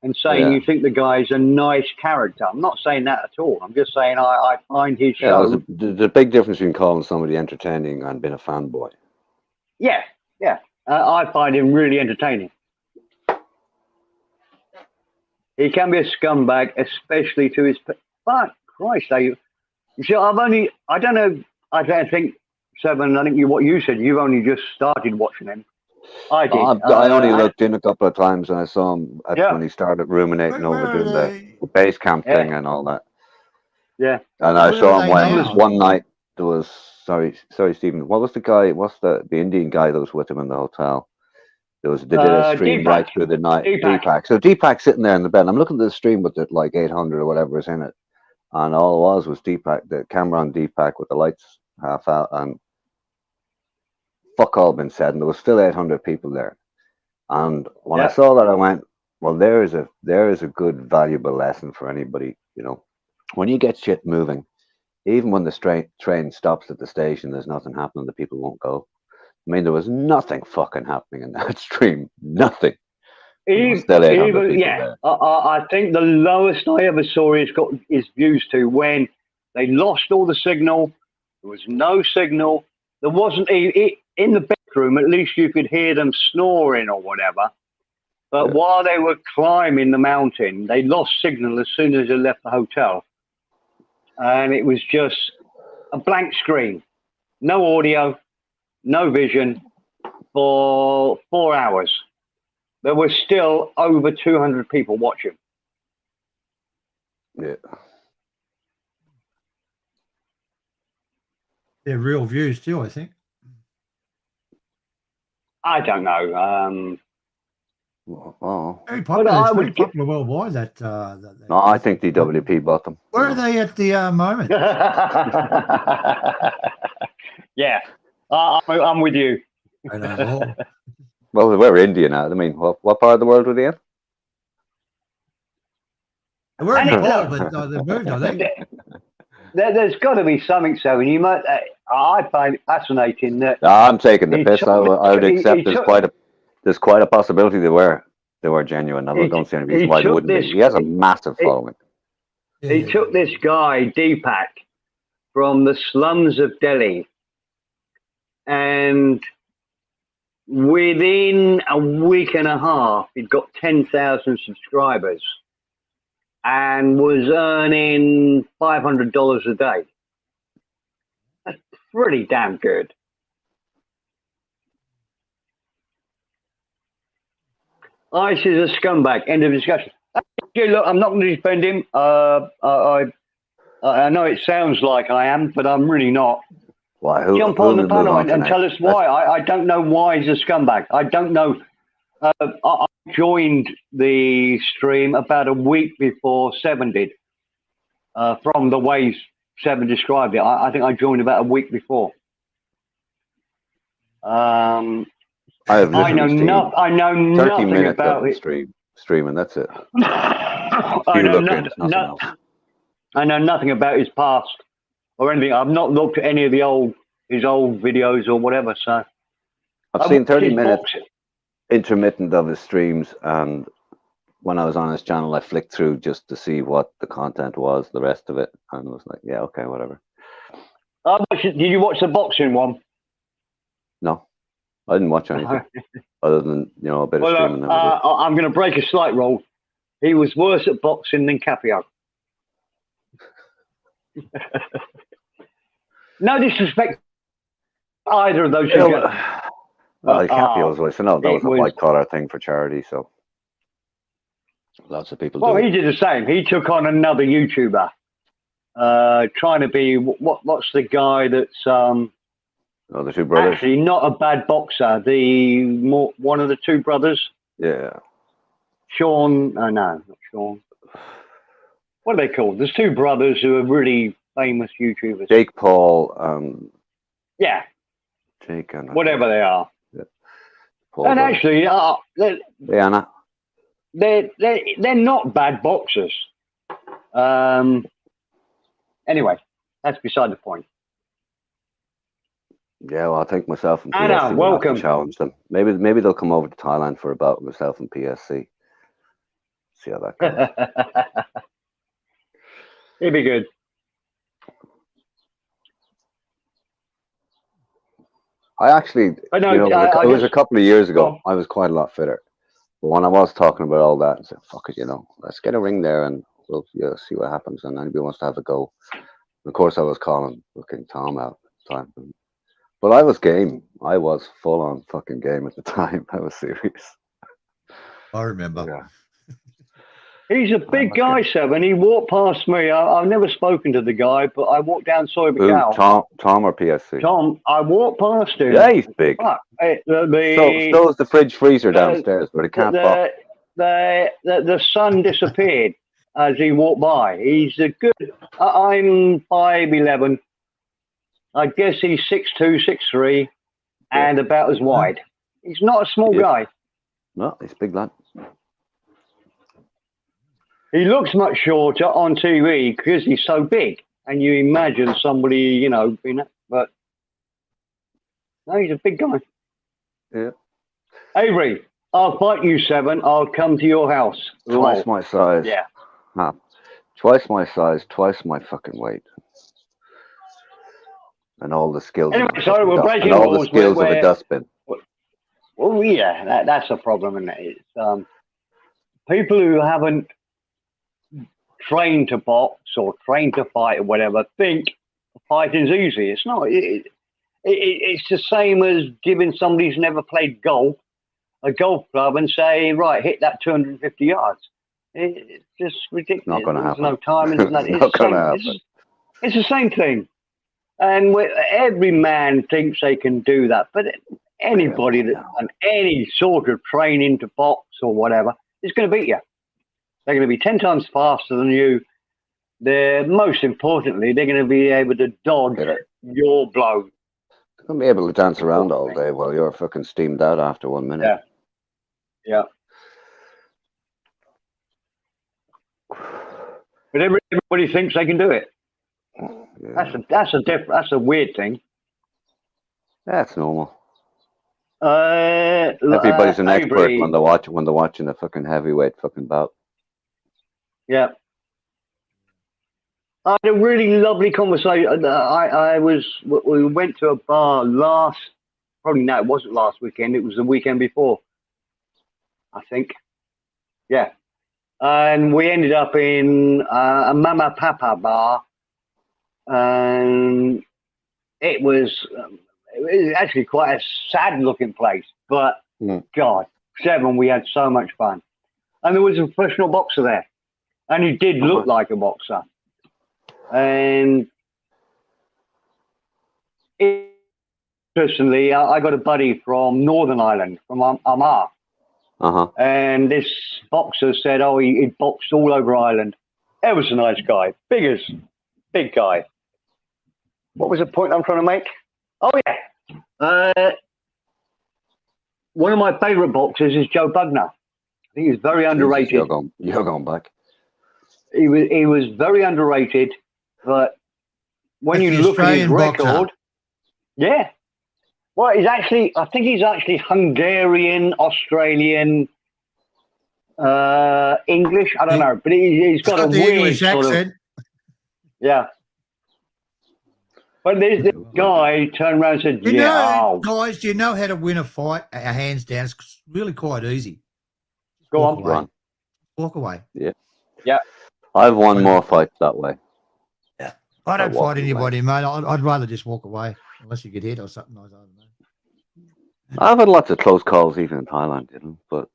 and saying you think the guy's a nice character. I'm not saying that at all. I'm just saying I find his show... There's a big difference between calling somebody entertaining and being a fanboy. Yeah, yeah. I find him really entertaining. He can be a scumbag, especially to his... Fuck Christ, you see, I don't know, I think, Seven, I think what you said, you've only just started watching him. I did. I only looked in a couple of times and I saw him when he started ruminating over doing the base camp thing and all that. Yeah. And I saw him one night. There was sorry, Stephen. What was the guy? What's the Indian guy that was with him in the hotel? They did a stream right through the night. Deepak. So Deepak's sitting there in the bed. I'm looking at the stream with it like 800 or whatever is in it, and all it was Deepak, the camera on Deepak with the lights half out, and fuck all been said, and there was still 800 people there. And when I saw that, I went, well, there is a good, valuable lesson for anybody. You know, when you get shit moving, even when the train stops at the station, there's nothing happening. The people won't go. I mean, there was nothing fucking happening in that stream. Nothing. I think the lowest I ever saw is views to when they lost all the signal. There was no signal. There wasn't in the bedroom. At least you could hear them snoring or whatever. But while they were climbing the mountain, they lost signal as soon as they left the hotel, and it was just a blank screen, no audio, no vision for 4 hours. There were still over 200 people watching. Yeah. They're real views too, I think. I don't know. Very popular. It's very popular worldwide. No, I think DWP bought them. Where are they at the moment? Yeah, I'm with you. I know. Well, we're India now. I mean, what part of the world were they in? We're in Nepal, but they've moved, I think. There's got to be something, so you might. I find it fascinating that. No, I'm taking the piss. I would accept there's quite a possibility they were genuine. I don't see any reason why they wouldn't be. He has a massive following. He took this guy Deepak from the slums of Delhi, and within a week and a half, he'd got 10,000 subscribers and was earning $500 a day. That's pretty damn good. Ice is a scumbag. End of discussion. Look, I'm not going to defend him. I know it sounds like I am, but I'm really not. Why? Jump on the panel and tell us why. I don't know why he's a scumbag. I don't know. I joined the stream about a week before Seven did. From the way Seven described it, I think I joined about a week before. I know nothing about it. Streaming, that's it. I know nothing about his past or anything. I've not looked at any of his old videos or whatever. So I've seen 30 minutes intermittent of his streams, and when I was on his channel, I flicked through just to see what the content was, the rest of it, and was like, yeah, okay, whatever. Did you watch the boxing one? No, I didn't watch anything other than a bit of streaming. I'm going to break a slight rule. He was worse at boxing than Capio. No disrespect either of those two. Well, Capio's voice. No, that was a white collar thing for charity, so lots of people. Well, he did the same. He took on another YouTuber, trying to be what's the guy that's the two brothers. Actually, not a bad boxer. One of the two brothers. Yeah. Sean. No, not Sean. What are they called? There's two brothers who are really famous YouTubers. Jake Paul. Yeah. Jake and whatever they are. Yeah. Paul and brothers. Actually, Rihanna. They're not bad boxers. Anyway, that's beside the point. Yeah, well, I think myself and PSC welcome. Challenge them. Maybe they'll come over to Thailand for a bout with myself and PSC. See how that goes. It'd be good. I actually, it was a couple of years ago. I was quite a lot fitter. But when I was talking about all that, I said, fuck it, let's get a ring there and we'll see what happens. And anybody wants to have a go. And of course, I was calling fucking Tom out at the time. But I was game. I was full on fucking game at the time. I was serious. I remember. Yeah. He's a big guy, Seb, and he walked past me. I've never spoken to the guy, but I walked down Soy Tom or PSC? Tom. I walked past him. Yeah, he's big. So is the fridge freezer downstairs, but it can't pop. The sun disappeared as he walked by. He's a good. I'm 5'11". I guess he's 6'2", 6'3", and about as wide. He's not a small guy. No, he's a big lad. He looks much shorter on TV because he's so big. And you imagine somebody, but no, he's a big guy. Yeah. Avery, I'll fight you, 7. I'll come to your house. Twice my size. Yeah. Twice my size, twice my fucking weight. And all the skills. Anyway, sorry, we're breaking all the skills of a dustbin. Well, yeah, that's a problem, isn't it? It's people who haven't trained to box or trained to fight or whatever think fighting's easy. It's not. It's the same as giving somebody who's never played golf a golf club and say, right, hit that 250 yards. It's just ridiculous. Not going to happen. There's no time. It's not going to happen. It's the same thing. And every man thinks they can do that. But anybody that's done any sort of training to box or whatever is going to beat you. They're going to be 10 times faster than you. Most importantly, they're going to be able to dodge your blow. They're going to be able to dance around all day while you're fucking steamed out after 1 minute. Yeah. But everybody thinks they can do it. Yeah. That's a weird thing. That's normal. Everybody's an expert when they're watching a fucking heavyweight fucking bout. Yeah. I had a really lovely conversation. We went to a bar it wasn't last weekend. It was the weekend before, I think. Yeah. And we ended up in a Mama Papa bar. And it was actually quite a sad looking place, but God, 7, we had so much fun. And there was a professional boxer there, and he did look like a boxer. And personally, I got a buddy from Northern Ireland, from Armagh. And this boxer said, he boxed all over Ireland. Ever so nice guy, big guy. What was the point I'm trying to make? Oh, yeah. One of my favourite boxers is Joe Bugner. I think he's very underrated. You're going back. He was very underrated, but when you look at his record, yeah. Well, I think he's actually Hungarian, Australian. English. I don't know, but he's got a the weird English sort accent. of, yeah. But this guy turned around and said, Guys, do you know how to win a fight? Hands down. It's really quite easy. Go on. Away. Walk away. Yeah. Yeah. I've won more fights that way. Yeah. I don't fight anybody, mate. I'd rather just walk away unless you get hit or something. I don't know. I've had lots of close calls even in Thailand, but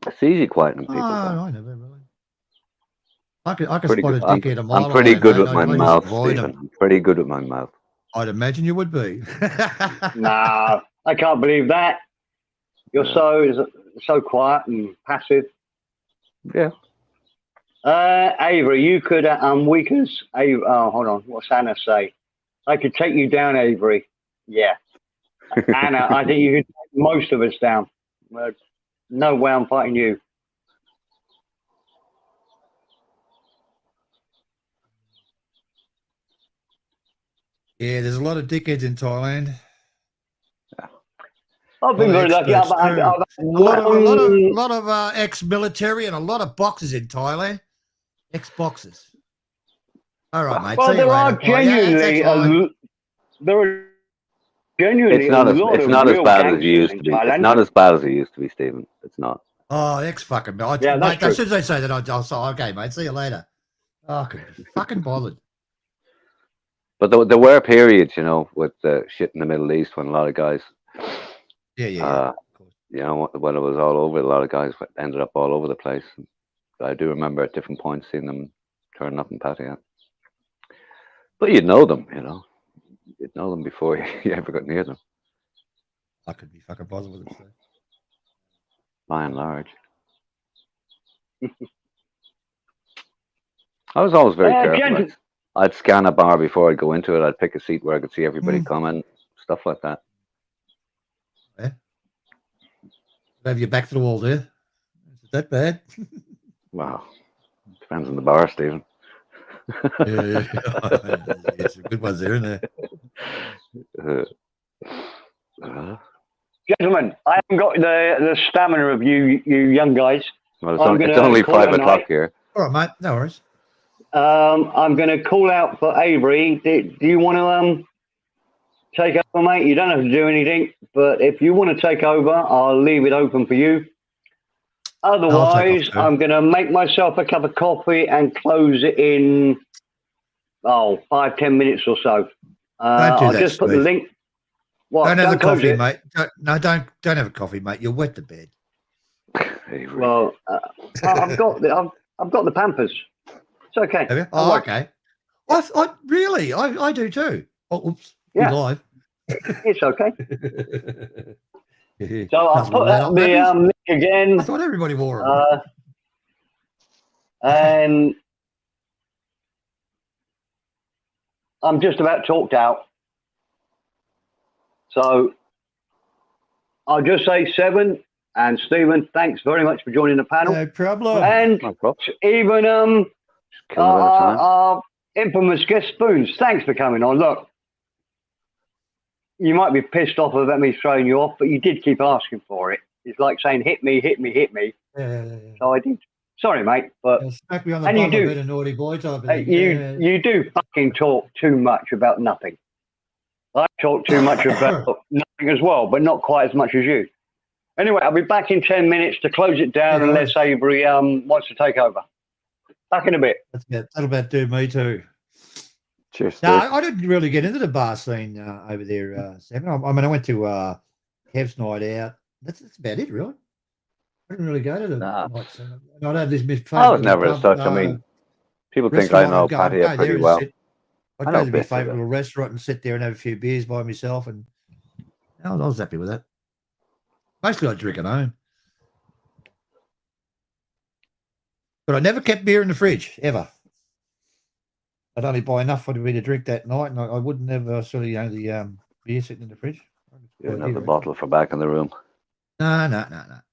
it's easy quieting people down. I never really. I can spot a dickhead a mile I'm pretty away, good mate. with my mouth, Stephen. I'm pretty good with my mouth. I'd imagine you would be. Nah, I can't believe that. You're so quiet and passive. Yeah. Avery, you could weak us. Hold on. What's Anna say? I could take you down, Avery. Yeah. Anna, I think you could take most of us down. No way I'm fighting you. Yeah, there's a lot of dickheads in Thailand. I've been very lucky. A lot of ex-military and a lot of boxers in Thailand. Ex-boxers. All right, mate. Well, there are genuinely there are genuinely it's not as bad as it used to be. It's not as bad as it used to be, Stephen. It's not. Oh, ex-fucking mate. Yeah, mate, as soon as they say that, I'll say, okay, mate, see you later. Oh, I couldn't be fucking bothered. But there were periods, with the shit in the Middle East when a lot of guys, when it was all over, a lot of guys ended up all over the place. I do remember at different points seeing them turning up and patting out. But you'd know them, You'd know them before you ever got near them. I could be fucking bothered with them. By and large. I was always very careful. I'd scan a bar before I'd go into it. I'd pick a seat where I could see everybody coming, stuff like that. Yeah. Have your back to the wall there? Is that bad? Wow. Depends on the bar, Stephen. Yeah. Some good ones there, isn't there? Gentlemen, I haven't got the stamina of you young guys. Well, it's only 5 o'clock here. All right, mate. No worries. I'm going to call out for Avery. Do you want to take over, mate? You don't have to do anything, but if you want to take over, I'll leave it open for you. Otherwise, I'm going to make myself a cup of coffee and close it in 5-10 minutes or so. I'll just put the link. What? Don't have a coffee, mate. Don't have a coffee, mate. You'll wet the bed. Well, I've got the Pampers. It's okay. Have you? Oh, okay. Really? I do too. Oh, oops. Yeah. Live. It's okay. So I'll put up the link again. I thought everybody wore them. And I'm just about talked out. So I'll just say 7. And Stephen, thanks very much for joining the panel. No problem. And even our infamous guest Spoons, thanks for coming on. Look, you might be pissed off about me throwing you off, but you did keep asking for it. It's like saying, hit me, hit me, hit me. Yeah. So I did. Sorry, mate, but smack me on the bum, a bit of naughty boy type of thing. You do fucking talk too much about nothing. I talk too much about nothing as well, but not quite as much as you. Anyway, I'll be back in 10 minutes to close it down unless Avery wants to take over. Back in a bit. That'll about do me too. Cheers. No, I didn't really get into the bar scene over there, Sam. I mean, I went to Kev's night out. That's about it, really. I didn't really go to the night scene. I don't have this misplaced. I was never as such. I mean, people think I know Patio pretty well. I'd go to my favourite little restaurant and sit there and have a few beers by myself, and I was happy with that. Mostly I drink at home. But I never kept beer in the fridge, ever. I'd only buy enough for me to drink that night, and I wouldn't have the beer sitting in the fridge. You wouldn't have the bottle for back in the room. No. Never had that.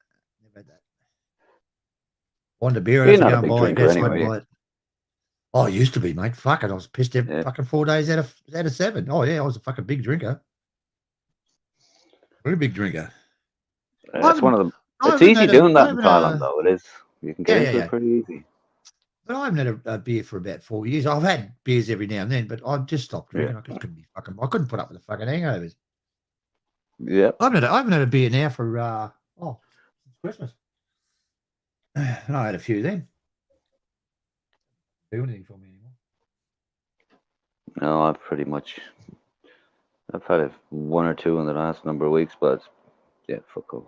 Wanted a beer, I'd have to go and buy it. Anyway. Oh, I used to be, mate. Fuck it. I was pissed every fucking 4 days out of 7. Oh, yeah, I was a fucking big drinker. Very big drinker. That's one of It's easy doing that in Thailand, though. It is. You can get into it pretty easy. But I haven't had a beer for about 4 years. I've had beers every now and then, but I've just stopped drinking. I just couldn't be fucking. I couldn't put up with the fucking hangovers. Yeah. I haven't had a beer now for Christmas. And I had a few then. Do anything for me anymore? No, I've had one or two in the last number of weeks, but yeah, fuck off.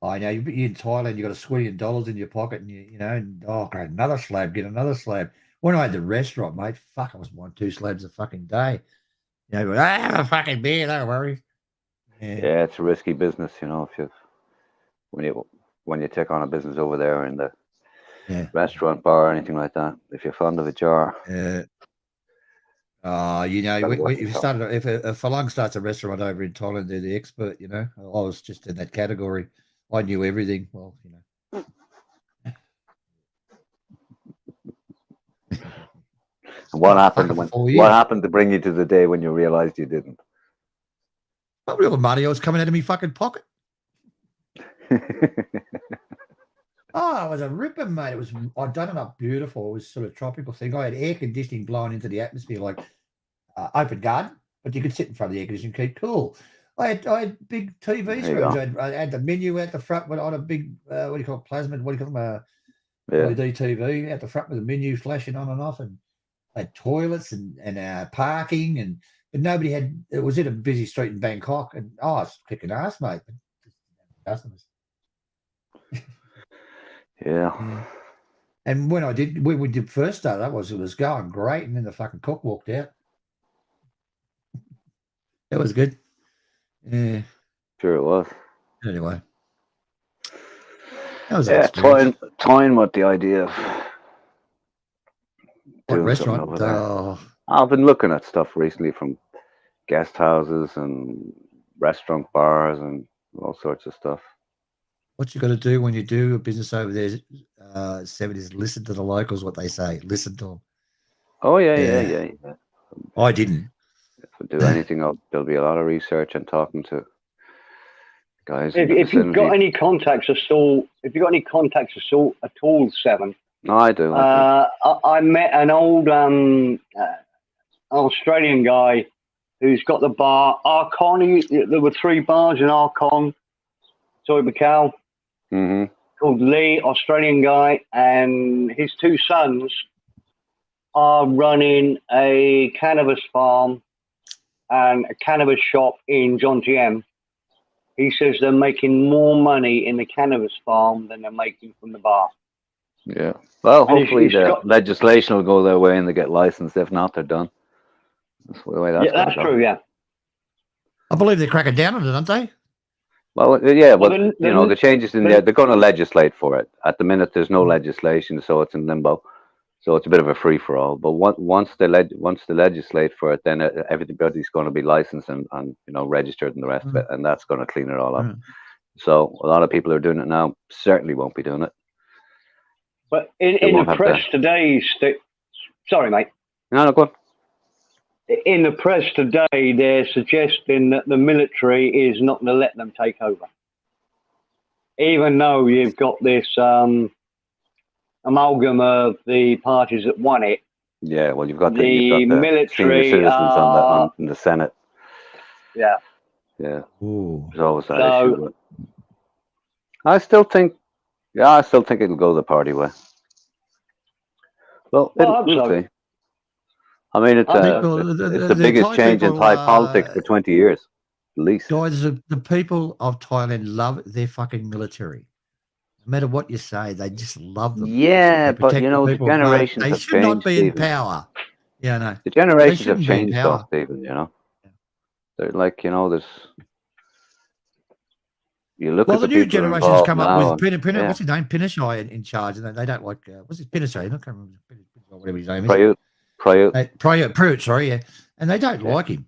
I know you're in Thailand. You got $1 squillion in your pocket, and you know, and great, another slab, get another slab. When I had the restaurant, mate, fuck, I was 1-2 slabs a fucking day. You know, I have a fucking beer, don't worry. Yeah, it's a risky business, you know. When you take on a business over there in the restaurant, bar, or anything like that, if you're fond of a jar. You know, if a Falang starts a restaurant over in Thailand, they're the expert. You know, I was just in that category. I knew everything. Well, you know. What happened to bring you to the day when you realized you didn't? Not real money. I was coming out of my fucking pocket. Oh, it was a ripper, mate. I'd done it up beautiful. It was sort of tropical thing. I had air conditioning blowing into the atmosphere, like open garden, but you could sit in front of the air conditioning and keep cool. I had big TV screens. I had the menu out the front on a big, what do you call it, plasma? What do you call them? LED TV out the front with the menu flashing on and off, and I had toilets and parking, but nobody had. It was in a busy street in Bangkok, and it's kicking ass, mate. Customers. Yeah. And when we did first start, it was going great, and then the fucking cook walked out. That was good. Yeah. Sure it was. Anyway. That was toying with the idea of what restaurant? I've been looking at stuff recently from guest houses and restaurant bars and all sorts of stuff. What you got to do when you do a business over there, 70s, listen to the locals, what they say. Listen to them. Oh, yeah. I didn't. If I do anything, there'll be a lot of research and talking to guys. If you've got any contacts at all, at all, Seven. No, I do. I met an old Australian guy who's got the bar Archon. There were 3 bars in Archon. Sorry, Macau. Mm-hmm. Called Lee, Australian guy, and his 2 sons are running a cannabis farm and a cannabis shop in John GM. He says they're making more money in the cannabis farm than they're making from the bar. Yeah. Well, hopefully the legislation will go their way and they get licensed. If not, they're done. That's the way that's true, yeah. I believe they're cracking down on it, aren't they? Well, yeah, the changes in there, they're going to legislate for it. At the minute, there's no legislation, so it's in limbo. So it's a bit of a free-for-all. But once they legislate for it, then everybody's going to be licensed and registered and the rest of it, and that's going to clean it all up. So a lot of people who are doing it now certainly won't be doing it. But in the press today, sorry, mate. No, go on. In the press today, they're suggesting that the military is not going to let them take over. Even though you've got this amalgam of the parties that won it. Yeah, well, you've got the military senior citizens in the Senate. Yeah. Yeah. Ooh. There's always that issue. But I still think it'll go the party way. Well, we'll see. I mean, it's the biggest change in Thai politics for 20 years, at least. Guys, the people of Thailand love their fucking military. No matter what you say, they just love them. Yeah, but the generations have changed. They should not be in power. Yeah, no. The generations have changed, though, Stephen. They're like, there's. You look at the new generation's come up with what's his name, Pinochet in charge, and they don't like what's his Pinochet? I can't remember whatever his name is. Prayut, sorry, yeah, and they don't like him.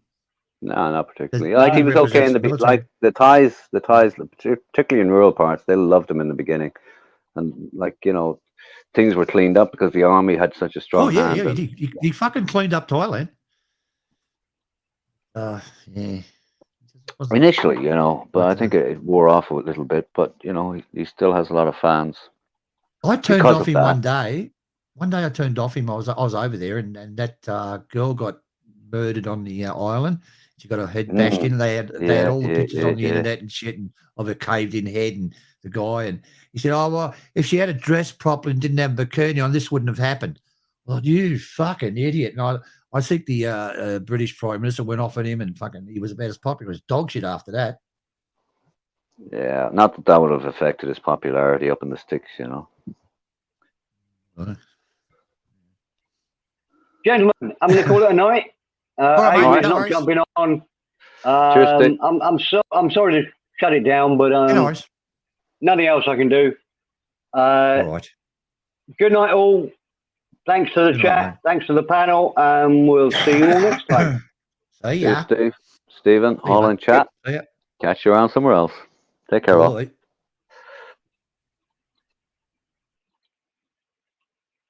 No, not particularly. Like he was okay in the Thais, particularly in rural parts, they loved him in the beginning, and things were cleaned up because the army had such a strong hand. Yeah, he fucking cleaned up Thailand. Yeah. wasn't it? Initially, you know, but I think it wore off a little bit. But you know, he still has a lot of fans. I turned because off of him that. one day. One day I turned off him. I was over there, and that girl got murdered on the island. She got her head bashed in. And they had all the pictures on the internet and shit, and of her caved in head and the guy. And he said, "Oh well, if she had dressed properly and didn't have a bikini on, this wouldn't have happened." Well, you fucking idiot! And I think the British Prime Minister went off on him, and fucking he was about as popular as dog shit after that. Yeah, not that would have affected his popularity up in the sticks, you know. Gentlemen, I'm going to call it a night. Amy's not jumping on. Cheers, Steve. I'm sorry to shut it down, but nothing else I can do. All right. Good night, all. Thanks to the chat. Thanks to the panel. We'll see you all next time. See ya. Cheers, Steve. Stephen, all in chat. Catch you around somewhere else. Take care, all.